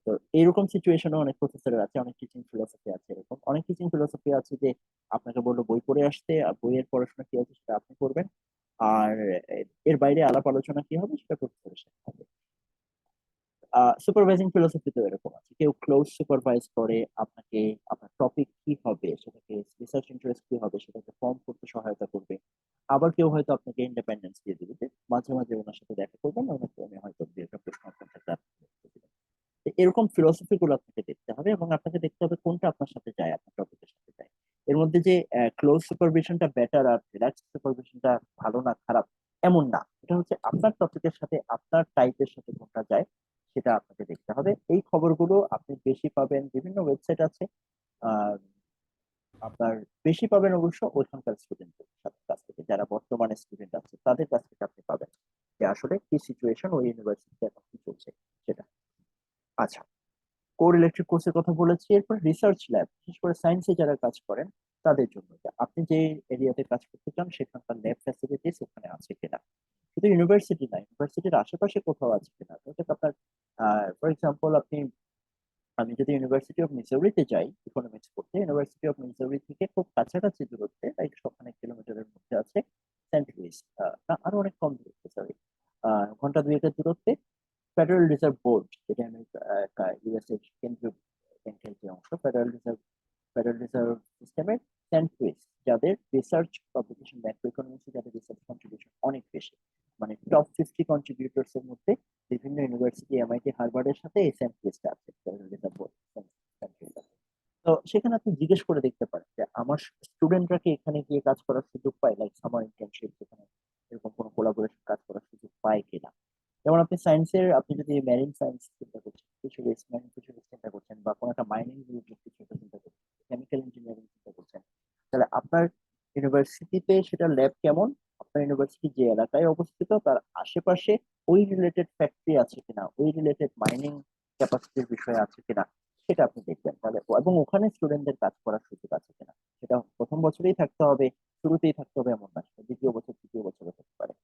তো এইরকম সিচুয়েশনও অনেক প্রফেসরের আছে, অনেক টিচিং ফিলোসফি আছে। এরকম অনেক টিচিং ফিলোসফি আছে যে আপনাকে বললো বই পড়ে আসতে, আর বইয়ের পড়াশোনা কি আছে সেটা আপনি করবেন, আর এর বাইরে আলাপ আলোচনা কি হবে সেটা প্রফেসরের সাথে হবে। সুপারভাইজিং ফিলোসফি তো এরকম আছে, কেউ ক্লোজ সুপারভাইজ করে আপনাকে, আপনার টপিক কি হবে সেটাকে, রিসার্চ ইন্টারেস্ট কি হবে সেটাকে ফর্ম করতে সহায়তা করবে। আবার কেউ হয়তো আপনাকে ইন্ডিপেন্ডেন্স দিয়ে দিবে, যে মাঝে মাঝে ওনার সাথে দেখা করবেন, ওনাকে উনি হয়তো দুই একটা প্রশ্ন আপনার থাকলে আপনি উত্তর দিবেন। তো এরকম ফিলোসফি গুলো আপনাকে দেখতে হবে, এবং আপনাকে দেখতে হবে কোনটা আপনার সাথে যায়, আপনার টপিকের সাথে যায়। এর মধ্যে যে ক্লোজ সুপারভিশনটা বেটার আর রিল্যাক্স সুপারভিশনটা ভালো না খারাপ, এমন না। এটা হচ্ছে আপনার টপিকের সাথে, আপনার টাইপের সাথে কোনটা যায়, সেটা আপনাকে দেখতে হবে। এই খবরগুলো আপনি বেশি পাবেন, বিভিন্ন ওয়েবসাইট আছে। আহ আপনার বেশি পাবেন অবশ্য ওইখানকার স্টুডেন্টদের কাছ থেকে, যারা বর্তমানে স্টুডেন্ট আছে তাদের কাছ থেকে আপনি পাবেন যে আসলে কি সিচুয়েশন ওই ইউনিভার্সিটিতে এখন কি চলছে সেটা। আচ্ছা, কোর ইলেকট্রিক কোর্সের কথা বলেছি। এরপর রিসার্চ ল্যাব, বিশেষ করে সায়েন্সে যারা কাজ করেন তাদের জন্য, যে আপনি যে এরিয়াতে কাজ করতে চান সেখানকার ল্যাব ফ্যাসিলিটিস ওখানে আছে কিনা। শুধু ইউনিভার্সিটি না, ইউনিভার্সিটির আশেপাশে কোথাও আছে কিনা, অর্থাৎ আপনার ফর এক্সাম্পল আপনি, আমি যদি ইউনিভার্সিটি অফ মিসৌরিতে যাই ইকোনমিক্স পড়তে, ইউনিভার্সিটি অফ মিসৌরি থেকে খুব কাছাকাছি দূরত্বে, লাইক সবখানে কিলোমিটারের মধ্যে আছে সেন্ট লুইস, না আরো অনেক কম দূরত্বে, সরি, ঘন্টা দুয়েকের দূরত্বে ফেডারেল রিজার্ভ বোর্ড, যেটা ইউএস এর কেন্দ্রীয় ব্যাংকের যে অংশ, ফেডারেল রিজার্ভ সিস্টেমের সেন্ট লুইস, যাদের রিসার্চ পাবলিকেশন ম্যাক্রো ইকোনমিক্সে যাদের রিসার্চ কন্ট্রিবিউশন অনেক বেশি, মানে টপ 50 কন্ট্রিবিউটরস এর মধ্যে বিভিন্ন ইউনিভার্সিটি, এমআইটি, হার্ভার্ডের সাথে এই সেন্ট লুইসটা আছে, ফেডারেল রিজার্ভ বোর্ড। তো সেখানে আপনি জিজ্ঞেস করে দেখতে পারেন যে আমার স্টুডেন্টরা কি এখানে গিয়ে কাজ করার সুযোগ পায়, লাইক সামার ইন্টার্নশিপ, যেখানে এরকম কোনো কোলাবোরেশন কাজ করার সুযোগ পায় কিনা। যেমন আপনি সায়েন্সের, আপনি যদি মেরিন সায়েন্স চিন্তা করছেন, ফিশারিজ, মেরিন ফিশারিজ চিন্তা করছেন, বা কোনো একটা মাইনিং রিলেটেড কিছু একটা চিন্তা করছেন, কেমিক্যাল ইঞ্জিনিয়ারিং চিন্তা করছেন, তাহলে আপনার ইউনিভার্সিটিতে সেটা ল্যাব কেমন, আপনার ইউনিভার্সিটি যে এলাকায় অবস্থিত তার আশেপাশে ওই রিলেটেড ফ্যাক্টরি আছে কিনা, ওই রিলেটেড মাইনিং ক্যাপাসিটির বিষয় আছে কিনা, সেটা আপনি দেখবেন তাহলে। এবং ওখানে স্টুডেন্টদের কাজ করার সুযোগ আছে কিনা, সেটা প্রথম বছরেই থাকতে হবে, শুরুতেই থাকতে হবে এমন না, সেটা দ্বিতীয় বছর তৃতীয় বছরে থাকতে পারে।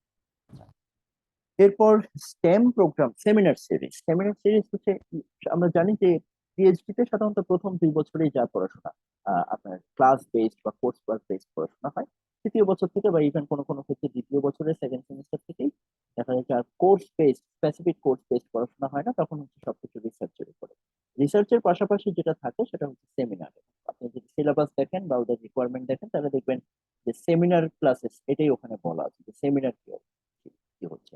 এরপর স্টেম প্রোগ্রাম, সেমিনার সিরিজ হচ্ছে, আমরা জানি যে পিএইচডি তে সাধারণত প্রথম 2 বছরেই যা পড়াশোনা, আপনার ক্লাস বেসড বা কোর্স ওয়ার্ক বেসড পড়াশোনা হয়। তৃতীয় বছর থেকে বা ইভেন কোনো কোনো ক্ষেত্রে দ্বিতীয় বছরের সেকেন্ড সেমিস্টার থেকেই দেখা যাচ্ছে আর course based, specific course based পড়াশোনা হয় না, তখন হচ্ছে সবকিছু রিসার্চের উপরে। রিসার্চের পাশাপাশি যেটা থাকে সেটা হচ্ছে সেমিনার। আপনি যদি সিলেবাস দেখেন বা ওদের রিকোয়ারমেন্ট দেখেন, তাহলে দেখবেন যে সেমিনার ক্লাসেস, এটাই ওখানে বলা আছে যে সেমিনার কি কি হচ্ছে।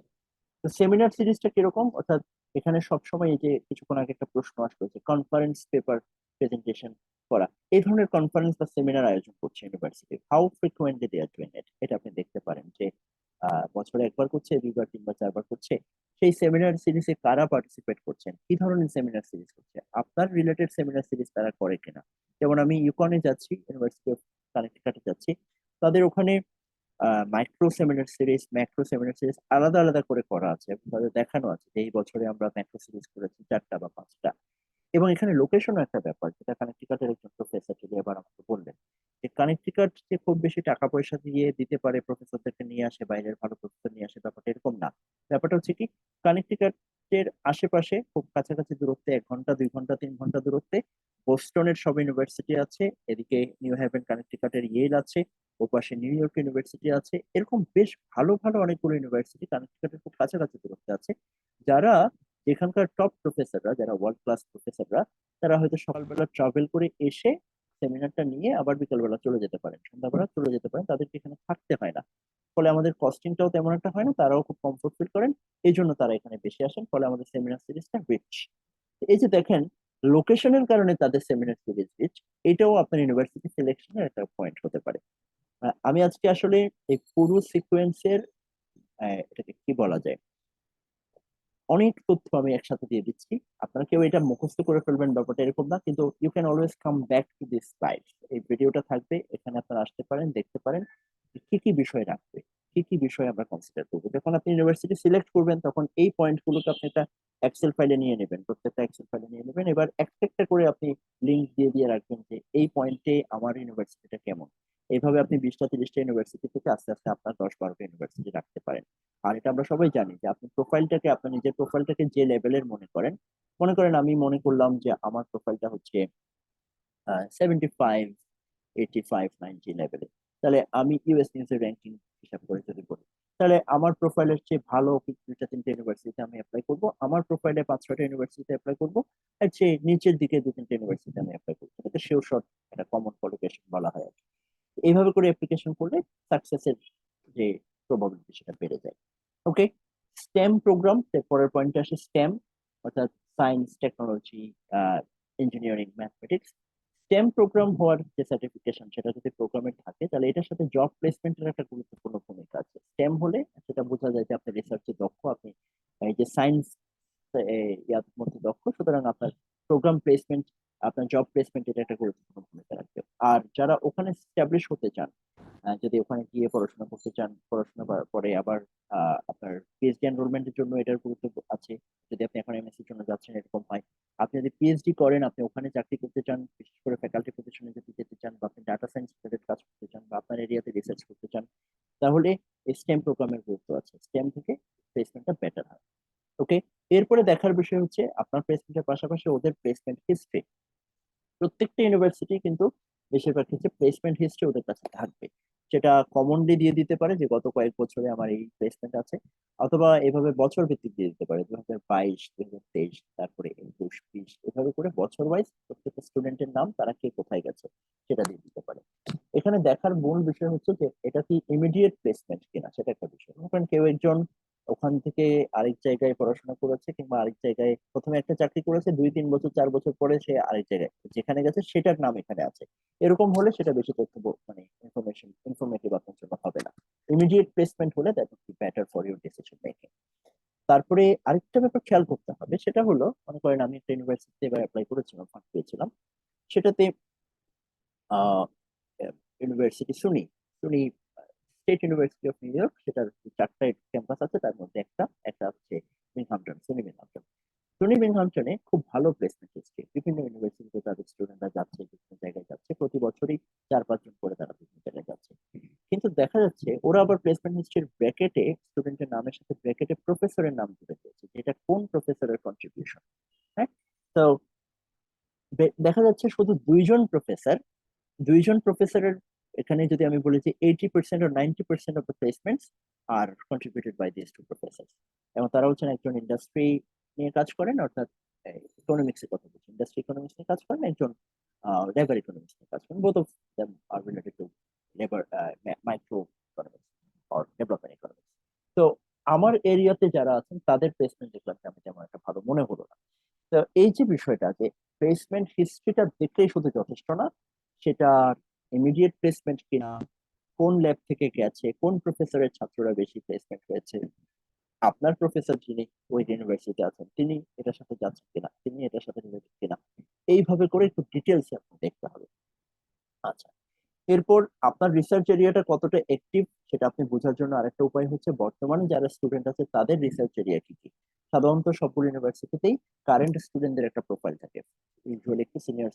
তো সেমিনার সিরিজটা কিরকম, অর্থাৎ এখানে সবসময় এই যে কিছুক্ষণ আগে একটা প্রশ্ন আসলো যে কনফারেন্স পেপার প্রেজেন্টেশন করা, এই ধরনের কনফারেন্স বা সেমিনার আয়োজন করছে university, how frequently they are doing it, এটা আপনি দেখতে পারেন যে বছরে একবার করছে, দুইবার, তিনবার, চারবার করছে। সেই সেমিনার সিরিজে কারা পার্টিসিপেট করছেন, কি ধরনের সেমিনার সিরিজ করছে, আপনার রিলেটেড সেমিনার সিরিজ তারা করে কিনা। যেমন আমি ইউকনে যাচ্ছি, ইউনিভার্সিটি অফ কানেক্টিকাটে যাচ্ছি, তাদের ওখানে micro seminar series, macro seminar series আলাদা আলাদা করে করা আছে এবং তাদের দেখানো আছে যে এই বছরে আমরা ম্যাক্রো সিরিজ করেছি 4টা বা 5টা। এবং এখানে লোকেশনও একটা ব্যাপার, যেটা কানেক্টিকাটের একজন প্রফেসর যদি এবার আমাকে বললেন যে কানেক্টিকাট যে খুব বেশি টাকা পয়সা দিয়ে দিতে পারে প্রফেসরদেরকে নিয়ে আসে, বাইরের ভালো প্রফেসর নিয়ে আসে, ব্যাপারটা এরকম না। ব্যাপারটা হচ্ছে কি, কানেক্টিকাটের আশেপাশে খুব কাছাকাছি দূরত্বে, 1 ঘন্টা, 2 ঘন্টা, 3 ঘন্টা দূরত্বে বোস্টনের সব ইউনিভার্সিটি আছে, এদিকে নিউ হ্যাভেন কানেক্টিকাটের ইয়েল আছে, ওপাশে নিউ ইয়র্ক ইউনিভার্সিটি আছে, এরকম বেশ ভালো ভালো অনেকগুলো ইউনিভার্সিটি কানেক্টিকাটের খুব কাছাকাছি দূরত্বে আছে, যারা এখানকার টপ প্রফেসররা, যারা ওয়ার্ল্ড ক্লাস প্রফেসররা, তারা হয়তো সকালবেলা ট্রাভেল করে এসে সেমিনারটা নিয়ে আবার বিকালবেলা চলে যেতে পারেন, সন্ধ্যাবেলা চলে যেতে পারেন, তাদেরকে এখানে থাকতে হয় না। ফলে আমাদের কস্টিংটাও তেমন একটা হয় না, তারাও খুব কমফোর্ট ফিল করেন, এই জন্য তারা এখানে বেশি আসেন, ফলে আমাদের সেমিনার সিরিজটা রিচ। এই যে দেখেন, লোকেশনের কারণে তাদের সেমিনার সিরিজ রিচ, এটাও আপনার ইউনিভার্সিটি সিলেকশনের একটা পয়েন্ট হতে পারে। আমি আজকে আসলে এই পুরো সিকোয়েন্সের এটাকে কি বলা যায়, অনেক তথ্য আমি একসাথে দিয়ে দিচ্ছি। আপনারা কেউ এটা মুখস্থ করে ফেলবেন ব্যাপারটা এরকম না, কিন্তু you can always come back to this slide. এই ভিডিওটা থাকবে, এখানে আপনারা আসতে পারেন, দেখতে পারেন যে কি কি বিষয় রাখবে, কি কি বিষয় আমরা কনসিডার করবো। যখন আপনি ইউনিভার্সিটি সিলেক্ট করবেন তখন এই পয়েন্টগুলোকে আপনি একটা এক্সেল ফাইলে নিয়ে নেবেন, প্রত্যেকটা এক্সেল ফাইলে নিয়ে নেবেন, এবার একটা একটা করে আপনি লিঙ্ক দিয়ে দিয়ে রাখবেন যে এই পয়েন্টে আমার ইউনিভার্সিটিটা কেমন। এইভাবে আপনি 20টা 30টা ইউনিভার্সিটি থেকে আস্তে আস্তে আপনার 10-12টা ইউনিভার্সিটি রাখতে পারেন। আর এটা আমরা সবাই জানি যে আপনি প্রোফাইলটাকে, আপনার নিজের প্রোফাইলটাকে যে লেভেলের মনে করেন, মনে করেন আমি মনে করলাম যে আমার প্রোফাইলটা হচ্ছে 75, 85, 90 লেভেলে, তাহলে আমি ইউএস নিউজ এর র্যাঙ্কিং হিসাব করে যদি বলি, তাহলে আমার প্রোফাইলের চেয়ে ভালো 2-3টা ইউনিভার্সিটিতে আমি অ্যাপ্লাই করবো, আমার প্রোফাইলে 5-6টা ইউনিভার্সিটিতে অ্যাপ্লাই করবো, আর চেয়ে নিচের দিকে 2-3টে ইউনিভার্সিটিতে আমি অ্যাপ্লাই করবো, এটাকে শিওর শর্ট, একটা কমন কোয়ালিফিকেশন বলা হয় আর কি। এইভাবে করে অ্যাপ্লিকেশন করলে সাকসেসের যে প্রবাবিলিটি সেটা বেড়ে যায়। ওকে, স্টেম প্রোগ্রাম, পরের পয়েন্টে আসে স্টেম, অর্থাৎ science, technology, engineering, mathematics. STEM program হওয়ার যে সার্টিফিকেশন, সেটা যদি প্রোগ্রামের থাকে তাহলে এটার সাথে জব প্লেসমেন্টের একটা গুরুত্বপূর্ণ ভূমিকা আছে। স্টেম হলে সেটা বোঝা যায় যে আপনি রিসার্চে দক্ষ, আপনি এই যে সায়েন্স ইয়ার মধ্যে দক্ষ, সুতরাং আপনার প্রোগ্রাম প্লেসমেন্ট, আপনার জব প্লেসমেন্ট, এটা একটা গুরুত্বপূর্ণ ভূমিকা রাখবে। আর যারা ওখানে স্টাবলিশ হতে চান, যদি ওখানে গিয়ে পড়াশোনা করতে চান, পড়াশোনা পরে আবার আপনার পিএইচডি এনরোলমেন্টের জন্য এটার গুরুত্ব আছে। যদি আপনি এখন এমএসসি র জন্য যাচ্ছেন, এরকম হয়, আপনি যদি পিএইচডি করেন, আপনি ওখানে চাকরি করতে চান, বিশেষ করে ফ্যাকাল্টি পজিশনে যদি যেতে চান, বা আপনি ডাটা সায়েন্স রিলেটেড কাজ করতে চান, বা আপনার এরিয়াতে রিসার্চ করতে চান, তাহলে স্টেম প্রোগ্রামের গুরুত্ব আছে, স্টেম থেকে প্লেসমেন্টটা বেটার হয়। ওকে, এরপরে দেখার বিষয় হচ্ছে আপনার প্লেসমেন্টের পাশাপাশি ওদের প্লেসমেন্ট হিস্ট্রি। প্রত্যেকটা ইউনিভার্সিটি কিন্তু বেশিরভাগ ক্ষেত্রে প্লেসমেন্ট হিস্ট্রি ওদের কাছে থাকবে, সেটা কমনলি দিয়ে দিতে পারে যে গত কয়েক বছরে আমার এই প্লেসমেন্ট আছে, অথবা এভাবে বছর ভিত্তিক দিয়ে দিতে পারে, 2022, 2023, তারপরে 21, 20, এভাবে করে বছর ওয়াইজ প্রত্যেকটা স্টুডেন্টের নাম, তারা কে কোথায় গেছে সেটা দিয়ে দিতে পারে। এখানে দেখার মূল বিষয় হচ্ছে যে এটা কি ইমিডিয়েট প্লেসমেন্ট কিনা, সেটা একটা বিষয়। মনে করেন কেউ একজন ওখান থেকে আরেক জায়গায় পড়াশোনা করেছে, কিংবা আরেক জায়গায় প্রথমে একটা চাকরি করেছে, 2-3 বছর 4 বছর পরে সে আরেক জায়গায় যেখানে গেছে সেটার নাম এখানে আছে, এরকম হলে সেটা বেশি তথ্য মানে ইনফরমেটিভ আপনার জন্য হবে না। ইমিডিয়েট প্লেসমেন্ট হলে that would be better for your decision making. তারপরে আরেকটা ব্যাপার খেয়াল করতে হবে, সেটা হলো, মনে করেন আমি একটা ইউনিভার্সিটিতে এবার অ্যাপ্লাই করেছিলাম, ফান্ড পেয়েছিলাম, সেটাতে university SUNY, SUNY state university of New York, সেটার 4টা ক্যাম্পাস আছে, তার মধ্যে একটা একটা হচ্ছে বিনহামটন, সুনি বিনহামটন। সুনি বিনহামটনে খুব ভালো প্লেসমেন্ট হিস্ট্রি, বিভিন্ন ইউনিভার্সিটিতে তাদের স্টুডেন্টরা যাচ্ছে, বিভিন্ন জায়গায় যাচ্ছে, প্রতি বছরই 4-5 জন করে তারা বিভিন্ন জায়গায় যাচ্ছে। কিন্তু দেখা যাচ্ছে ওরা আবার প্লেসমেন্ট হিস্ট্রির ব্র্যাকেটে স্টুডেন্টের নামের সাথে ব্র্যাকেটে প্রফেসরের নাম জুড়ে দিয়েছে, যে এটা কোন প্রফেসরের কন্ট্রিবিউশন। হ্যাঁ, তো দেখা যাচ্ছে শুধু 2জন প্রফেসরের এখানে যদি আমি বলি যে 80% or 90% of the placements are contributed by this two professor. এবং তারা হচ্ছেন একজন ইন্ডাস্ট্রি নিয়ে কাজ করেন, অর্থাৎ ইকোনমিক্স এর কথা বলছি, ইন্ডাস্ট্রি ইকোনমিক্স নিয়ে কাজ করেন, একজন লেবার ইকোনমিক্স নিয়ে কাজ করেন, both of them are related to labour, micro economics or development economics. তো আমার এরিয়াতে যারা আছেন তাদের প্লেসমেন্ট দেখলাম যে আমি তেমন একটা ভালো মনে হলো না। তো এই যে বিষয়টা যে প্লেসমেন্ট হিস্ট্রিটা দেখলেই শুধু যথেষ্ট না, সেটা ইমিডিয়েট প্লেসমেন্ট কিনা, কোন ল্যাব থেকে গেছে, কোন প্রফেসরের ছাত্ররা বেশি প্লেসমেন্ট হয়েছে, আপনার প্রফেসর যিনি ওই ইউনিভার্সিটি আছেন তিনি এটার সাথে যাচ্ছেন কিনা, তিনি এটার সাথে রিলেটেড কিনা, এইভাবে করে একটু ডিটেলস আপনি দেখতে হবে। আচ্ছা, এরপর আপনার রিসার্চ এরিয়াটা কতটা অ্যাক্টিভ সেটা আপনি বোঝার জন্য আরেকটা উপায় হচ্ছে বর্তমানে যারা স্টুডেন্ট আছে তাদের রিসার্চ এরিয়া কি কি। সাধারণত সবগুলো ইউনিভার্সিটিতেই কারেন্ট স্টুডেন্টদের একটা প্রোফাইল থাকে, ইউজুয়ালি একটু সিনিয়র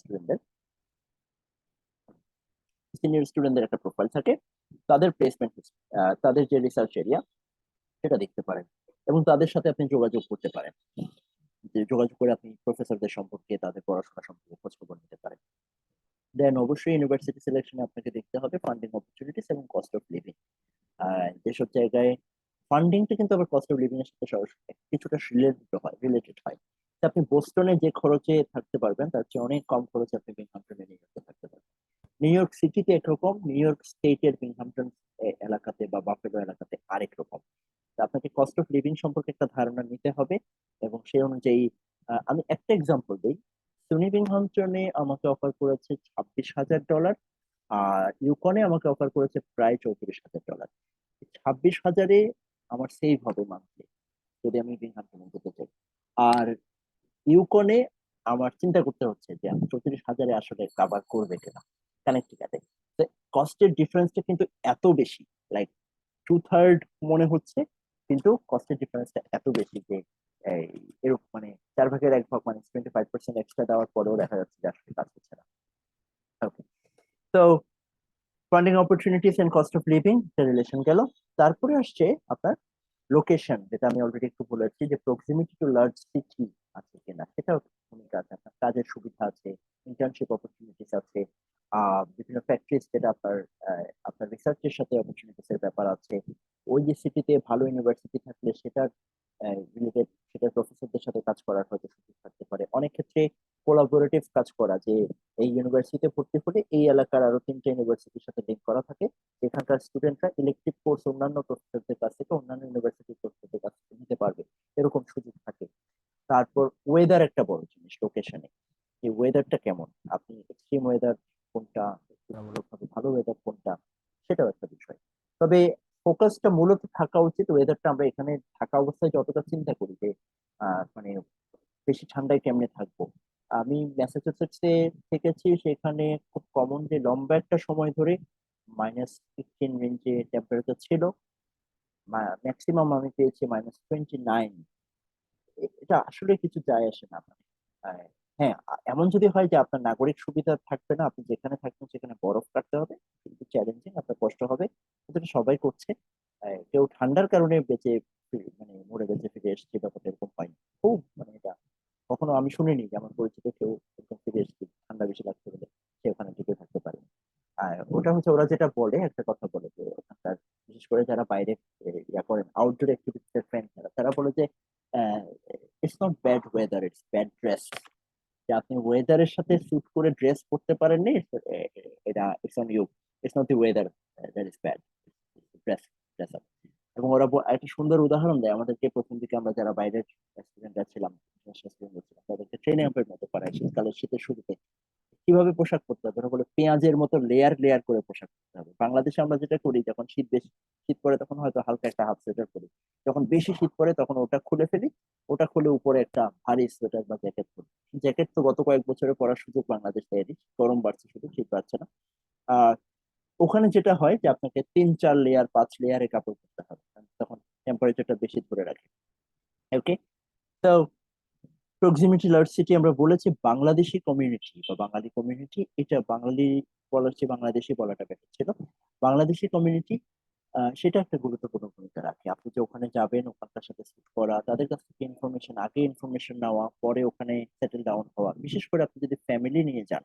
স্টুডেন্টদের একটা প্রোফাইল থাকে, তাদের প্লেসমেন্ট, তাদের যে রিসার্চ এরিয়া সেটা দেখতে পারেন এবং তাদের সাথে আপনি যোগাযোগ করতে পারেন। যে যোগাযোগ করে আপনি প্রফেসরদের সম্পর্কে তাদের পড়াশোনা সম্পর্কে খোঁজ খবর নিতে পারেন। দেন অবশ্যই ইউনিভার্সিটি সিলেকশনে আপনাকে দেখতে হবে ফান্ডিং অপরচুনিটিস এবং কস্ট অফ লিভিং। যেসব জায়গায় ফান্ডিংটা কিন্তু আবার কস্ট অফ লিভিং এর সাথে সরাসরি কিছুটা রিলেটেড হয়। তা আপনি বোস্টনে যে খরচে থাকতে পারবেন তার চেয়ে অনেক কম খরচে আপনি বিংহামটনে নিউ ইয়র্কে থাকতে পারবেন। নিউ ইয়র্ক সিটিতে একরকম, নিউ ইয়র্ক স্টেটের বিংহামটন এলাকাতে বা বাফেলো এলাকাতে আরেক রকম। তা আপনাকে কস্ট অফ লিভিং সম্পর্কে একটা ধারণা নিতে হবে এবং সেই অনুযায়ী আমি একটা এক্সাম্পল দিই। সুনি বিংহামটনে আমাকে অফার করেছে $26,000, আর ইউকনে আমাকে অফার করেছে প্রায় $34,000। 26,000-এ আমার সেভ হবে মান্থলি যদি আমি বিংহামটনে যেতে চাই। আর ইউকনে আমার চিন্তা করতে হচ্ছে যে আমি 34,000-এ আসলে কাভার করবে কিনা কানেক্টিকাটে। কস্টের ডিফারেন্সটা কিন্তু এত বেশি, লাইক 2/3 মনে হচ্ছে, কিন্তু কস্টের ডিফারেন্সটা এত বেশি যে এই এরকম মানে 4/1 মানে 25% এক্সট্রা দেওয়ার পরেও দেখা যাচ্ছে যে আসলে কাজ হচ্ছে না। ওকে, তো funding opportunities and cost of living relation গেল। তারপরে আসছে আপনার লোকেশন, যেটা আমি অলরেডি একটু বলেছি যে প্রক্সিমিটি টু লার্জ সিটি আছে কিনা, সেটাও ভূমিকা আছে। আপনার কাজের সুবিধা আছে, ইন্টার্নশিপ অপরচুনিটিস আছে, বিভিন্ন ফ্যাক্টরিজ যেটা আপনার রিসার্চের সাথে অপরচুনিটিস এর ব্যাপার আছে। ওই যে সিটিতে ভালো ইউনিভার্সিটি থাকলে সেটার রিলেটেড সেটার প্রফেসরদের সাথে কাজ করার হয়তো সুযোগ থাকতে পারে। অনেক ক্ষেত্রে কোলাবোরেটিভ কাজ করা, যে এই ইউনিভার্সিটিতে ভর্তি হলে এই এলাকার আরো 3টে ইউনিভার্সিটির সাথে লিঙ্ক করা থাকে, এখানকার স্টুডেন্টরা ইলেকটিভ কোর্স অন্যান্য প্রফেসরদের কাছ থেকে, অন্যান্য ইউনিভার্সিটির প্রফেসরদের কাছ থেকে নিতে পারবে, এরকম সুযোগ থাকে। তারপর ওয়েদার একটা বড় জিনিস লোকেশনে, এই ওয়েদারটা কেমন, আপনি এক্সট্রিম ওয়েদার কোনটা, তুলনামূলকভাবে ভালো ওয়েদার কোনটা, সেটাও একটা বিষয়। তবে ফোকাসটা মূলত থাকা উচিত ওয়েদারটা, আমরা এখানে থাকা অবস্থায় যতটা চিন্তা করি যে মানে বেশি ঠান্ডায় কেমনে থাকবো। আমি ম্যাসাচুসেটসে থেকেছি, সেখানে খুব কমন যে লম্বা একটা সময় ধরে -15 রেঞ্জে টেম্পারেচার ছিল, ম্যাক্সিমাম আমি পেয়েছি -29। এটা আসলে কিছু যায় আসে না মানে আহ, হ্যাঁ, এমন যদি হয় যে আপনার নাগরিক সুবিধা থাকবে না, আপনি যেখানে থাকবেন সেখানে বরফ কাটতে হবে, কিন্তু চ্যালেঞ্জিং, আপনার কষ্ট হবে, কিন্তু এটা সবাই করছে। কেউ ঠান্ডার কারণে মানে মরে বেঁচে ফিরে এসেছে, ব্যাপারটা এরকম হয়নি খুব, মানে এটা কখনো আমি শুনিনি যে আমার পরিচিত কেউ এরকম ফিরে এসেছে ঠান্ডা বেশি লাগছে বলে সে ওখানে টিকে থাকতে পারে। আর ওটা হচ্ছে ওরা যেটা বলে, একটা কথা বলে যে ওখানকার বিশেষ করে যারা বাইরে ইয়া করেন আউটডোর অ্যাক্টিভিটিস এর ফ্রেন্ড, তারা বলে যে it's not bad weather, it's bad dress. যে আপনি ওয়েদারের সাথে স্যুট করে ড্রেস পরতে পারেননি, এটা it's on you, it's not the weather that is bad, dress dress up. এবং ওরা একটা সুন্দর উদাহরণ দেয় আমাদেরকে, প্রথম দিকে আমরা যারা বাইরের স্টুডেন্টরা ছিলাম, স্টুডেন্ট ছিলাম, তাদেরকে ট্রেনে আম্পের মতো করায় শীতকালের শীতের শুরুতে কিভাবে পোশাক পরতে হবে। ওরা বলে পেঁয়াজের মতো লেয়ার লেয়ার করে পোশাক পরতে হবে। বাংলাদেশে আমরা যেটা করি, যখন শীত পড়ে তখন হয়তো হালকা একটা হাফ সোয়েটার পরি, যখন বেশি শীত পড়ে তখন ওটা খুলে ফেলি, ওটা খুলে উপরে একটা ভারী সোয়েটার বা জ্যাকেট পরি। জ্যাকেট তো গত কয়েক বছরে পরার সুযোগ বাংলাদেশ দেয়নি, গরম বাড়ছে শুধু, শীত বাড়ছে না। আর ওখানে যেটা হয় যে আপনাকে 3-4 লেয়ার 5 লেয়ারে কাপড় পরতে হবে, কারণ তখন টেম্পারেচারটা বেশি ধরে রাখে। ওকে, তো প্রক্সিমিটি লার্জ সিটি আমরা বলেছি, বাংলাদেশি কমিউনিটি বা বাঙালি কমিউনিটি, এটা বাঙালি বলার চেয়ে বাংলাদেশি বলাটা বেটার ছিল। বাংলাদেশি কমিউনিটি সেটা একটা গুরুত্বপূর্ণ ভূমিকা রাখে। আপনি যে ওখানে যাবেন, ওখানকার সাথে স্যুট করা, তাদের কাছ থেকে ইনফরমেশন, আগে ইনফরমেশন নেওয়া, পরে ওখানে সেটেল ডাউন হওয়া। বিশেষ করে আপনি যদি ফ্যামিলি নিয়ে যান,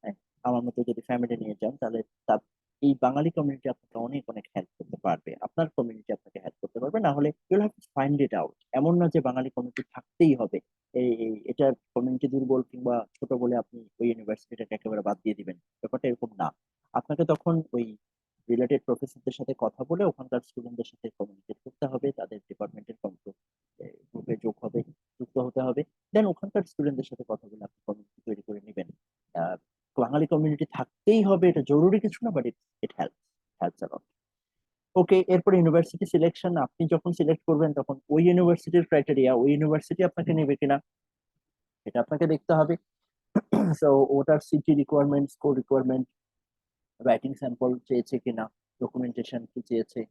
হ্যাঁ, আমার মতো যদি ফ্যামিলি নিয়ে যান, তাহলে তা এই বাঙালি কমিউনিটি আপনাকে অনেক অনেক হেল্প করতে পারবে, আপনার কমিউনিটি আপনাকে হেল্প করতে পারবে। না হলে you'll have to find it out. এমন না যে বাঙালি কমিউনিটি থাকতেই হবে, এটার কমিউনিটি দুর্বল কিংবা ছোট বলে আপনি ওই ইউনিভার্সিটিটাকে একেবারে বাদ দিয়ে দিবেন, ব্যাপারটা এরকম না। আপনাকে তখন ওই রিলেটেড প্রফেসরদের সাথে কথা বলে ওখানকার স্টুডেন্টদের সাথে কমিউনিকেট করতে হবে, তাদের ডিপার্টমেন্টের গ্রুপে যুক্ত হতে হবে। দেন ওখানকার স্টুডেন্টদের সাথে কথা বলে আপনি কমিউনিটি তৈরি করে নেবেন। আহ, বাঙালি কমিউনিটি থাকতেই হবে এটা জরুরি কিছু না, বাট ইট হেল্পস আ লট। ওকে, এরপর ইউনিভার্সিটি সিলেকশন। আপনি যখন সিলেক্ট করবেন তখন ওই ইউনিভার্সিটির ক্রাইটেরিয়া, ওই ইউনিভার্সিটি আপনাকে নেবে কিনা এটা আপনাকে দেখতে হবে। সো ওটার city requirement, score requirement, writing sample চেয়েছে কিনা, ডকুমেন্টেশন কি চেয়েছে।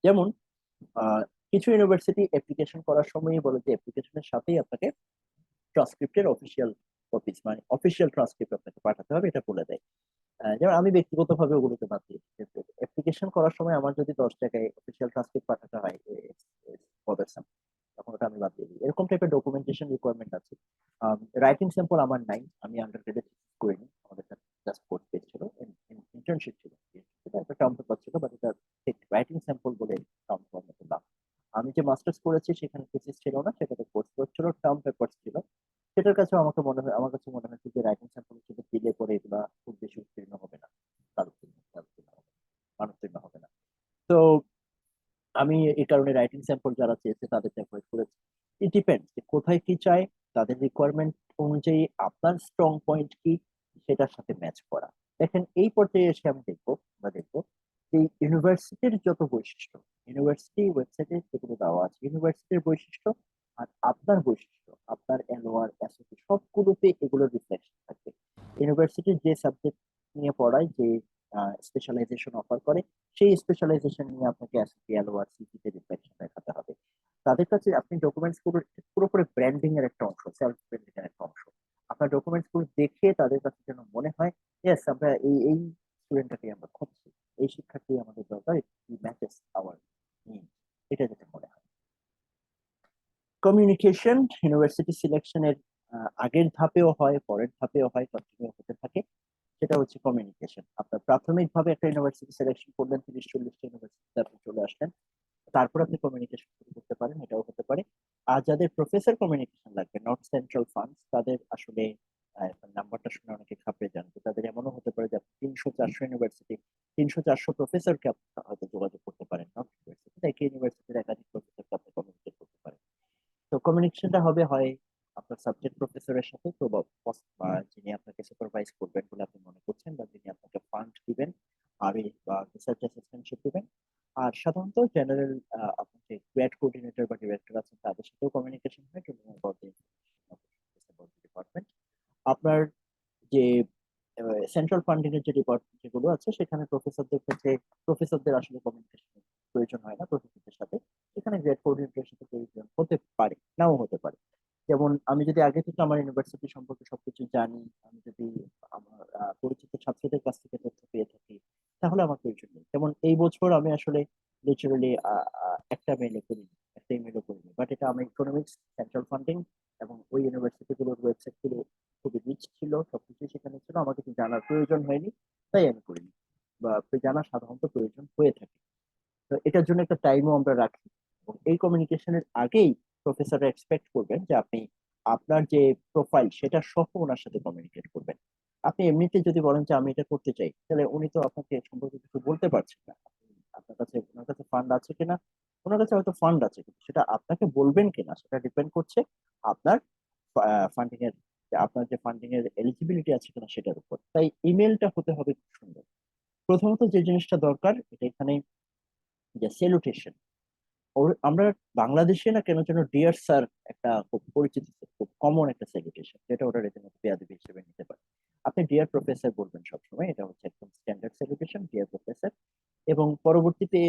যেমন আহ, কিছু ইউনিভার্সিটি অ্যাপ্লিকেশন করার সময়ই বলে যে অ্যাপ্লিকেশনের সাথেই আপনাকে ট্রান্সক্রিপ্টের অফিসিয়াল কপিস, মানে অফিসিয়াল ট্রান্সক্রিপ্ট আপনাকে পাঠাতে হবে, এটা বলে দেয়। যেমন আমি ব্যক্তিগতভাবে ওগুলোকে বাদ দিই। অ্যাপ্লিকেশন করার সময় আমার যদি 10 জায়গায় অফিসিয়াল ট্রান্সক্রিপ্ট পাঠাতে হয়, bothersome, তখন ওটা আমি বাদ দিয়ে দিই। এরকম টাইপের ডকুমেন্টেশন রিকোয়ারমেন্ট আছে। রাইটিং স্যাম্পল আমার নাই, আমি আন্ডারগ্রেডে করিনি, আমাদের জাস্ট কোর্স পেজ ছিল, ইন্টার্নশিপ ছিল, এটা একটা টার্ম পেপার ছিল, বাট এটা ঠিক রাইটিং স্যাম্পল বলে কাউন্ট করার মতো না। আমি যে মাস্টার্স করেছি সেখানে থিসিস ছিল না, সেটাতে কোর্স ছিল, টার্ম পেপার ছিল। সেটার কাছে আমার কাছে মনে হয় যে রাইটিং স্যাম্পল হিসেবে দিলে পরে এগুলা খুব বেশি উত্তীর্ণ হবে না, তার উত্তীর্ণ হবে না, মান উত্তীর্ণ হবে না। তো আমি এই কারণে রাইটিং স্যাম্পল যারা চেয়েছে তাদেরকে অ্যাভয়েড করেছি। ইট ডিপেন্ডস যে কোথায় কি চায়, তাদের রিকোয়ারমেন্ট অনুযায়ী আপনার স্ট্রং পয়েন্ট কি সেটার সাথে ম্যাচ করা। দেখেন এই পর্যায়ে এসে আমরা দেখবো যে ইউনিভার্সিটির যত বৈশিষ্ট্য, ইউনিভার্সিটি ওয়েবসাইটে যেগুলো দেওয়া আছে, ইউনিভার্সিটির বৈশিষ্ট্য আর আপনার বৈশিষ্ট্য, আপনার এলওআর এসওপি সবগুলোতে এগুলো রিফ্লেকশন থাকবে। ইউনিভার্সিটির যে সাবজেক্ট নিয়ে পড়ায়, যে স্পেশালাইজেশন অফার করে, সেই স্পেশালাইজেশন নিয়ে আপনাকে এসপিএল ওয়ার সিপিতে রিফ্লেকশন দেখাতে হবে। তাদের কাছে আপনি ডকুমেন্টস গুলো পুরোপুরি ব্র্যান্ডিং এর একটা অংশ, সেলফ ব্র্যান্ডিং এর একটা অংশ। আপনার ডকুমেন্টস গুলো দেখে তাদের কাছে যেন মনে হয় ইয়েস, আমরা এই স্টুডেন্টটাকে আমরা খুঁজছি, এই শিক্ষার্থী আমাদের দরকার, ম্যাচেস আওয়ার নিড, এটা যেটা মনে হয়। কমিউনিকেশন ইউনিভার্সিটি সিলেকশনের আগের ধাপেও হয়, পরের ধাপেও হয়, কন্টিনিউ হতে থাকে। সেটা হচ্ছে কমিউনিকেশন। আপনার প্রাথমিকভাবে একটা ইউনিভার্সিটি সিলেকশন করলেন, 30-40টা ইউনিভার্সিটিতে আপনি চলে আসলেন, তারপর আপনি কমিউনিকেশন শুরু করতে পারেন, এটাও হতে পারে। আর যাদের প্রফেসর কমিউনিকেশন লাগবে, নট সেন্ট্রাল ফান্ডস, তাদের আসলে নাম্বারটা শুনে অনেকে ঘাবড়ে যান। তো তাদের এমনও হতে পারে যে আপনি 300-400 ইউনিভার্সিটি, 300-400 প্রফেসরকে আপনি হয়তো যোগাযোগ করতে পারেন, নট ইউনিভার্সিটি, একই ইউনিভার্সিটির একাধিক প্রফেসরকে আপনি কমিউনিকেট করতে পারেন। তো কমিউনিকেশনটা হবে হয় আপনার সাবজেক্ট প্রফেসরের সাথে, তো বা যিনি আপনাকে সুপারভাইজ করবেন বলে আপনি মনে করছেন, বা যিনি আপনাকে ফান্ড দিবেন আর বা রিসার্চ অ্যাসিস্ট্যান্টশিপ দিবেন। আর সাধারণত জেনারেল আপনার যে গ্রেড কোঅর্ডিনেটর বা ডিরেক্টর আছেন তাদের সাথেও কমিউনিকেশন হয়, ডিপার্টমেন্ট। আপনার যে সেন্ট্রাল ফান্ডিং এর যে ডিপার্টমেন্ট যেগুলো আছে সেখানে প্রফেসরদের ক্ষেত্রে প্রফেসরদের আসলে কমিউনিকেশন প্রয়োজন হয় না প্রফেসরদের সাথে। এখানে গ্রেড কোঅর্ডিনেটরের সাথে প্রয়োজন হতে পারে, নাও হতে পারে। যেমন আমি যদি আগে থেকে আমার ইউনিভার্সিটি সম্পর্কে সবকিছু জানি, আমি যদি আমার পরিচিত ছাত্রদের কাছ থেকে তথ্য পেয়ে থাকি, তাহলে আমার প্রয়োজন নেই। যেমন এই বছর আমি আসলে লিটারালি একটা মেইলও করিনি, একটা ইমেলও করিনি, বাট এটা আমার ইকোনমিক্স, সেন্ট্রাল ফান্ডিং এবং ওই ইউনিভার্সিটি গুলোর ওয়েবসাইট গুলো খুবই রিচ ছিল, সবকিছু সেখানে ছিল, আমার কিছু জানার প্রয়োজন হয়নি, তাই আমি করিনি। বা জানা সাধারণত প্রয়োজন হয়ে থাকে। তো এটার জন্য একটা টাইমও আমরা রাখি। এবং এই কমিউনিকেশনের আগেই প্রফেসররা এক্সপেক্ট করবেন যে আপনি আপনার যে প্রোফাইল সেটা সহ ওনার সাথে কমিউনিকেট করবেন। আপনি এমনিতে যদি বলেন যে আমি এটা করতে চাই, তাহলে উনি তো আপনাকে সম্পর্কে কিছু বলতে পারছেন না। আপনার কাছে, ওনার কাছে ফান্ড আছে কিনা, ওনার কাছে হয়তো ফান্ড আছে, কিন্তু সেটা আপনাকে বলবেন কিনা সেটা ডিপেন্ড করছে আপনার ফান্ডিং এর, আপনার যে ফান্ডিং এর এলিজিবিলিটি আছে কিনা সেটার উপর। তাই ইমেলটা হতে হবে খুব সুন্দর। প্রথমত যে জিনিসটা দরকার এটা এখানে, যে সেলুটেশন। আমরা বাংলাদেশে না কেন যেন ডিয়ার স্যার একটা খুব পরিচিত, খুব কমন একটা সেলুটেশন, যেটা ওরা রীতিমতো বেয়াদবি হিসেবে নিতে পারে। আপনি ডিয়ার প্রফেসর বলবেন সবসময়, এটা হচ্ছে একদম স্ট্যান্ডার্ড সেলুটেশন, ডিয়ার প্রফেসর। এবং পরবর্তীতে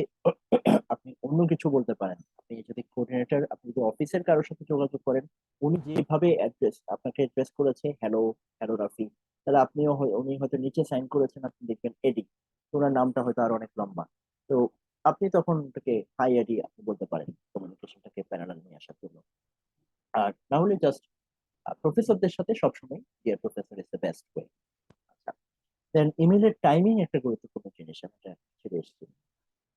আপনি অন্য কিছু বলতে পারেন। আপনি যদি কোঅর্ডিনেটর, আপনি যদি অফিসের কারোর সাথে যোগাযোগ করেন, উনি যেভাবে আপনাকে অ্যাড্রেস করেছে, হ্যালো, হ্যালো রাফি, তাহলে উনি হয়তো নিচে সাইন করেছেন, আপনি দেখবেন এডি, ওনার নামটা হয়তো আরো অনেক লম্বা। তো আপনি তখন তাকে হাই এডি আপনি বলতে পারেন, কমিউনিকেশনটাকে প্যারালাল নিয়ে আসার জন্য। আর না হলে জাস্ট প্রফেসরদের সাথে সবসময় dear professor is the best way. আচ্ছা, দেন ইমেলের টাইমিং একটা গুরুত্বপূর্ণ জিনিস, আমি এটা ছেড়ে এসেছি।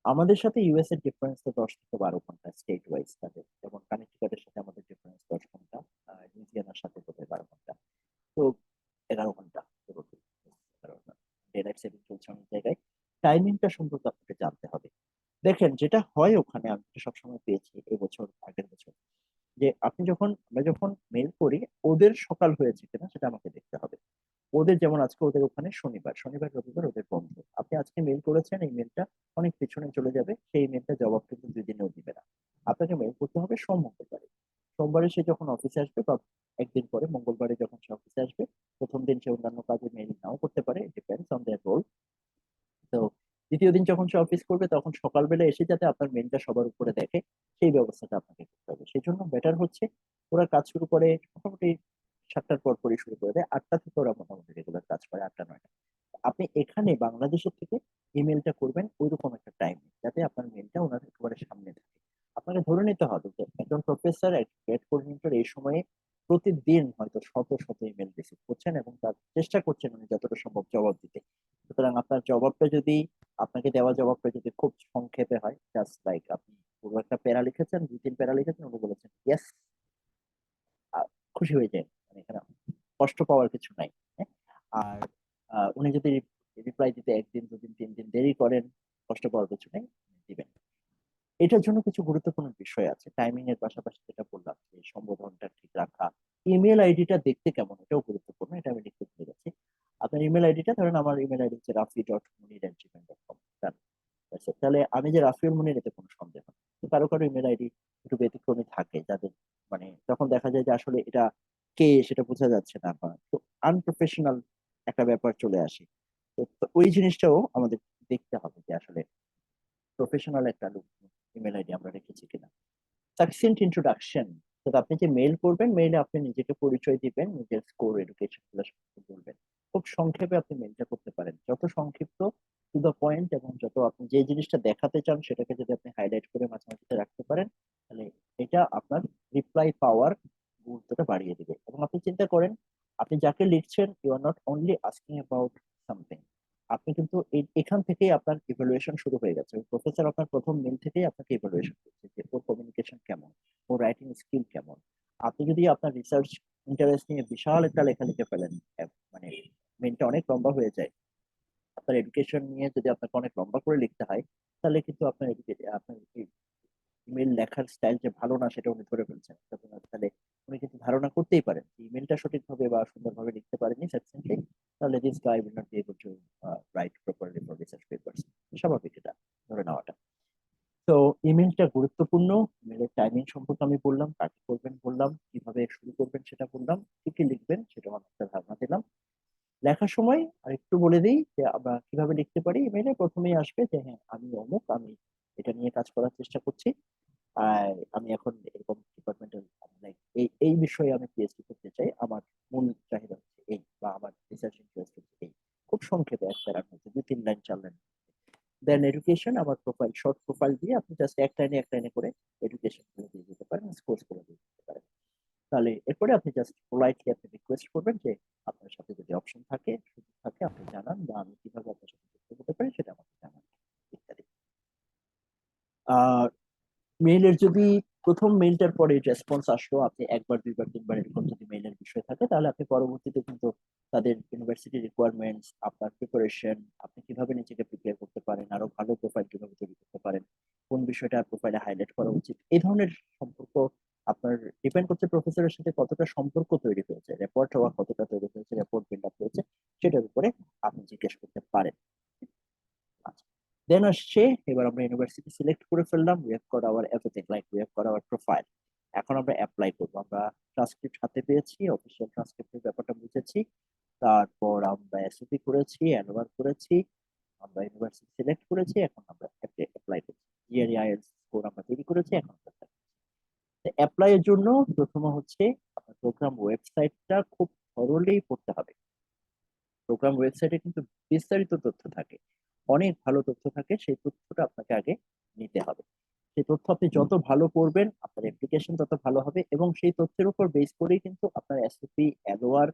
আমাদের সাথে ইউএস এর ডিফারেন্স তো 10 থেকে 12 ঘন্টা স্টেট ওয়াইজ, তাদের যেমন কানেক্টিকাটের সাথে আমাদের ডিফারেন্স 10 ঘন্টা, লুইজিয়ানার সাথে বোধহয় 12 ঘন্টা। তো 11 ঘন্টা ডেলাইট সেভিং চলছে অনেক জায়গায়। টাইমিংটা সম্পর্কে আপনাকে জানতে হবে। দেখেন যেটা হয় ওখানে, আমি যেটা সবসময় পেয়েছি পেয়েছি এবছর, আগের বছর, যে আমরা যখন মেল করি, ওদের সকাল হয়েছে কিনা সেটা আমাকে দেখতে হবে। ওদের যেমন আজকে ওদের ওখানে শনিবার, শনিবার রবিবার ওদের বন্ধ। আপনি আজকে মেল করেছেন, এই মেলটা অনেক পিছনে চলে যাবে, সেই মেলটা জবাব কিন্তু 2 দিনেও দিবে না। আপনাকে মেল করতে হবে সোম মঙ্গলবারে। সোমবারে সে যখন অফিসে আসবে, বা একদিন পরে মঙ্গলবারে যখন সে অফিসে আসবে, প্রথম দিন সে অন্যান্য কাজে মেল নাও করতে পারে, ডিপেন্ডস অন দেয়ার রোল। তো দ্বিতীয় দিন যখন সে অফিস করবে, তখন সকালবেলা এসে যাতে আপনার মেলটা সবার উপরে দেখে, সেই ব্যবস্থাটা আপনাকে করতে হবে। সেই জন্য বেটার হচ্ছে ওরা কাজ শুরু করে মোটামুটি 7টার পর পরই শুরু করে দেয়, 8টা থেকে ওরা মোটামুটি রেগুলার কাজ করে, 8টা 9টা। আপনি এখানে বাংলাদেশের থেকে ইমেলটা করবেন ওইরকম একটা টাইম, যাতে আপনার মেলটা ওনার একেবারে সামনে থাকে। আপনাকে ধরে নিতে হবে যে একজন প্রফেসর, গ্রেড কোঅর্ডিনেটর এই সময়ে প্রতিদিন হয়তো শত শত ইমেল রিসিভ করছেন, এবং তার চেষ্টা করছেন উনি যতটা সম্ভব জবাব দিতে। সুতরাং আপনার জবাবটা যদি, আপনাকে দেওয়া জবাবটা যদি খুব সংক্ষেপে হয়, জাস্ট লাইক আপনি পুরো একটা প্যারা লিখেছেন, 2-3 প্যারা লিখেছেন, উনি বলেছেন ইয়েস, খুশি হয়ে যায়, মানে এখানে কষ্ট পাওয়ার কিছু নাই। হ্যাঁ? আর উনি যদি রিপ্লাই দিতে 1 দিন 2 দিন 3 দিন দেরি করেন, কষ্ট পাওয়ার কিছু নেই, দিবেন। এটার জন্য কিছু গুরুত্বপূর্ণ বিষয় আছে, টাইমিং এর পাশাপাশি যেটা বললাম যে সম্বোধনটা ঠিক রাখা, ইমেল আইডিটা দেখতে কেমন এটাও গুরুত্বপূর্ণ, এটা আমি লিখতে ভুলে গেছি। আপনার ইমেল আইডিটা, ধরেন আমার ইমেল আইডি হচ্ছে rafi.munir@gmail.com। তাহলে আমি যে রাফিউল মুনির, এতে কোনো সন্দেহ নেই। তো কারো কারো ইমেল আইডি একটু ব্যতিক্রমী থাকে, যাদের মানে তখন দেখা যায় যে আসলে এটা কে সেটা বোঝা যাচ্ছে না, বা তো আনপ্রফেশনাল একটা ব্যাপার চলে আসে। তো ওই জিনিসটাও আমাদের দেখতে হবে যে আসলে প্রফেশনাল একটা ইমেল আইডি আমরা রেখেছি কিনা। সাকসেন্ট ইন্ট্রোডাকশন, তো আপনি যে মেল করবেন, মেইলে আপনি নিজেকে পরিচয় দিবেন, নিজের স্কোর, এডুকেশন গুলো সম্পর্কে বলবেন। খুব সংক্ষেপে আপনি মেলটা করতে পারেন, যত সংক্ষিপ্ত, টু দ্য পয়েন্ট, এবং যত আপনি যে জিনিসটা দেখাতে চান সেটাকে যদি আপনি হাইলাইট করে মাঝে রাখতে পারেন, তাহলে এটা আপনার রিপ্লাই পাওয়ার গুরুত্বটা বাড়িয়ে দিবে। এবং আপনি চিন্তা করেন, আপনি যাকে লিখছেন, you are not only asking about something, আপনি কিন্তু এখান থেকেই আপনার ইভ্যালুয়েশন শুরু হয়ে গেছে। প্রফেসর আপনার প্রথম মেল থেকেই আপনাকে ইভ্যালুয়েশন করছে যে ওর কমিউনিকেশন কেমন, ওর রাইটিং স্কিল কেমন। আপনি যদি আপনার রিসার্চ ইন্টারেস্ট নিয়ে বিশাল একটা লেখা লিখে ফেলেন, মানে মেলটা অনেক লম্বা হয়ে যায়, আপনার এডুকেশন নিয়ে যদি আপনাকে অনেক লম্বা করে লিখতে হয়, তাহলে কিন্তু আপনার ইমেল লেখার স্টাইল যে ভালো না সেটা উনি ধরে ফেলছেন। তাহলে উনি কিন্তু ধারণা করতেই পারেন ইমেলটা সঠিকভাবে বা সুন্দরভাবে লিখতে পারেনি সাকসেন্টলি, তাহলে this guy will not be able to right properly for research papers. স্বাভাবিক এটা ধরে নেওয়াটা। তো ইমেলটা গুরুত্বপূর্ণ। ইমেলের টাইমিং সম্পর্কে আমি বললাম, কাকে করবেন বললাম, কিভাবে শুরু করবেন সেটা বললাম, কি কি লিখবেন সেটা অনেকটা ধারণা দিলাম। লেখার সময় আর একটু বলে দিই যে আমরা কিভাবে লিখতে পারি। ইমেলে প্রথমেই আসবে যে হ্যাঁ আমি অমুক, আমি এটা নিয়ে কাজ করার চেষ্টা করছি, আর আমি এখন এরকম ডিপার্টমেন্টাল, লাইক এই এই বিষয়ে আমি পিএইচডি করতে চাই, আমার মূল চাহিদা হচ্ছে এই, বা আমার রিসার্চ ইন্টারেস্ট হচ্ছে এই। খুব সংক্ষেপে এক প্যারার মধ্যে 2-3 লাইন 4 লাইন। দেন এডুকেশন, আমার প্রোফাইল, শর্ট প্রোফাইল দিয়ে আপনি জাস্ট এক লাইনে করে এডুকেশন গুলো দিয়ে দিতে পারেন, কোর্স গুলো দিয়ে দিতে পারেন। তাহলে এরপরে আপনি জাস্ট পোলাইটলি আপনি রিকোয়েস্ট করবেন যে আপনার সাথে যদি অপশন থাকে, সুযোগ থাকে, আপনি জানান, বা আমি কিভাবে আপনার সাথে যুক্ত হতে পারি সেটা আমাকে জানান, ইত্যাদি। আর মেইলের যদি প্রথম মেইলটার পরে রেসপন্স আসলো, আপনি একবার দুইবার তিনবার এরকম যদি মেইলের বিষয় থাকে, তাহলে আপনি পরবর্তীতে কিন্তু তাদের ইউনিভার্সিটি রিকোয়ারমেন্টস, আপনার প্রিপারেশন, আপনি কিভাবে নিজেকে প্রিপেয়ার করতে পারেন, আরো ভালো প্রোফাইল কিভাবে তৈরি করতে পারেন, কোন বিষয়টা প্রোফাইলে হাইলাইট করা উচিত, এই ধরনের সম্পর্ক আপনার ডিপেন্ড করছে প্রফেসরের সাথে কতটা সম্পর্ক তৈরি হয়েছে, রেপোর্ট হওয়া কতটা তৈরি হয়েছে, রেপোর্ট বিল্ড আপ হয়েছে, সেটার উপরে আপনি জিজ্ঞেস করতে পারেন। আচ্ছা, দেন আসছে, এবার আমরা ইউনিভার্সিটি সিলেক্ট করে ফেললাম, we have got hour everything, like we have got hour profile. এখন আমরা অ্যাপ্লাই করবো। আমরা ট্রান্সক্রিপ্ট হাতে পেয়েছি, অফিসিয়াল ট্রান্সক্রিপ্টের ব্যাপারটা বুঝেছি, তারপর আমরা এসওপি করেছি, অ্যানোভার করেছি, আমরা ইউনিভার্সিটি সিলেক্ট করেছি, এখন আমরা অ্যাপ্লাই করছি। জিআরই আইএলটিএস স্কোর আমরা তৈরি করেছি, এখন আমরা অ্যাপ্লাই এর জন্য প্রথম হচ্ছে আপনার প্রোগ্রাম ওয়েবসাইটটা খুব থরলি পড়তে হবে। প্রোগ্রাম ওয়েবসাইটে কিন্তু বিস্তারিত তথ্য থাকে, অনেক ভালো তথ্য থাকে, সেই তথ্যটা আপনাকে আগে নিতে হবে। সেই তথ্য আপনি যত ভালো করবেন, আপনার অ্যাপ্লিকেশন তত ভালো হবে, এবং সেই তথ্যের উপর বেস করেই কিন্তু আপনার এসওপি, এলওআর,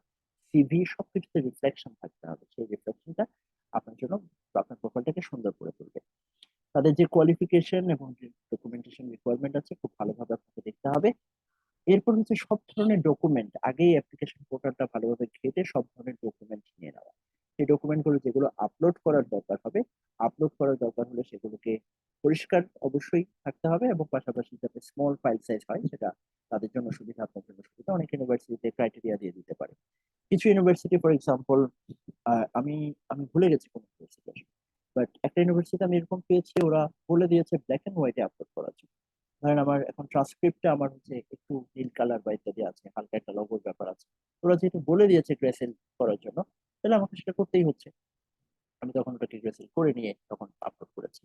সিভি সবকিছুতে রিফ্লেকশন থাকতে হবে। সেই রিফ্লেকশনটা আপনার জন্য, আপনার প্রোফাইলটাকে সুন্দর করে তুলবে। তাদের যে কোয়ালিফিকেশন এবং যে ডকুমেন্টেশন রিকোয়ারমেন্ট আছে, খুব ভালোভাবে আপনাকে দেখতে হবে। এরপর হচ্ছে সব ধরনের ডকুমেন্ট, আগেই অ্যাপ্লিকেশন পোর্টালটা ভালোভাবে ঘেটে সব ধরনের ডকুমেন্ট নিয়ে নেওয়া। সেই ডকুমেন্টগুলো যেগুলো আপলোড করার দরকার হবে, আপলোড করার দরকার হলে সেগুলোকে পরিষ্কার অবশ্যই থাকতে হবে, এবং পাশাপাশি যাতে স্মল ফাইল সাইজ হয় সেটা তাদের জন্য সুবিধা, আপনার জন্য সুবিধা। অনেক ইউনিভার্সিটিতে ক্রাইটেরিয়া দিয়ে দিতে পারে। কিছু ইউনিভার্সিটি ফর এক্সাম্পল, আমি আমি ভুলে গেছি কোন ইউনিভার্সিটি, বাট একটা ইউনিভার্সিটি আমি এরকম পেয়েছি, ওরা বলে দিয়েছে ব্ল্যাক এন্ড হোয়াইটে আপলোড করার জন্য। ধরেন আমার এখন ট্রান্সক্রিপ্টে আমার হচ্ছে একটু নীল কালার বা ইত্যাদি আছে, হালকা একটা লোগোর ব্যাপার আছে, ওরা যেহেতু বলে দিয়েছে গ্রেসেল করার জন্য, তাহলে আমাকে সেটা করতেই হচ্ছে। আমি তখন ওটাকে গ্রেসেল করে নিয়ে তখন আপলোড করেছি।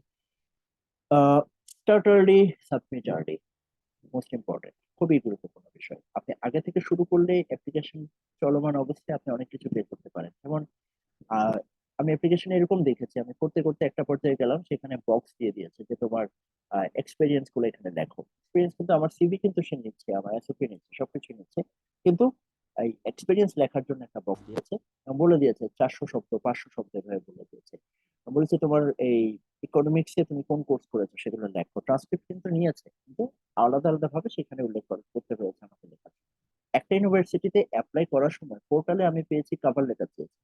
Start early, submit early, most important, খুবই গুরুত্বপূর্ণ বিষয়। আপনি আগে থেকে শুরু করলে অ্যাপ্লিকেশন চলমান অবস্থায় আপনি অনেক কিছু বের করতে পারেন। যেমন আহ, আমি অ্যাপ্লিকেশনে এরকম দেখেছি, আমি করতে করতে একটা পর্যায়ে গেলাম, সেখানে বক্স দিয়ে দিয়েছে যে তোমার এক্সপেরিয়েন্স গুলো এখানে দেখো। এক্সপিরিয়েন্স কিন্তু আমার সিভি কিন্তু সে নিচ্ছে, আমার এসওপি নিচ্ছে, সবকিছু নিচ্ছে, কিন্তু এই এক্সপিরিয়েন্স লেখার জন্য একটা বক্স দিয়েছে এবং বলে দিয়েছে 400 শব্দ, 500 শব্দ এভাবে বলে দিয়েছে। বলেছে তোমার এই ইকোনমিক্সে তুমি কোন কোর্স করেছো সেগুলো লেখো। ট্রান্সক্রিপ্ট কিন্তু নিয়েছে, কিন্তু আলাদা আলাদা ভাবে সেখানে উল্লেখ করতে হয়েছে আমাকে লেখা। একটা ইউনিভার্সিটিতে অ্যাপ্লাই করার সময় পোর্টালে আমি পেয়েছি কভার লেটার চেয়েছি,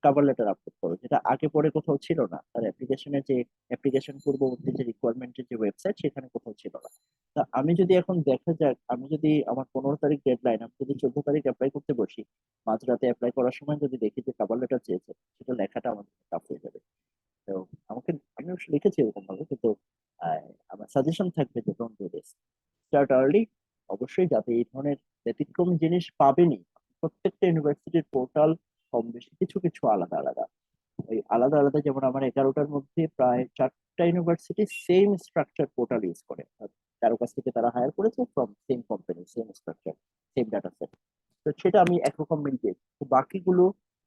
কভার লেটার আপলোড করো, যেটা আগে পরে কোথাও ছিল না। তার অ্যাপ্লিকেশনের যে অ্যাপ্লিকেশন পূর্ববর্তী যে রিকোয়ারমেন্টের যে ওয়েবসাইট, সেখানে কোথাও ছিল না। তা আমি যদি এখন দেখা যাক, আমি যদি আমার 15 তারিখ ডেডলাইন, আমি যদি 14 তারিখ অ্যাপ্লাই করতে বসি, মাঝরাতে অ্যাপ্লাই করার সময় যদি দেখি যে কভার লেটার চেয়েছে, সেটা লেখাটা আমার টাফ হয়ে যাবে। তো আমাকে, আমি অবশ্য লিখেছি এরকম ভাবে, কিন্তু আমার সাজেশন থাকবে যে don't do this, start early. অবশ্যই যাতে এই ধরনের ব্যতিক্রম জিনিস পাবেনই। প্রত্যেকটা ইউনিভার্সিটির পোর্টাল কম বেশি কিছু কিছু আলাদা আলাদা। ওই আলাদা আলাদা, যেমন আমার 11টার মধ্যে প্রায় 4টা university same structure portal use করে। কারো কাছ থেকে তারা হায়ার করেছে, from same company, same structure, same data set. তো সেটা আমি একরকম মিলিয়ে, তো বাকিগুলো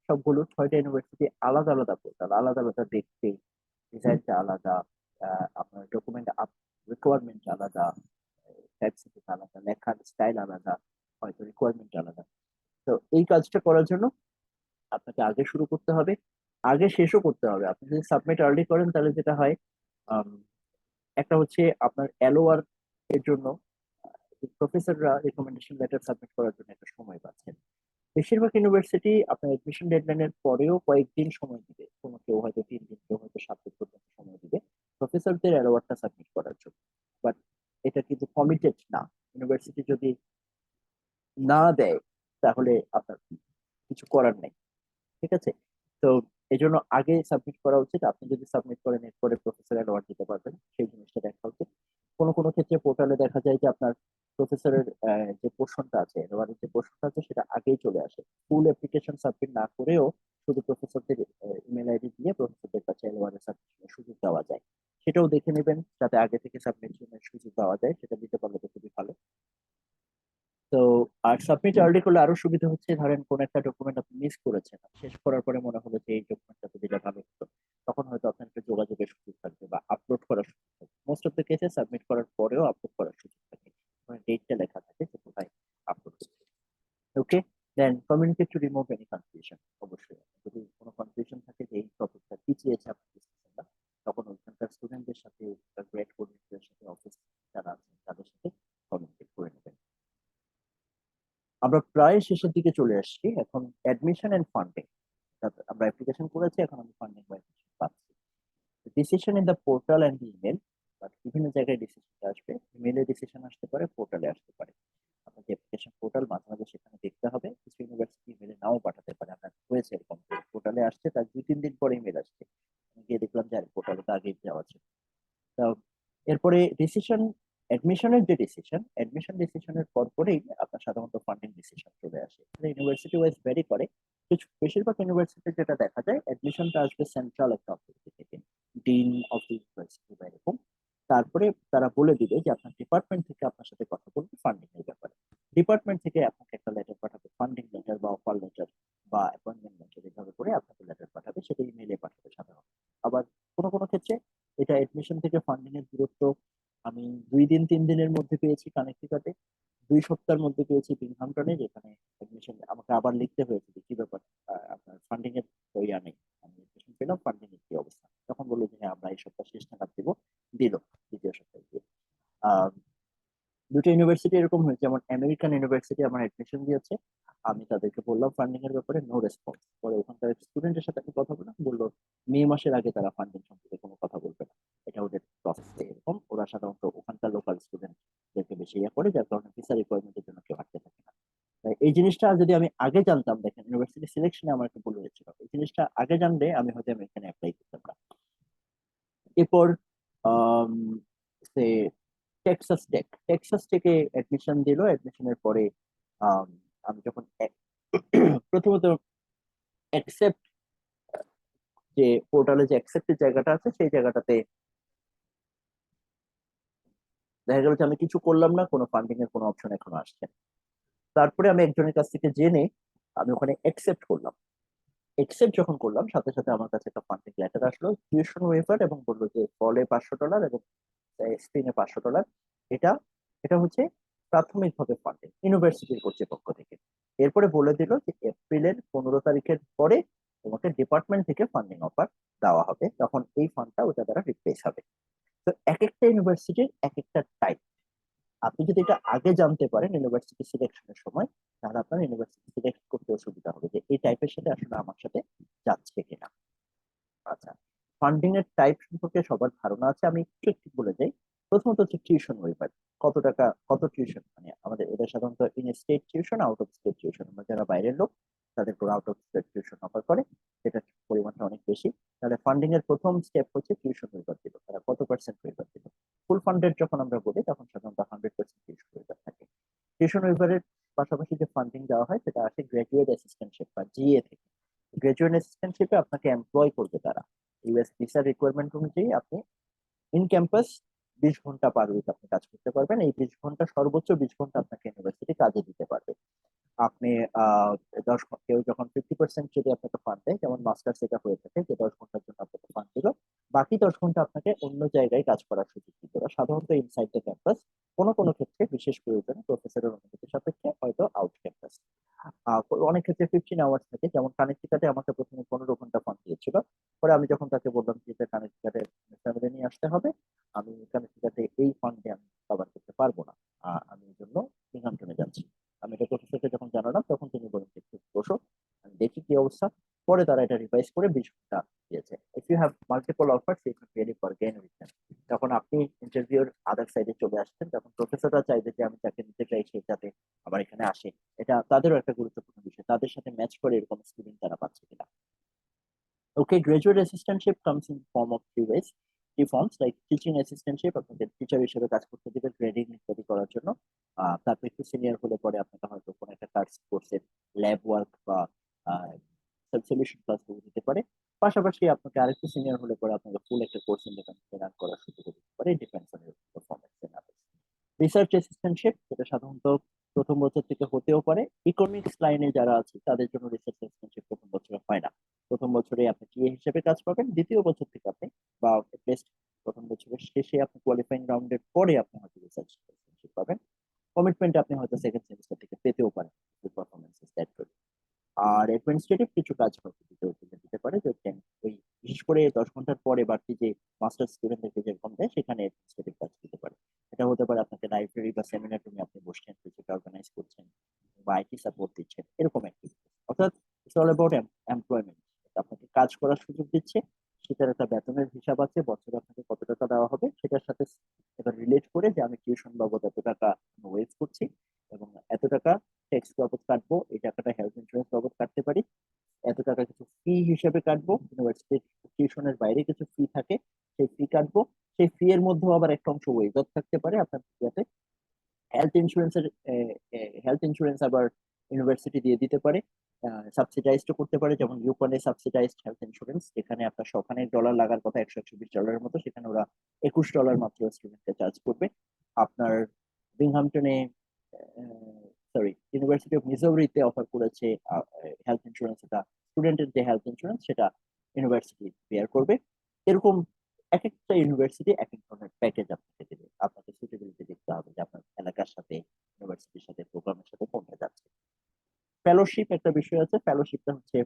সবগুলো 6টা ইউনিভার্সিটি আলাদা আলাদা পোর্টাল, আলাদা আলাদা দেখতে, ডিজাইনটা আলাদা, আপনার ডকুমেন্ট রিকোয়ারমেন্ট আলাদা, টাইপসেটিং আলাদা, লেখার স্টাইল আলাদা, হয়তো রিকোয়ারমেন্ট আলাদা। তো এই কাজটা করার জন্য আপনাকে আগে শুরু করতে হবে, আগে শেষও করতে হবে। আপনি যদি সাবমিট আর্লি করেন তাহলে যেটা হয়, আম, একটা হচ্ছে আপনার এলওআর এর জন্য প্রফেসররা রেকমেন্ডেশন লেটার সাবমিট করার জন্য একটা সময় পাচ্ছেন। বেশিরভাগ ইউনিভার্সিটি আপনার এডমিশন ডেডলাইনের পরেও কয়েকদিন সময় দিবে, কোনো কেউ হয়তো 3 দিন, কেউ হয়তো 7 দিন পর্যন্ত সময় দিবে প্রফেসরদের অ্যাওয়ার্ডটা সাবমিট করার জন্য। বাট এটা কিন্তু কমিটেড না। ইউনিভার্সিটি যদি না দেয় তাহলে আপনার কিছু করার নেই, ঠিক আছে? তো এই জন্য আগে সাবমিট করা উচিত। আপনি যদি সাবমিট করেন এরপরে প্রফেসর অ্যাওয়ার্ড দিতে পারবেন, সেই জিনিসটা দেখা উচিত। কোনো কোনো ক্ষেত্রে পোর্টালে দেখা যায় যে আপনার প্রফেসরের যে পোর্শনটা আছে, অ্যাওয়ার্ডের যে পোর্শনটা আছে, সেটা আগেই চলে আসে। ফুল অ্যাপ্লিকেশন সাবমিট না করেও শুধু প্রফেসরদের ইমেল আইডি দিয়ে প্রফেসরদের কাছে অ্যাওয়ার্ডের সাবমিশনের সুযোগ দেওয়া যায়। সেটাও দেখে নেবেন, যাতে আগে থেকে সাবমিশনের সুযোগ দেওয়া যায়, সেটা দিতে পারলে তো খুবই ভালো। তো আর সাবমিট আর্লি করলে আরো সুবিধা হচ্ছে, ধরেন কোন একটা ডকুমেন্ট আপনি মিস করেছেন, শেষ করার পরে মনে হলো যে এই ডকুমেন্টটা তো দিলে ভালো হতো, তখন হয়তো আপনার একটা যোগাযোগের সুযোগ থাকবে বা আপলোড করার সুযোগ থাকবে। মোস্ট অফ দ্য কেসে সাবমিট করার পরেও আপলোড করার সুযোগ থাকে, মানে ডেটটা লেখা থাকে যে কোথায় আপলোড করতে। Okay, then communicate to remove any confusion. অবশ্যই যদি কোনো কনফিউশন থাকে যে এই টপিকটা কি চেয়েছে আপনার ডিসকাশনটা, তখন ওইখানকার স্টুডেন্টদের সাথে, গ্রেড কোঅর্ডিনেটরের সাথে, অফিস যারা আছেন তাদের সাথে কমিউনিকেট করে নেবেন। আমরা প্রায় শেষের দিকে চলে আসছি, এখন অ্যাডমিশন এন্ড ফান্ডিং। আমরা অ্যাপ্লিকেশন করেছি, এখন আমি ফান্ডিং বা admission পাচ্ছি। Decision in the portal and email, but বিভিন্ন জায়গায় ডিসিশনটা আসবে। ইমেলে ডিসিশন আসতে পারে, পোর্টালে আসতে পারে। আপনাকে অ্যাপ্লিকেশন পোর্টাল মাঝে মাঝে সেখানে দেখতে হবে। কিছু ইউনিভার্সিটি ইমেলে নাও পাঠাতে পারে, আমার হয়েছে এরকম, পোর্টালে আসছে তার 2-3 দিন পরে ইমেল আসছে, আমি গিয়ে দেখলাম যে পোর্টালে তো আগেই যাওয়া ছিল। তা এরপরে ডিসিশন, অ্যাডমিশনের যে ডিসিশন, অ্যাডমিশন ডিসিশনের পরপরেই আপনার সাধারণত ফান্ডিং ডিসিশন চলে আসে। ইউনিভার্সিটি ওয়াইজ ভ্যারি করে। কিছু বেশিরভাগ ইউনিভার্সিটি যেটা দেখা যায়, অ্যাডমিশনটা আসবে সেন্ট্রাল একটা অথরিটি থেকে, ডিন অফ দি ইউনিভার্সিটি বা এরকম। তারপরে তারা বলে দিবে যে আপনার ডিপার্টমেন্ট থেকে আপনার সাথে কথা বলবে ফান্ডিং এর ব্যাপারে। ডিপার্টমেন্ট থেকে আপনাকে একটা লেটার পাঠাবে, ফান্ডিং লেটার বা অফার লেটার বা অ্যাপয়েন্টমেন্ট লেটার, এভাবে করে আপনাকে লেটার পাঠাবে, সেটা ইমেইলে পাঠাবে সাধারণত। আবার কোনো কোনো ক্ষেত্রে এটা এডমিশন থেকে ফান্ডিং এর দূরত্ব আমি 2 দিন 3 দিনের মধ্যে পেয়েছি কানেক্টিকাটে, 2 সপ্তাহের মধ্যে পেয়েছি বিংহামটনে, যেখানে এডমিশন আমাকে আবার লিখতে হয়েছে যে কি ব্যাপার, আপনার ফান্ডিং এর ইয়া নেই। আমি এডমিশন পেলাম, ফান্ডিং এর কি অবস্থা? তখন বললো যে হ্যাঁ আমরা এই সপ্তাহ শেষ নাগাদ দিব। দিল দ্বিতীয় সপ্তাহে দিয়ে। আহ, দুটো ইউনিভার্সিটি এরকম হয়েছে, যেমন আমেরিকান ইউনিভার্সিটি আমার অ্যাডমিশন দিয়েছে, আমি তাদেরকে বললাম ফান্ডিং এর ব্যাপারে, নো রেসপন্স। পরে ওখানকার স্টুডেন্টের সাথে আমি কথা বললাম, বললো মে মাসের আগে তারা ফান্ডিং সম্পর্কে কোনো কথা বলবে না, এটা ওদের প্রসেস এরকম। ওরা সাধারণত ওখানকার লোকাল স্টুডেন্টদেরকে বেশি ইয়ে করে, যার কারণে ভিসা রিকোয়ারমেন্টের জন্য কেউ আটকে থাকে না। তাই এই জিনিসটা যদি আমি আগে জানতাম, দেখেন ইউনিভার্সিটি সিলেকশনে আমার একটা বলে দিচ্ছিল, এই জিনিসটা আগে জানলে আমি হয়তো আমি এখানে অ্যাপ্লাই করতাম না। এরপর আম, সে টেক্সাস টেকে অ্যাডমিশন দিল। অ্যাডমিশনের পরে আম, আমি যখন প্রথমত অ্যাকসেপ্ট, যে পোর্টালে যে অ্যাকসেপ্টের জায়গাটা আছে সেই জায়গাটাতে দেখা গেল যে আমি কিছু করলাম না, কোনো ফান্ডিং এর কোনো অপশন এখনো আসছে না। তারপরে আমি একজনের কাছ থেকে জেনে আমি ওখানে অ্যাকসেপ্ট করলাম। অ্যাকসেপ্ট যখন করলাম, সাথে সাথে আমার কাছে একটা ফান্ডিং লেটার আসলো, টিউশন ওয়েভার, এবং বললো যে ফলে $500 এবং স্ক্রিনে $500। এটা এটা হচ্ছে প্রাথমিকভাবে ফান্ডিং ইউনিভার্সিটির কর্তৃপক্ষ থেকে। এরপরে বলে দিল যে এপ্রিলের 15 তারিখের পরে তোমাকে ডিপার্টমেন্ট থেকে ফান্ডিং অফার দেওয়া হবে, তখন এই ফান্ডটা ওটা দ্বারা রিপ্লেস হবে। তো এক একটা ইউনিভার্সিটির এক একটা টাইপ। আপনি যদি এটা আগে জানতে পারেন ইউনিভার্সিটি সিলেকশনের সময়, তাহলে আপনার ইউনিভার্সিটি সিলেক্ট করতে সুবিধা হবে যে এই টাইপের সাথে আসলে আমার সাথে যাচ্ছে কিনা। আচ্ছা, ফান্ডিং এর টাইপ সম্পর্কে সবার ধারণা আছে, আমি একটু একটু বলে যাই। প্রথমত হচ্ছে টিউশন ওয়েভার। কত টাকা, কত টিউশন, মানে আমাদের এটা সাধারণত in state tuition, out of state tuition, আমরা যারা বাইরের লোক তাদের কোনো out of state tuition offer করে, সেটার পরিমাণটা অনেক বেশি। তাহলে ফান্ডিং এর প্রথম স্টেপ হচ্ছে টিউশন ওয়েভার দিল, তারা কত পার্সেন্ট ওয়েভার দিল। ফুল ফান্ডেড যখন আমরা বলি তখন সাধারণত 100% টিউশন ওয়েভার থাকে। টিউশন ওয়েভারের পাশাপাশি যে ফান্ডিং দেওয়া হয় সেটা আসে গ্রাজুয়েট অ্যাসিস্ট্যান্টশিপ বা জিএ থেকে। গ্রাজুয়েট অ্যাসিস্ট্যান্টশিপে আপনাকে এমপ্লয় করবে তারা, ইউএস ভিসার রিকোয়ারমেন্ট অনুযায়ী আপনি ইন ক্যাম্পাস 20 ঘন্টা পার উইক আপনি কাজ করতে পারবেন। এই 20 ঘন্টা, সর্বোচ্চ 20 ঘন্টা আপনাকে ইউনিভার্সিটি কাজে দিতে পারবে। আপনি আহ 10 কেউ যখন 50% যদি আপনাকে ফান্ড দেয়, যেমন মাস্টার্স এটা হয়ে থাকে যে 10 ঘন্টার জন্য আপনাকে ফান্ড দিল, বাকি 10 ঘন্টা আপনাকে অন্য জায়গায় কাজ করার সুযোগ দিতে হবে, সাধারণত ইনসাইড দ্য ক্যাম্পাস, কোনো কোনো ক্ষেত্রে বিশেষ প্রয়োজনে প্রফেসরের অনুমতি সাপেক্ষে হয়তো আউট ক্যাম্পাস। অনেক ক্ষেত্রে 15 আওয়ার্স থাকে, যেমন কানেক্টিকাটে আমাকে প্রথমে 15 ঘন্টা ফান্ড দিয়েছিল। পরে আমি যখন তাকে বললাম যে কানেক্টিকাটে ফ্যামিলি নিয়ে আসতে হবে, আমি কানেক্টিকাটে এই ফান্ডে আমি কভার করতে পারবো না, আমি এই জন্য নিহান্টনে যাচ্ছি। আমি এটা প্রফেসরকে যখন জানালাম তখন তিনি বলেন যে একটু বসো, আমি দেখি কি অবস্থা। পরে তারা এটা রিভাইজ করে 20 ঘন্টা দিয়েছে। If you have multiple offers you can really bargain with them. তখন আপনি ইন্টারভিউর আদার সাইডে চলে আসছেন, তখন প্রফেসররা চাইবে যে আমি যাকে নিতে চাই সে যাতে আবার এখানে আসে। এটা তাদেরও একটা গুরুত্বপূর্ণ বিষয়, তাদের সাথে ম্যাচ করে এরকম স্টুডেন্ট তারা পাচ্ছে কিনা। Okay, graduate assistantship comes in form of three ways, three forms, like teaching assistantship, আপনাদের টিচার হিসেবে কাজ করতে দিবে গ্রেডিং ইত্যাদি করার জন্য। তারপর একটু সিনিয়র হলে পরে আপনাকে হয়তো কোনো একটা কোর্সের ল্যাব ওয়ার্ক বা সলিউশন ক্লাসগুলো দিতে পারে। পাশাপাশি আপনাকে আরেকটু সিনিয়র হলে পরে আপনাকে ফুল একটা কোর্স ইন্ডিপেন্ডেন্টলি রান করার সুযোগ দিতে পারে, depends on your performance and others. Research assistantship, যেটা সাধারণত প্রথম বছর থেকে হতেও পারে। ইকোনমিক্স লাইনে যারা আছে তাদের জন্য রিসার্চ অ্যাসিস্ট্যান্টশিপ প্রথম বছরে হয় না। প্রথম বছরে আপনি টিএ হিসেবে কাজ পাবেন, দ্বিতীয় বছর থেকে আপনি, বা বেস্ট প্রথম বছরের শেষে আপনি কোয়ালিফাইং রাউন্ডের পরে আপনি হয়তো রিসার্চ অ্যাসিস্ট্যান্টশিপ পাবেন। কমিটমেন্ট আপনি হয়তো সেকেন্ড সেমিস্টার থেকে পেতেও পারেন, পারফরমেন্স ইজ দ্যাট গুড। আর অ্যাডমিনিস্ট্রেটিভ কিছু কাজ হয়তো দিতে পারে, যে ওই বিশেষ করে 10 ঘন্টার পরে বাড়তি যে মাস্টার স্টুডেন্টদেরকে যেরকম দেয় সেখানে অ্যাডমিনিস্ট্রেটিভ কাজ দিতে পারে। এটা হতে পারে আপনাকে লাইব্রেরি বা সেমিনার রুমে আপনি বসছেন, কিছুটা অর্গানাইজ করছেন, বা আইটি সাপোর্ট দিচ্ছেন, এরকম অ্যাক্টিভিটি। অর্থাৎ ইটস অল অ্যাবাউট এমপ্লয়মেন্ট। আপনাকে কাজ করার সুযোগ দিচ্ছে, সেটার একটা বেতনের হিসাব আছে, বছরে আপনাকে কত টাকা দেওয়া হবে সেটার সাথে এবার রিলেট করে যে আমি টিউশন বাবদ এত টাকা ওয়েজ করছি, এবং এত টাকা ট্যাক্স বাবদ কাটবো, এই টাকাটা হেলথ ইন্স্যুরেন্স বাবদ কাটতে পারি, এত টাকা কিছু ফি হিসেবে কাটবো, ইউনিভার্সিটির টিউশনের বাইরে কিছু ফি থাকে, সেই ফি কাটবো। সেই ফি এর মধ্যেও আবার একটা অংশ ওয়েজও থাকতে পারে আপনার ইয়াতে। হেলথ ইন্স্যুরেন্সের হেলথ ইন্স্যুরেন্স আবার ইউনিভার্সিটি দিয়ে দিতে পারে, সাবসিডাইজড করতে পারে, যেমন ইউকনে সাবসিডাইজড হেলথ ইন্স্যুরেন্স, যেখানে আপনার ওখানে ডলার লাগার কথা 100-120 ডলারের মতো, সেখানে ওরা $21 মাত্র স্টুডেন্টকে চার্জ করবে। আপনার বিংহামটনে, সরি, ইউনিভার্সিটি অফ মিজৌরিতে অফার করেছে হেলথ ইন্স্যুরেন্স, এটা স্টুডেন্টের যে হেলথ ইন্স্যুরেন্স সেটা ইউনিভার্সিটি বেয়ার করবে। এরকম এক একটা ইউনিভার্সিটি এক এক ধরনের প্যাকেজ আপনাকে দেবে, আপনাকে সুটেবিলিটি দেখতে হবে যে আপনার এলাকার সাথে, ইউনিভার্সিটির সাথে, প্রোগ্রামের সাথে কোনটা যাচ্ছে। ফেলোশিপ একটা বিষয় আছে, ফেলোশিপটা হচ্ছে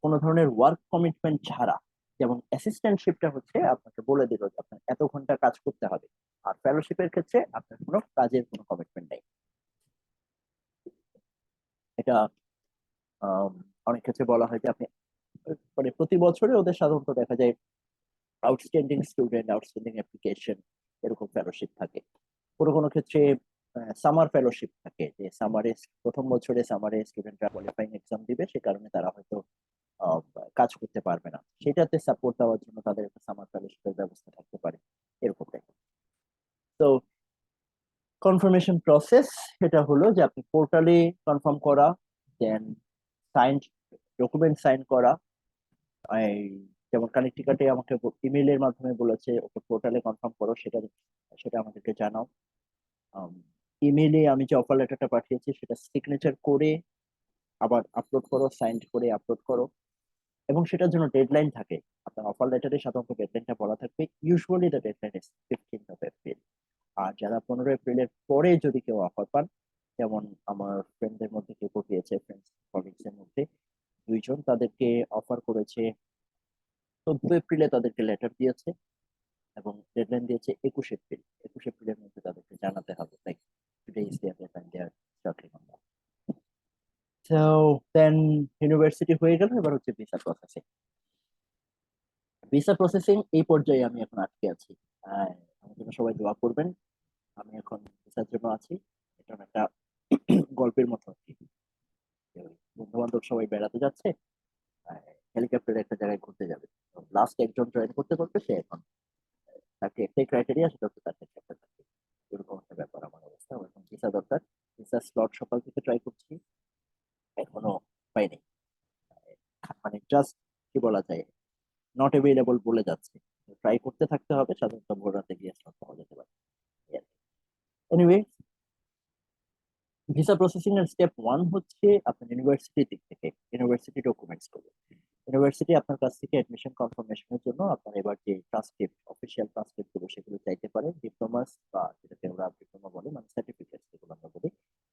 কোনো ধরনের ওয়ার্ক কমিটমেন্ট ছাড়া। যেমন অ্যাসিস্ট্যান্টশিপটা হচ্ছে আপনাকে বলে দিল যে আপনার এত ঘন্টা কাজ করতে হবে, আর ফেলোশিপের ক্ষেত্রে আপনার কোনো কাজের কোনো কমিটমেন্ট নেই। এটা অনেক ক্ষেত্রে বলা হয় যে আপনি মানে প্রতি বছরে ওদের সাধারণত দেখা যায় আউটস্ট্যান্ডিং স্টুডেন্ট, আউটস্ট্যান্ডিং অ্যাপ্লিকেশন, এরকম ফেলোশিপ থাকে। কোনো কোনো ক্ষেত্রে সামার ফেলোশিপ থাকে, যে সামারে প্রথম বছরে সামারে স্টুডেন্টরা কোয়ালিফাইং এক্সাম দিবে, সে কারণে তারা হয়তো আহ, কাজ করতে পারবে না, সেটাতে সাপোর্ট দেওয়ার জন্য তাদের একটা সামার ফেলোশিপের ব্যবস্থা থাকতে পারে, এরকম টাইপের। তো কনফার্মেশন প্রসেস এটা হলো যে আপনি পোর্টালে কনফার্ম করা, দেন সাইন, ডকুমেন্ট সাইন করা। এই যেমন কানেক্টিকাটে আমাকে ইমেইলের মাধ্যমে বলেছে ওকে পোর্টালে কনফার্ম করো, সেটা সেটা আমাদেরকে জানাও। ইমেইলে আমি যে অফার লেটারটা পাঠিয়েছি সেটা সিগনেচার করে আবার আপলোড করো, সাইন করে আপলোড করো। এবং সেটার জন্য ডেডলাইন থাকে, আপনার অফার লেটারে সাধারণত ডেডলাইনটা বলা থাকবে, usually the deadline is 15 April. আর যারা 15 এপ্রিলের পরে যদি কেউ অফার পান, যেমন আমার ফ্রেন্ডদের মধ্যে কেউ পেয়েছে, ফ্রেন্ডস কলিগস এর মধ্যে দুইজন, তাদেরকে অফার করেছে 14 এপ্রিলে, তাদেরকে লেটার দিয়েছে এবং ডেডলাইন দিয়েছে 21 এপ্রিল। 21 এপ্রিলের মধ্যে তাদেরকে জানাতে হবে, like today is the deadline they are starting on that. So then university হয়ে গেল, এবার হচ্ছে ভিসা প্রসেসিং। ভিসা প্রসেসিং এই পর্যায়ে আমি এখন আটকে আছি। আমার জন্য সবাই দোয়া করবেন। আমি এখন ভিসার জন্য আছি। এটা একটা গল্পের মতো আর কি। বন্ধু বান্ধব সবাই বেড়াতে যাচ্ছে, হেলিকপ্টারে একটা জায়গায় ঘুরতে যাবে, লাস্ট একজন জয়েন করতে করতে সে এখন, তাকে একটাই ক্রাইটেরিয়া, সেটা হচ্ছে তার কাছে একটা চাকরি। এরকম একটা ব্যাপার আমার অবস্থা। আমার এখন ভিসা দরকার। ভিসা স্লট সকাল থেকে ট্রাই করছি, এখনো পাইনি। মানে জাস্ট কি বলা যায়, নট অ্যাভেলেবল বলে যাচ্ছে। ট্রাই করতে থাকতে হবে, সাধারণত ভোর রাতে গিয়ে স্লট পাওয়া যেতে পারে। এনিওয়ে, ভিসা প্রসেসিং এর স্টেপ ওয়ান হচ্ছে আপনার ইউনিভার্সিটি দিক থেকে ইউনিভার্সিটি ডকুমেন্টস গুলো। ইউনিভার্সিটি আপনার কাছ থেকে অ্যাডমিশন কনফার্মেশনের জন্য আপনার এবার যে ট্রান্সক্রিপ্ট, অফিসিয়াল ট্রান্সক্রিপ্ট গুলো, সেগুলো চাইতে পারে। ডিপ্লোমাস বা যেটাকে আমরা ডিপ্লোমা বলি, মানে সার্টিফিকেট যেগুলো আমরা বলি,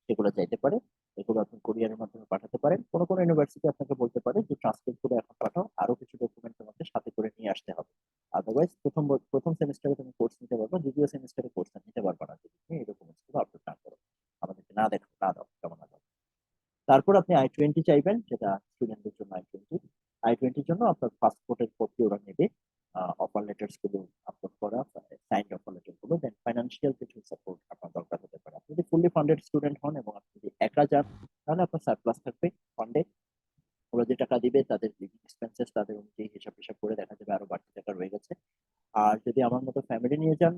সেগুলো চাইতে পারে। এগুলো আপনি কোরিয়ারের মাধ্যমে পাঠাতে পারেন। কোনো কোনো ইউনিভার্সিটি আপনাকে বলতে পারে যে ট্রান্সক্রিপ্ট গুলো এখন পাঠাও, আরো কিছু ডকুমেন্ট তোমাকে সাথে করে নিয়ে আসতে হবে। আদারওয়াইজ প্রথম সেমিস্টারে তুমি কোর্স নিতে পারবে, দ্বিতীয় সেমিস্টারে কোর্স নিতে পারবে না যদি তুমি এই ডকুমেন্টস গুলো আপলোড না করো, আমাদেরকে না দেখো, না দাও, কেমন না দাও। তারপর আপনি I-20 চাইবেন, যেটা স্টুডেন্টদের জন্য I-20। I-20 জন্য আপনার পাসপোর্টের কপি ওরা নেবে, অফার লেটার্স গুলো আপলোড করা, সাইন্ড অফার লেটার গুলো, দেন ফাইন্যান্সিয়াল কিছু সাপোর্ট আপনার দরকার হতে পারে। আপনি যদি ফুললি ফান্ডেড স্টুডেন্ট হন এবং আপনি যদি একা যান, তাহলে আপনার সারপ্লাস থাকবে ফান্ডে। ওরা যে টাকা দিবে তাদের লিভিং এক্সপেন্সেস, তাদের অনুযায়ী হিসাব হিসাব করে দেখা যাবে আরো বাড়তি টাকা রয়ে গেছে। আর যদি আমার মতো ফ্যামিলি নিয়ে যান,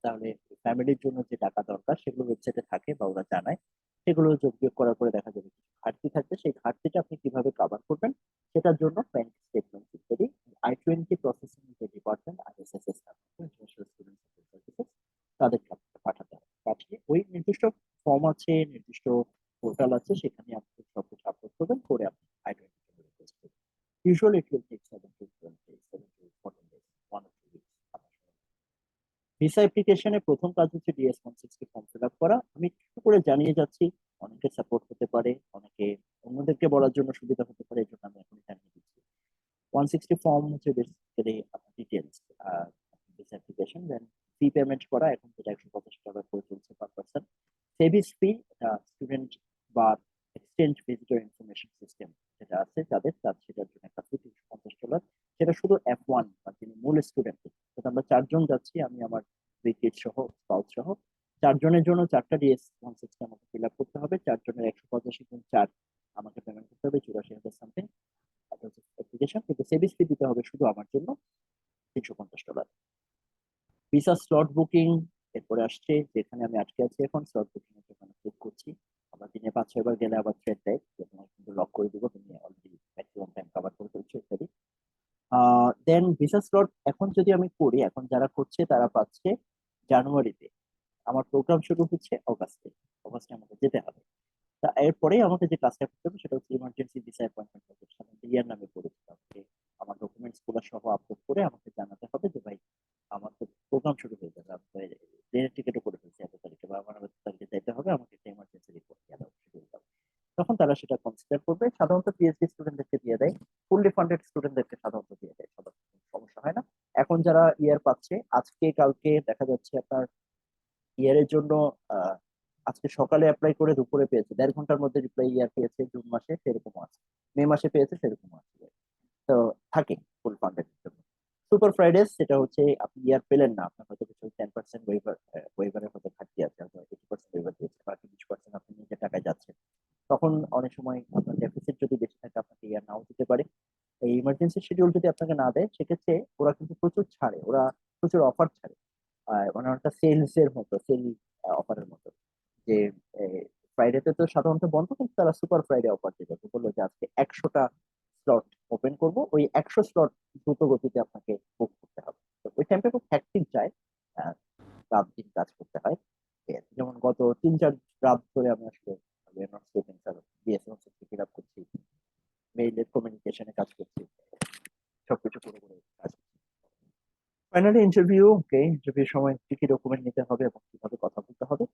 তাহলে ফ্যামিলির জন্য যে টাকা দরকার সেগুলো ওয়েবসাইটে থাকে বা ওরা জানায়, সেগুলো যোগ বিয়োগ করার পরে দেখা যাবে কিছু ঘাটতি থাকবে। সেই ঘাটতিটা আপনি কিভাবে কাভার করবেন, সেটার জন্য ব্যাংক স্টেটমেন্ট ইত্যাদি I-20 প্রসেসিং যে department, ISSS, international student support services, তাদেরকে আপনাকে পাঠাতে হবে। পাঠিয়ে ওই নির্দিষ্ট ফর্ম আছে, নির্দিষ্ট পোর্টাল আছে, সেখানে আপনি সবকিছু আপলোড করবেন, করে আপনি I-20 জন্য রিকোয়েস্ট করবেন। Usually it will take 7 to 12 days, 7 to 14 days, 1 or 2 weeks. Visa অ্যাপ্লিকেশনে প্রথম কাজ হচ্ছে DS-160 ফর্ম ফিল আপ করা। আমি একটু করে জানিয়ে যাচ্ছি, অনেকে সাপোর্ট হতে পারে, অনেকে অন্যদেরকে বলার জন্য সুবিধা হতে পারে, এই জন্য আমি এখন জানিয়ে দিচ্ছি। 160 ফর্ম হচ্ছে বেসিক্যালি আপনার ডিটেলস, ভিসা অ্যাপ্লিকেশন, দেন ফি পেমেন্ট করা, এখন যেটা 185 টাকা করে চলছে পার পার্সন। সেভিস ফি, স্টুডেন্ট বা এক্সচেঞ্জ ভিজিটর ইনফরমেশন সিস্টেম যেটা আছে তাদের, সেটার জন্য একটা ফি $350। সেটা শুধু F1 বা যিনি মূল স্টুডেন্ট, সেটা আমরা চারজন যাচ্ছি, আমি আমার দুই কিড সহ, স্পাউস সহ, চারজনের জন্য 4টা DS-160 আমাকে ফিল আপ করতে হবে। চারজনের 185 × 4 আমাকে পেমেন্ট করতে হবে 84,000 সামথিং। অ্যাপ্লিকেশন কিন্তু সেভিস ফি দিতে হবে শুধু আমার জন্য $350। ভিসা স্লট বুকিং এরপরে আসছে, যেখানে আমি আটকে আছি এখন, স্লট বুকিং এর জন্য ক্লিক করছি। আমরা দিনে 5-6 বার গেলে আবার থ্রেড দেয় যে তোমার কিন্তু লক করে দিব, তুমি অলরেডি ম্যাক্সিমাম টাইম কভার করে ফেলছো ইত্যাদি। দেন ভিসা স্লট এখন যদি আমি করি, এখন যারা করছে তারা পাচ্ছে জানুয়ারিতে। আমার প্রোগ্রাম শুরু হচ্ছে অগাস্টে। অগাস্টে আমাকে যেতে হবে। তা এরপরে আমাকে যে কাজটা করতে হবে সেটা হচ্ছে ইমার্জেন্সি ভিসা অ্যাপয়েন্টমেন্ট, সাধারণত ইয়ার নামে পরিচিত। আমাকে আমার ডকুমেন্টস গুলো সহ আপলোড করে আমাকে জানাতে হবে যে ভাই আমার তো প্রোগ্রাম শুরু হয়ে যাবে, আমি ট্রেনের টিকিটও করে ফেলছি এত তারিখে, বা আমার এত তারিখে যাইতে হবে, আমাকে একটা ইমার্জেন্সি রিপোর্ট দিয়ে দাও, শিডিউল দাও। তখন তারা সেটা কনসিডার করবে। সাধারণত পিএইচডি স্টুডেন্টদেরকে দিয়ে দেয়, ফুললি ফান্ডেড স্টুডেন্টদেরকে সাধারণত দিয়ে দেয়, সাধারণত কোনো সমস্যা হয় না। এখন যারা ইয়ার পাচ্ছে, আজকে কালকে দেখা যাচ্ছে আপনার ইয়ারের জন্য আজকে সকালে অ্যাপ্লাই করে দুপুরে পেয়েছে, 1.5 ঘন্টার মধ্যে রিপ্লাই ইয়ার পেয়েছে, জুন মাসে সেরকমও আছে, মে মাসে পেয়েছে সেরকমও আছে। তো থাকে ফুল ফান্ডের জন্য। সুপার ফ্রাইডেজ সেটা হচ্ছে আপনি ইয়ার পেলেন না, আপনার হয়তো কিছু 10% ওয়েভারের হয়তো ঘাটতি আছে, হয়তো 80% ওয়েভার দিয়েছে, বাকি 20% আপনি নিজের টাকায় যাচ্ছেন। তখন অনেক সময় আপনার ডেফিসিট যদি বেশি থাকে আপনাকে ইয়ার নাও দিতে পারে। এই ইমার্জেন্সি শিডিউল যদি আপনাকে না দেয় সেক্ষেত্রে ওরা কিন্তু প্রচুর ছাড়ে, ওরা প্রচুর অফার ছাড়ে। মানে একটা সেলস এর মতো, সেল অফারের মতো, যে ফ্রাইডেতে তো সাধারণত বন্ধ, কিন্তু তারা সুপার ফ্রাইডে অফার দিবে, তো বললো যে আজকে 100টা স্লট ওপেন করব, ওই 100 স্লট দ্রুত গতিতে আপনাকে বুক করতে হবে। তো ওই টাইমটা খুব হ্যাকটিক যায়, আহ, রাত দিন কাজ করতে হয়। এই আর কি। যেমন গত 3-4 রাত ধরে আমি আসলে ফিল আপ করছি, মেইলের কমিউনিকেশনে কাজ করছি, সবকিছু করে করে কাজ করছি। ফাইনালি ইন্টারভিউ, ওকে, ইন্টারভিউ সময় কি কি ডকুমেন্ট নিতে হবে এবং কিভাবে কথা বলতে হবে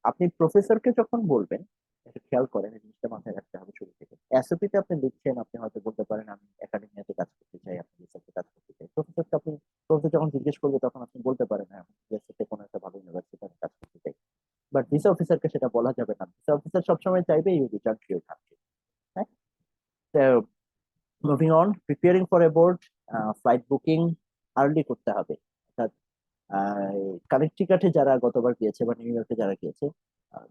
আপনি প্রফেসরকে যখন বলবেন, একটু খেয়াল করেন, এই জিনিসটা মাথায় রাখতে হবে শুরু থেকে। এসওপি তে আপনি লিখছেন, আপনি হয়তো বলতে পারেন আমি একাডেমিয়াতে কাজ করতে চাই, আপনি রিসার্চে কাজ করতে চাই। প্রফেসরকে আপনি, প্রফেসর যখন জিজ্ঞেস করবে তখন আপনি বলতে পারেন হ্যাঁ আমি ইউএসএ কোনো একটা ভালো ইউনিভার্সিটিতে আমি কাজ করতে চাই। বাট ভিসা অফিসারকে সেটা বলা যাবে না, ভিসা অফিসার সবসময় চাইবে you return to your country. হ্যাঁ, তো moving on, preparing for abroad, flight booking early করতে হবে। কানেকটিকাটে যারা গতবার গিয়েছে বা নিউ ইয়র্কে যারা গিয়েছে,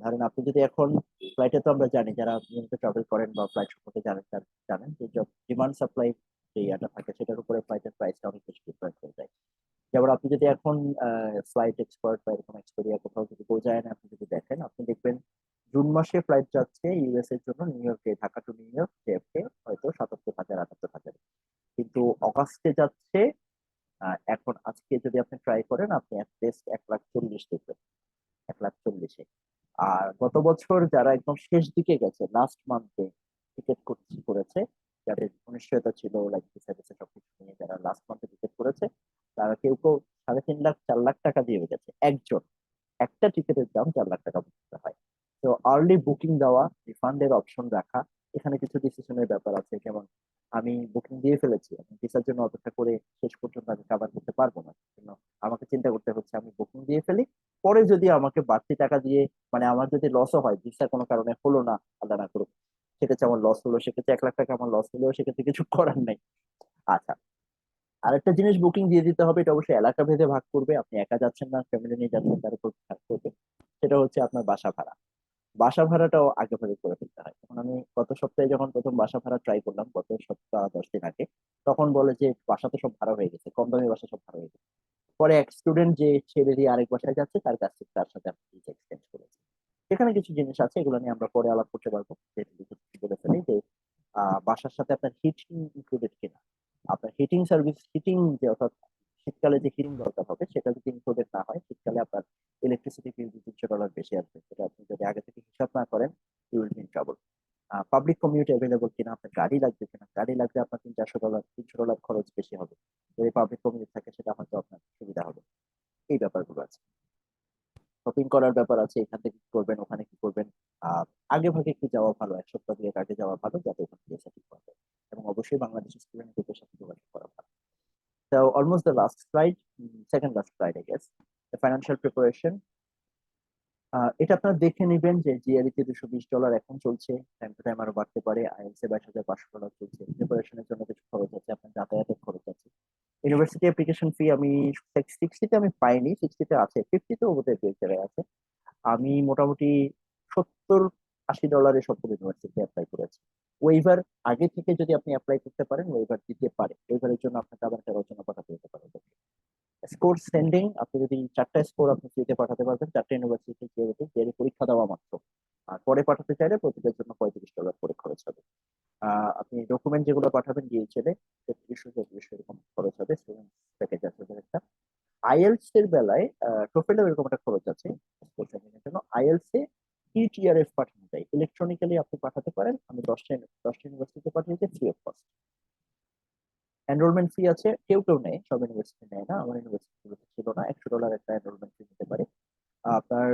ধরেন আপনি যদি এখন ফ্লাইটে, তো আমরা জানি যারা নিয়মিত ট্রাভেল করেন বা ফ্লাইট সম্পর্কে জানেন, তারা জানেন যে ডিমান্ড সাপ্লাই যে ইয়াটা থাকে সেটার উপরে ফ্লাইটের প্রাইসটা অনেক বেশি ডিপেন্ড হয়ে যায়। যেমন আপনি যদি এখন ফ্লাইট এক্সপার্ট বা এরকম এক্সপেরিয়া কোথাও যদি কেউ যায় না, আপনি যদি দেখেন, আপনি দেখবেন জুন মাসে ফ্লাইট যাচ্ছে ইউএস এর জন্য নিউ ইয়র্কে, ঢাকা টু নিউ ইয়র্ক জেএফকে, হয়তো 77,000 78,000, কিন্তু অগাস্টে যাচ্ছে, এখন আজকে যদি আপনি ট্রাই করেন আপনি অ্যাটলিস্ট 1,40,000 দেখবেন, 1,40,000-এ। আর গত বছর যারা একদম শেষ দিকে গেছে, লাস্ট মান্থে টিকিট করেছে, যাদের অনিশ্চয়তা ছিল লাইক ভিসা টিসা সবকিছু নিয়ে, যারা লাস্ট মান্থে টিকিট করেছে, তারা কেউ কেউ 3.5 লাখ 4 লাখ টাকা দিয়ে গেছে একজন। একটা টিকিটের দাম 4 লাখ টাকা দিতে হয়। তো আর্লি বুকিং দেওয়া, রিফান্ডের অপশন রাখা, এখানে কিছু ডিসিশনের ব্যাপার আছে। যেমন আমি বুকিং দিয়ে ফেলেছি, আমি ভিসার জন্য অপেক্ষা করে শেষ পর্যন্ত আমি কাভার করতে পারবো না, জন্য আমাকে চিন্তা করতে হচ্ছে আমি বুকিং দিয়ে ফেলি, পরে যদি আমাকে বাড়তি টাকা দিয়ে, মানে আমার যদি লসও হয়, ভিসা কোনো কারণে হলো না, আল্লাহ না করুক, সেক্ষেত্রে আমার লস হলো, সেক্ষেত্রে 1 লাখ টাকা আমার লস হলেও সেক্ষেত্রে কিছু করার নেই। আচ্ছা, আরেকটা জিনিস বুকিং দিয়ে দিতে হবে, এটা অবশ্যই এলাকা ভেদে ভাগ করবে, আপনি একা যাচ্ছেন না ফ্যামিলি নিয়ে যাচ্ছেন তার উপর ভাগ করবে। সেটা হচ্ছে আপনার বাসা ভাড়া। বাসা ভাড়াটাও আগে ভাগে করে ফেলতে হয়। তখন আমি গত সপ্তাহে যখন প্রথম বাসা ভাড়া ট্রাই করলাম, গত সপ্তাহ 10 দিন আগে, তখন বলে যে বাসা তো সব ভাড়া হয়ে গেছে, কম দামি বাসা সব ভাড়া হয়ে গেছে। পরে এক স্টুডেন্ট যে ছেড়ে দিয়ে আরেক বাসায় যাচ্ছে, তার কাছ থেকে তার সাথে আমি এক্সচেঞ্জ করেছি। এখানে কিছু জিনিস আছে, এগুলো নিয়ে আমরা পরে আলাপ করতে পারবো, যেহেতু বলে ফেলি যে বাসার সাথে আপনার হিটিং ইনক্লুডেড কিনা। আপনার হিটিং সার্ভিস, হিটিং যে অর্থাৎ শীতকালে যে হিটিং দরকার হবে সেটা যদি ইনক্লুডেড না হয়, শীতকালে আপনার ইলেকট্রিসিটি বিল $300 বেশি আসবে, সেটা আপনি যদি আগে থেকে হিসাব না করেন, you will be in trouble. Public commute available কিনা, আপনার গাড়ি লাগবে কিনা, গাড়ি লাগলে আপনার $300-400, $300 খরচ বেশি হবে। যদি পাবলিক কমিউট থাকে সেটা হয়তো আপনার সুবিধা হবে। এই ব্যাপারগুলো আছে। শপিং করার ব্যাপার আছে, এখান থেকে কি করবেন ওখানে কি করবেন। আহ আগে ভাগে একটু যাওয়া ভালো, 1 সপ্তাহ 2 আগে যাওয়া ভালো, যাতে ওখানে গিয়ে সেটিং করা যায়। এবং অবশ্যই বাংলাদেশের স্টুডেন্ট গ্রুপের সাথে যোগাযোগ করা ভালো। So almost the last slide, second last slide, I guess. The financial preparation. এটা আপনারা দেখে নেবেন যে জিআরই তে $220 এখন চলছে, টাইম টু টাইম আরো বাড়তে পারে। আইএলস এ $22,500 চলছে। প্রিপারেশনের জন্য কিছু খরচ আছে, আপনার যাতায়াতের খরচ আছে। ইউনিভার্সিটি অ্যাপ্লিকেশন ফি আমি 60-তে আমি পাইনি, 60-তে আছে, 50-তেও বোধহয় পেয়ে জায়গায় আছে। আমি মোটামুটি $70-80 সবগুলো ইউনিভার্সিটি অ্যাপ্লাই করেছি। ওয়েভার আগে থেকে যদি আপনি অ্যাপ্লাই করতে পারেন, ওয়েভার দিতে পারে, ওয়েভারের জন্য আপনাকে আবার একটা রচনা পাঠাতে হতে পারে। স্কোর সেন্ডিং, আপনি যদি 4টা স্কোর আপনি ফ্রিতে পাঠাতে পারবেন, 4টা ইউনিভার্সিটি জেরে পরীক্ষা দেওয়া মাত্র। আর পরে পাঠাতে চাইলে প্রতিটার জন্য $35 করে খরচ হবে। আপনি ডকুমেন্ট যেগুলো পাঠাবেন ডিএইচএল এ 3300-3400 এরকম খরচ হবে, স্টুডেন্ট প্যাকেজ আছে ওদের একটা। আইএলটিএস এর বেলায় টোফেলেও এরকম একটা খরচ আছে স্কোর সেন্ডিং এর জন্য। আইএলটিএস এ ইটিআরএফ পাঠানো যায়, ইলেকট্রনিক্যালি আপনি পাঠাতে পারেন, আমি 10টা ইউনিভার্সিটিতে পাঠিয়েছি ফ্রি অফ কস্ট। এনরোলমেন্ট ফি আছে, কেউ কেউ নেয়, সব ইউনিভার্সিটি নেয় না, আমার ইউনিভার্সিটিগুলোতে ছিল না, $100 একটা এনরোলমেন্ট ফি নিতে পারে। আপনার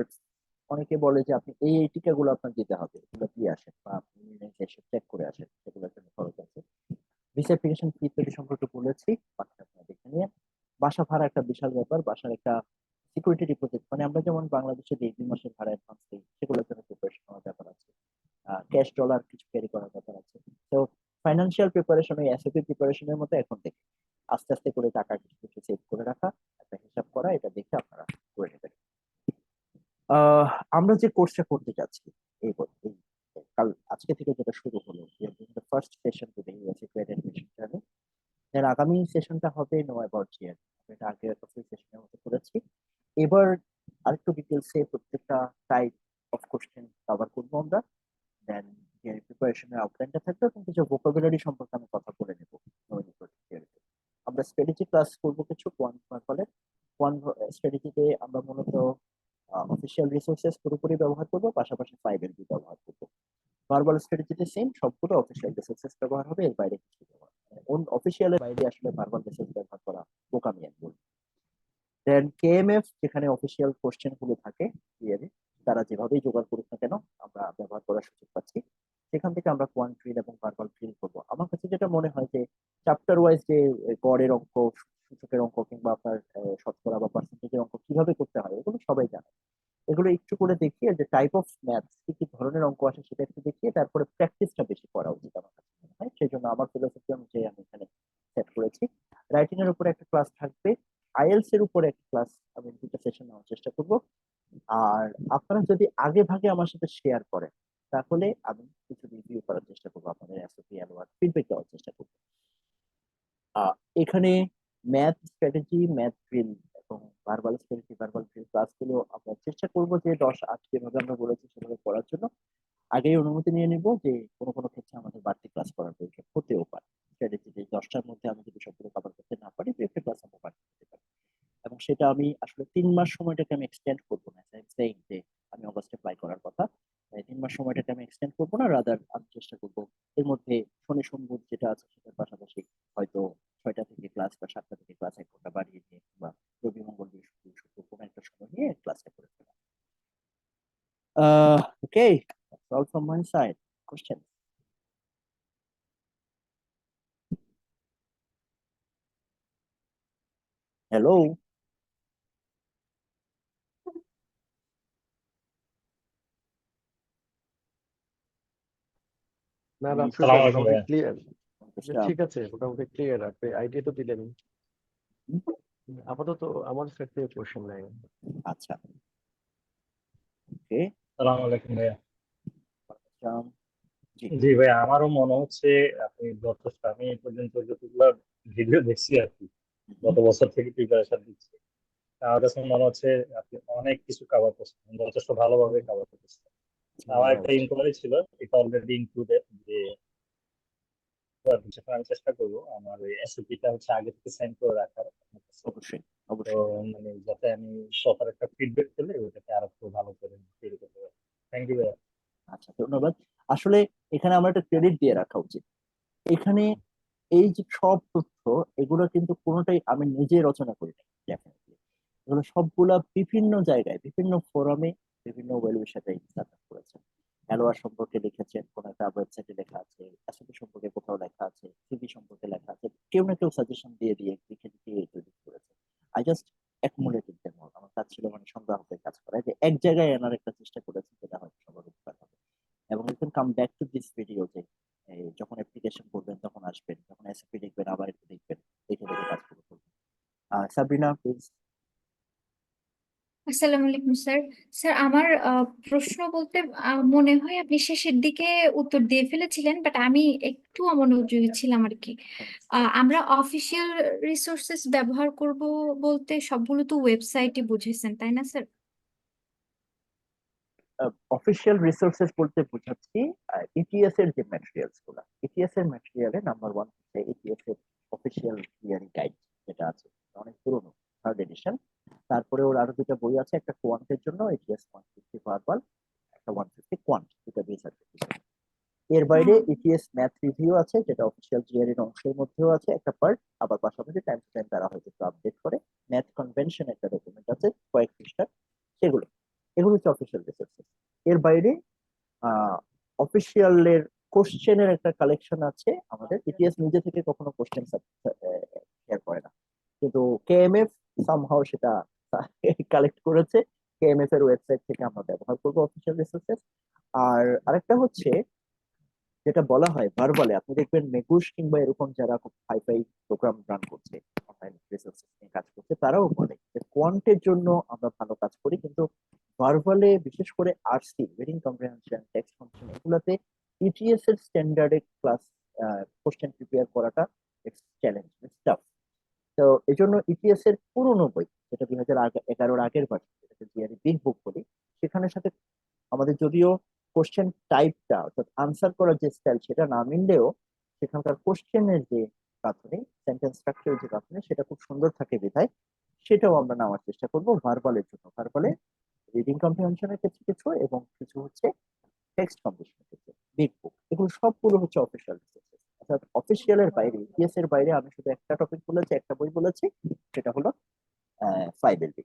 অনেকে বলে যে আপনি এই টিকাগুলো আপনার দিতে হবে, এগুলো দিয়ে আসেন বা আপনি নিজে এসে চেক করে আসেন, সেগুলোর জন্য খরচ আছে। ভিসা অ্যাপ্লিকেশন ফি তো সম্পর্কে বলেছি, বাকি আপনারা দেখে নিয়ে। বাসা ভাড়া একটা বিশাল ব্যাপার, বাসার একটা সিকিউরিটি ডিপোজিট, মানে আমরা যেমন বাংলাদেশে দিই 2 মাসের ভাড়া অ্যাডভান্স দিই, সেগুলো ক্যাশ ডলার কিছু ক্যারি করার ব্যাপার আছে। তো ফাইন্যান্সিয়াল প্রিপারেশন ওই এসওপি প্রিপারেশনের মতো এখন দেখে আস্তে আস্তে করে টাকা কিছু কিছু সেভ করে রাখা, একটা হিসাব করা, এটা দেখে আপনারা করে নেবেন। আহ আমরা যে কোর্সটা করতে যাচ্ছি এই কাল আজকে থেকে যেটা শুরু হলো, first session today admission journey, এর আগামী সেশনটা হবে নো অ্যাবাউট জিএন। এটা আগে একটা ফুল সেশনের মতো করেছি। এবার আরেকটু ডিটেলসে প্রত্যেকটা টাইপ অফ কোশ্চেন কভার করবো আমরা। দেন জিএন প্রিপারেশনের আউটলাইনটা থাকবে এবং কিছু ভোকাবুলারি সম্পর্কে আমি কথা বলে নেবো। আমরা স্ট্র্যাটেজি ক্লাস করবো কিছু কোয়ান্ট কলের কোয়ান্ট স্ট্র্যাটেজিতে আমরা মূলত অফিসিয়াল রিসোর্সেস পুরোপুরি ব্যবহার করবো, পাশাপাশি 5LB ব্যবহার করবো। ভার্বাল স্ট্র্যাটেজিতে সেম, সবগুলো অফিসিয়াল রিসোর্সেস ব্যবহার হবে, এর বাইরে কিছু ব্যবহার অফিসিয়ালের বাইরে আসলে ভার্বাল রিসোর্স ব্যবহার করা বোকামি আমি বলবো। দেন কেএমএফ, যেখানে অফিসিয়াল কোশ্চেন গুলো থাকে থিওরি, তারা যেভাবেই জোগাড় করুক না কেন আমরা ব্যবহার করার সুযোগ পাচ্ছি। সেখান থেকে আমরা কোয়ান্ট ড্রিল এবং ভার্বাল ড্রিল করবো। আমার কাছে যেটা মনে হয় যে চ্যাপ্টার ওয়াইজ যে গড়ের অঙ্ক, সূচকের অঙ্ক কিংবা আপনার শতকরা বা পার্সেন্টেজের অঙ্ক কিভাবে করতে হয় এগুলো সবাই জানে। এগুলো একটু করে দেখিয়ে যে টাইপ অফ ম্যাথস কি কি ধরনের অঙ্ক আসে সেটা একটু দেখিয়ে তারপরে প্র্যাকটিসটা বেশি করা উচিত আমার কাছে মনে হয়। সেই জন্য আমার ফিলোসফি অনুযায়ী আমি এখানে সেট করেছি। রাইটিং এর উপরে একটা ক্লাস থাকবে, আইএলস এর উপরে একটা ক্লাস আমি দুটো সেশন নেওয়ার চেষ্টা করব। আর আপনারা যদি আগে ভাগে আমার সাথে শেয়ার করেন তাহলে আমি কিছু রিভিউ করার চেষ্টা করবো, আপনাদের এসওপি অ্যালোয়ার ফিডব্যাক দেওয়ার চেষ্টা করবো। এখানে ম্যাথ স্ট্র্যাটেজি, ম্যাথ ড্রিল এবং ভার্বাল স্ট্র্যাটেজি, ভার্বাল ড্রিল ক্লাসগুলো আমরা চেষ্টা করবো যে 10-8 যেভাবে আমরা বলেছি সেভাবে করার জন্য। আগেই অনুমতি নিয়ে নিব যে কোনো কোনো ক্ষেত্রে আমাদের বাড়তি ক্লাস করার প্রয়োজন হতেও পারে। স্ট্র্যাটেজি যে 10টার মধ্যে আমি যদি সবগুলো কভার করতে না পারি তো একটা ক্লাস আমরা বাড়তি করতে পারি। এবং সেটা আমি আসলে 3 মাস সময়টাকে আমি এক্সটেন্ড করবো না, সেইং যে আমি অগস্টে অ্যাপ্লাই করার কথা, 3 মাস সময়টাকে আমি এক্সটেন্ড করবো না, রাদার আমি চেষ্টা করবো এর মধ্যে শনি সোম বুধ যেটা আছে সেটার পাশাপাশি হয়তো 6টা থেকে ক্লাস বা 7টা থেকে ক্লাস 1 ঘন্টা বাড়িয়ে দিয়ে বা রবি মঙ্গল বৃহস্পতি শুক্র কোনো একটা সময় নিয়ে ক্লাসটা করে ফেলা। Okay, that's all from my side. Question? Hello? না Any রাফি সালাম স্যার আলাইকুম মোটামুটি ভাইয়া। ক্লিয়ার। question? ঠিক আছে, মোটামুটি ক্লিয়ার। আপনি আইডিয়া তো দিলেন। আপাতত আমার সেট থেকে কোশ্চেন নাই। আচ্ছা, ওকে। সালাম আলাইকুম ভাইয়া। জি। জি ভাই, আমারও মনে হচ্ছে আপনি যথেষ্ট, আমি এই পর্যন্ত যতগুলো ভিডিও দেখছি আর কি, গত বছর থেকে প্রিপারেশন দিচ্ছি, আমার কাছে মনে হচ্ছে আপনি অনেক কিছু কভার করছেন, যথেষ্ট ভালোভাবে কভার করছেন। আমার একটা ইনকোয়ারি ছিল, এটা অলরেডি ইনক্লুডেড, যে যখন আমি চেষ্টা করবো আমার ওই এসওপিটা হচ্ছে আগে থেকে সেন্ড করে রাখার আপনার কাছে। অবশ্যই তো অবশ্যই। মানে যাতে আমি প্রপার একটা ফিডব্যাক পেলে ওটাকে আরো একটু ভালো করে তৈরি করতে পারি। থ্যাংক ইউ ভাইয়া। আচ্ছা, ধন্যবাদ। আসলে এখানে আমার একটা ক্রেডিট দিয়ে রাখা উচিত। এখানে এই যে সব তথ্য, এগুলো কিন্তু কোনোটাই আমি নিজে রচনা করি নাই definitely। এগুলো সবগুলা বিভিন্ন জায়গায় বিভিন্ন ফোরামে বিভিন্ন ওয়েলের সাথে ইন্টারঅ্যাক্ট করেছেন। খেলোয়াড় সম্পর্কে লিখেছেন, কোন একটা ওয়েবসাইটে লেখা আছে, এসপি সম্পর্কে কোথাও লেখা আছে, সিভি সম্পর্কে লেখা আছে, কেউ না কেউ সাজেশন দিয়ে দিয়ে লিখে দিয়ে তৈরি করেছে। I just accumulated them all. আমার কাজ ছিল মানে সংগ্রহ করে কাজ করা, যে এক জায়গায় আনার একটা চেষ্টা করেছি যেটা হয়তো সবার উপকার হবে। এবং you can come back to this video, যে যখন অ্যাপ্লিকেশন করবেন তখন আসবেন, যখন এসপি লিখবেন আবার একটু দেখবেন, দেখে দেখে কাজ করে করবেন। সাবরিনা প্লিজ। আসসালামু আলাইকুম স্যার। স্যার আমার প্রশ্ন বলতে মনে হয় আপনি শেষের দিকে উত্তর দিয়ে ফেলেছিলেন, বাট আমি একটু অমনোযোগী ছিলাম আর কি। আমরা অফিসিয়াল রিসোর্সেস ব্যবহার করব বলতে সবগুলো তো ওয়েবসাইটে বুঝেছেন, তাই না স্যার? অফিসিয়াল রিসোর্সেস বলতে বোঝাচ্ছি ইটিএস এর যে ম্যাটেরিয়ালস গুলো, ইটিএস এর ম্যাটেরিয়ালে নাম্বার ওয়ান হচ্ছে ইটিএস এর অফিসিয়াল থিওরি গাইড, যেটা আছে অনেক পুরনো, 3rd এডিশন। তারপরে ওর আরো দুটো বই আছে, একটা কোয়ান্টের জন্য ইটিএস 150 ভার্বাল, একটা 150 কোয়ান্ট, দুটো বেস সার্টিফিকেট। এর বাইরে ইটিএস ম্যাথ রিভিউ আছে, যেটা অফিসিয়াল জিআর এর অংশের মধ্যেও আছে একটা পার্ট, আবার পাশাপাশি টাইম টু টাইম তারা হয়তো একটু আপডেট করে। ম্যাথ কনভেনশন একটা ডকুমেন্ট আছে কয়েক পৃষ্ঠা, সেগুলো, এগুলো হচ্ছে অফিসিয়াল রিসোর্সেস। এর বাইরে অফিসিয়ালের কোশ্চেনের একটা কালেকশন আছে আমাদের। ইটিএস নিজে থেকে কখনো কোশ্চেন শেয়ার করে না, কিন্তু কেএমএফ সামহাও সেটা কালেক্ট করেছে। কেএমএফ এর ওয়েবসাইট থেকে আমরা ব্যবহার করবো অফিসিয়াল রিসোর্সেস। আর আরেকটা হচ্ছে যেটা বলা হয় ভার্বালে, আপনি দেখবেন মেগুস কিংবা এরকম যারা খুব হাই ফাই প্রোগ্রাম রান করছে, অনলাইন রিসোর্স নিয়ে কাজ করছে, তারাও বলে যে কোয়ান্টের জন্য আমরা ভালো কাজ করি, কিন্তু ভার্বালে বিশেষ করে RC, reading comprehension, text function, এগুলাতে ইটিএস এর স্ট্যান্ডার্ডে ক্লাস কোশ্চেন প্রিপেয়ার করাটা ইটস চ্যালেঞ্জ, ইটস টাফ। তো এই জন্য ইটিএস এর পুরোনো বই, যেটা 2011-এর আগের ভার্সন, যেটাকে জিআরই বিগ বুক বলি, সেখানের সাথে আমাদের যদিও কোশ্চেন টাইপটা অর্থাৎ আনসার করার যে স্টাইল সেটা না মিললেও সেখানকার কোশ্চেনের যে গাঁথনি, সেন্টেন্স স্ট্রাকচারের যে গাঁথনি, সেটা খুব সুন্দর থাকে বিধায় সেটাও আমরা নেওয়ার চেষ্টা করবো ভার্বালের জন্য। ভার্বালে রিডিং কম্প্রিহেনশনের ক্ষেত্রে কিছু, এবং কিছু হচ্ছে টেক্সট কম্প্রিহেনশনের ক্ষেত্রে বিগ বুক, এগুলো সবগুলো হচ্ছে অফিসিয়াল রিসোর্সেস। অর্থাৎ অফিসিয়ালের বাইরে, ইটিএস এর বাইরে আমি শুধু একটা টপিক বলেছি, একটা বই বলেছি, সেটা হলো 5LB,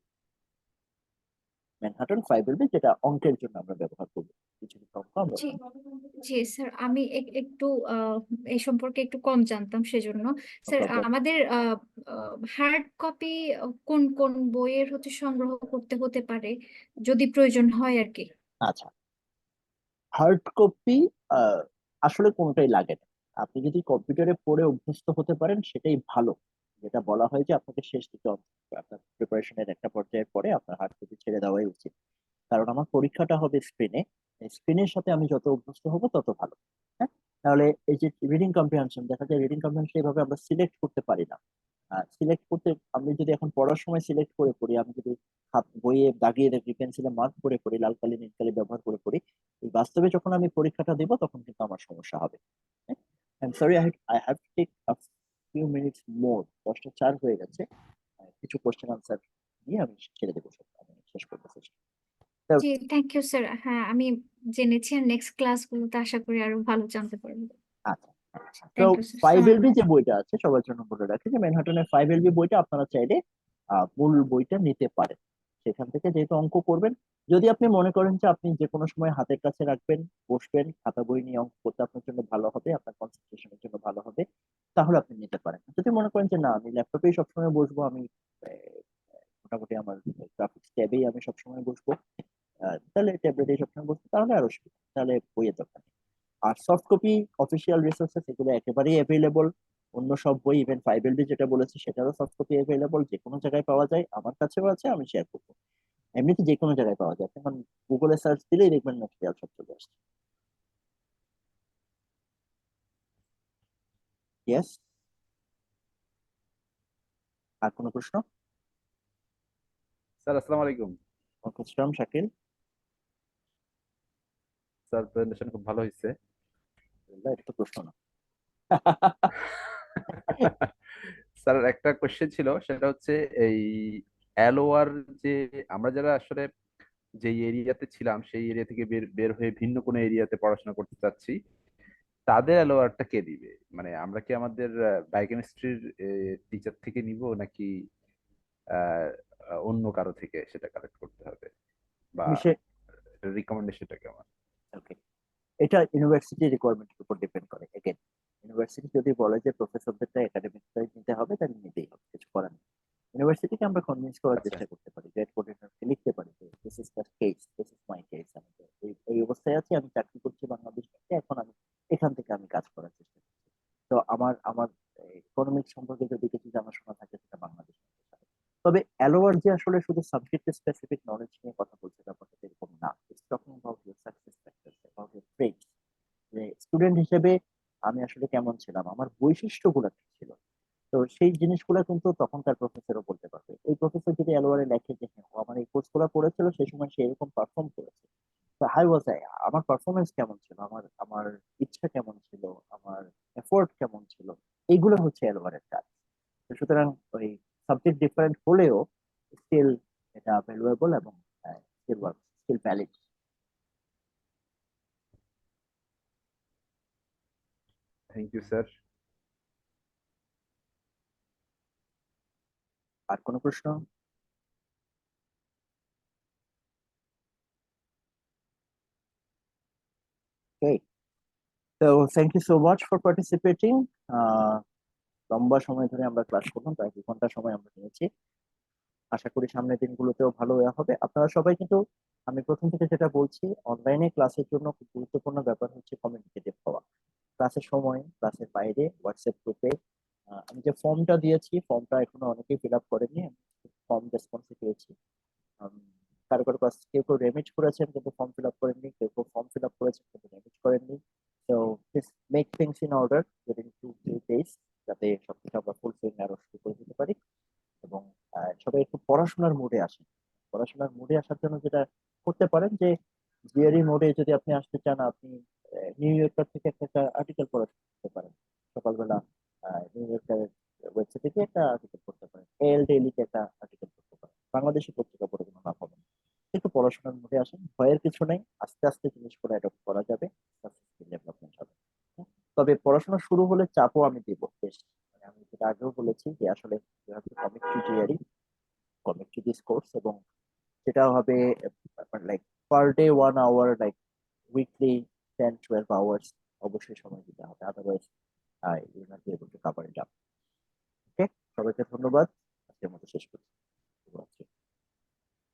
ম্যানহাটন 5LB, যেটা অঙ্কের জন্য আমরা ব্যবহার করবো, কিছু কিছু অঙ্ক আমরা। জি জি স্যার, আমি একটু এই সম্পর্কে একটু কম জানতাম, সেজন্য স্যার প্রবলেম। আমাদের হার্ড কপি কোন কোন বইয়ের হচ্ছে সংগ্রহ করতে হতে পারে যদি প্রয়োজন হয় আর কি? আচ্ছা, হার্ড কপি আসলে কোনোটাই লাগে না। আপনি যদি কম্পিউটারে পড়ে অভ্যস্ত হতে পারেন সেটাই ভালো। যেটা বলা হয় যে আপনাকে শেষ দিকে আপনার প্রিপারেশনের একটা পর্যায়ের পরে আপনার হার্ড কপি ছেড়ে দেওয়াই উচিত। কারণ আমার পরীক্ষাটা হবে স্ক্রিনে, স্ক্রিনের সাথে আমি যত অভ্যস্ত হব তত ভালো। হ্যাঁ, তাহলে এই যে রিডিং কম্প্রিহেনশন, দেখা যায় রিডিং কম্প্রিহেনশন এভাবে আমরা সিলেক্ট করতে পারি না। সিলেক্ট করতে, আমি যদি এখন পড়ার সময় সিলেক্ট করে পড়ি, আমি যদি হাত বইয়ে দাগিয়ে দাগিয়ে পেন্সিলে মার্ক করে পড়ি, লাল কালি নীল কালি ব্যবহার করে পড়ি, এই বাস্তবে যখন আমি পরীক্ষাটা দেবো তখন কিন্তু আমার সমস্যা হবে। I am sorry, I have to take a few minutes more, 10টা 4 হয়ে গেছে। কিছু কোশ্চেন আনসার নিয়ে আমি ছেড়ে দেবো সব, আমি শেষ করতে চেষ্টা। জি, থ্যাংক ইউ স্যার। হ্যাঁ, আমি জেনেছি, আর নেক্সট ক্লাসগুলোতে আশা করি আরো ভালো জানতে পারবো। আচ্ছা আচ্ছা, তো থ্যাংক ইউ স্যার। 5LB যে বইটা আছে সবার জন্য বলে রাখি যে ম্যানহাটনের 5LB বইটা আপনারা চাইলে মূল বইটা নিতে পারেন। সেখান থেকে যেহেতু অঙ্ক করবেন, যদি আপনি মনে করেন যে আপনি যে কোনো সময় হাতের কাছে রাখবেন, বসবেন, খাতা বই নিয়ে অঙ্ক করতে আপনার জন্য ভালো হবে, আপনার কনসেন্ট্রেশনের জন্য ভালো হবে, তাহলে আপনি নিতে পারেন। যদি মনে করেন যে না, আমি ল্যাপটপেই সবসময় বসবো, আমি আহ, মোটামুটি আমার গ্রাফিক্স ট্যাবেই আমি সবসময় বসবো, তাহলে ট্যাবলেটে সবসময় বসবো, তাহলে আরো সুবিধা, তাহলে বইয়ের দরকার নেই। আর সফট কপি অফিসিয়াল রিসোর্সেস এগুলো একেবারেই অ্যাভেলেবল। অন্য সব বই, ইভেন 5LB যেটা বলেছি সেটারও সফট কপি অ্যাভেলেবল, যে কোনো জায়গায় পাওয়া যায়, আমার কাছেও আছে, আমি শেয়ার করবো। এমনিতে যে কোনো জায়গায় পাওয়া যায়, এখন গুগলে সার্চ দিলেই দেখবেন ম্যাটেরিয়াল সব চলে আসছে। ইয়েস, আর কোনো প্রশ্ন? স্যার আসসালামু আলাইকুম। ওয়ালাইকুম শাকিল। স্যার প্রেজেন্টেশন খুব ভালো হয়েছে। এটা তো প্রশ্ন না। স্যার একটা কোশ্চেন ছিল, সেটা হচ্ছে এই এলওআর, যে আমরা যারা আসলে যে এরিয়াতে ছিলাম সেই এরিয়া থেকে বের বের হয়ে ভিন্ন কোনো এরিয়াতে পড়াশোনা করতে চাচ্ছি, তাদের এলওআরটা কে দিবে? মানে আমরা কি আমাদের বায়োকেমিস্ট্রির টিচার থেকে নিব, নাকি আহ, অন্য কারো থেকে সেটা কালেক্ট করতে হবে, বা বিষয়, রিকমেন্ডেশনটা কেমন? ওকে, এটা ইউনিভার্সিটি রিকোয়ারমেন্টের উপর ডিপেন্ড করে। এগেন, ইউনিভার্সিটি যদি বলে যে প্রফেসরদেরটা একাডেমিক নিতে হবে, তাহলে নিতেই হবে, কিছু করার নেই। ইউনিভার্সিটিকে আমরা কনভিন্স করার আচ্ছা। চেষ্টা করতে পারি, গ্রেড কোঅর্ডিনেটরকে লিখতে পারি যে this is the case, this is my case, আমি তো এই অবস্থায় আছি, আমি চাকরি করছি বাংলাদেশ থেকে, এখন আমি এখান থেকে আমি কাজ করার চেষ্টা করছি। তো আমার আমার ইকোনমিক সম্পর্কে যদি কিছু জানাশোনা থাকে সেটা বাংলাদেশ থেকে পারে। তবে অ্যালোয়ার যে আসলে শুধু সাবজেক্ট স্পেসিফিক নলেজ নিয়ে কথা বলছে, ব্যাপারটা এরকম না। It's talking about your success factors, about your traits, যে স্টুডেন্ট হিসেবে আমি আসলে কেমন ছিলাম, আমার বৈশিষ্ট্যগুলো কি ছিল। তো সেই জিনিসগুলো কিন্তু তখনকার প্রফেসরও বলতে পারবে। এই প্রফেসর যদি এলোয়ারে লেখে যে হ্যাঁ, ও আমার এই কোর্সগুলো পড়েছিল, সেই সময় সে এরকম পারফর্ম করেছে, তো হাই ওয়াজ আই, আমার পারফরমেন্স কেমন ছিল, আমার আমার ইচ্ছা কেমন ছিল, আমার এফোর্ট কেমন ছিল, এইগুলো হচ্ছে এলোয়ারের কাজ। তো সুতরাং ওই সাবজেক্ট ডিফারেন্ট হলেও স্টিল এটা ভ্যালুয়েবল, এবং still work, still valid. Thank you sir. আর কোনো প্রশ্ন? ওকে, তো thank you so much for participating. লম্বা সময় ধরে আমরা ক্লাস করলাম, প্রায় 2 ঘন্টা সময় আমরা নিয়েছি। আশা করি সামনের দিনগুলোতেও ভালো হবে। আপনারা সবাই কিন্তু, আমি প্রথম থেকে যেটা বলছি, অনলাইনে ক্লাসের জন্য খুব গুরুত্বপূর্ণ ব্যাপার হচ্ছে কমিউনিকেটিভ হওয়া। ক্লাসের সময়, ক্লাসের বাইরে, হোয়াটসঅ্যাপ গ্রুপে আমি যে ফর্মটা দিয়েছি, ফর্মটা এখনো অনেকেই ফিল আপ করেনি, ফর্ম রেসপন্সে পেয়েছি। উম, কারো কারো কাছে কেউ কেউ রেমিট করেছেন কিন্তু ফর্ম ফিল আপ করেননি, কেউ কেউ ফর্ম ফিল আপ করেছেন কিন্তু রেমিট করেননি। তো please make things in order within 2-3 days, যাতে সবকিছু আমরা ফুলফিল আরো শুরু করে দিতে পারি। এবং সবাই একটু পড়াশোনার মুডে আসেন। পড়াশোনার মুডে আসার জন্য যেটা করতে পারেন, যে জিআরই মোডে যদি আপনি আসতে চান, আপনি নিউ ইয়র্কার থেকে একটা আর্টিকেল পড়া শুরু করতে পারেন সকালবেলা। নিউ ইয়র্কার ওয়েবসাইটে গিয়ে একটা আর্টিকেল পড়তে পারেন, এল ডেইলিতে একটা আর্টিকেল পড়তে পারেন, বাংলাদেশি পত্রিকা পড়ে কোনো লাভ হবে না। একটু পড়াশোনার মুডে আসেন, ভয়ের কিছু নেই, আস্তে আস্তে জিনিসগুলো অ্যাডপ্ট করা যাবে, ডেভেলপমেন্ট হবে। তবে পড়াশোনা শুরু হলে চাপও আমি দিব বেশ। মানে আমি যেটা আগেও বলেছি যে আসলে commit to GRE, commit to this course, এবং সেটা হবে like per day 1 hour, like weekly 10-12 hours অবশ্যই সময় দিতে হবে, otherwise you not able to cover it up. Okay, সবাইকে ধন্যবাদ, আজকের মতো শেষ করছি। শুভরাত্রি।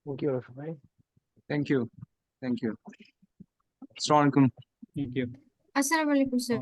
থ্যাংক ইউ রফিক ভাই। Thank you. Thank you. Assalamu alaikum. Thank you. আসসালামু আলাইকুম স্যার।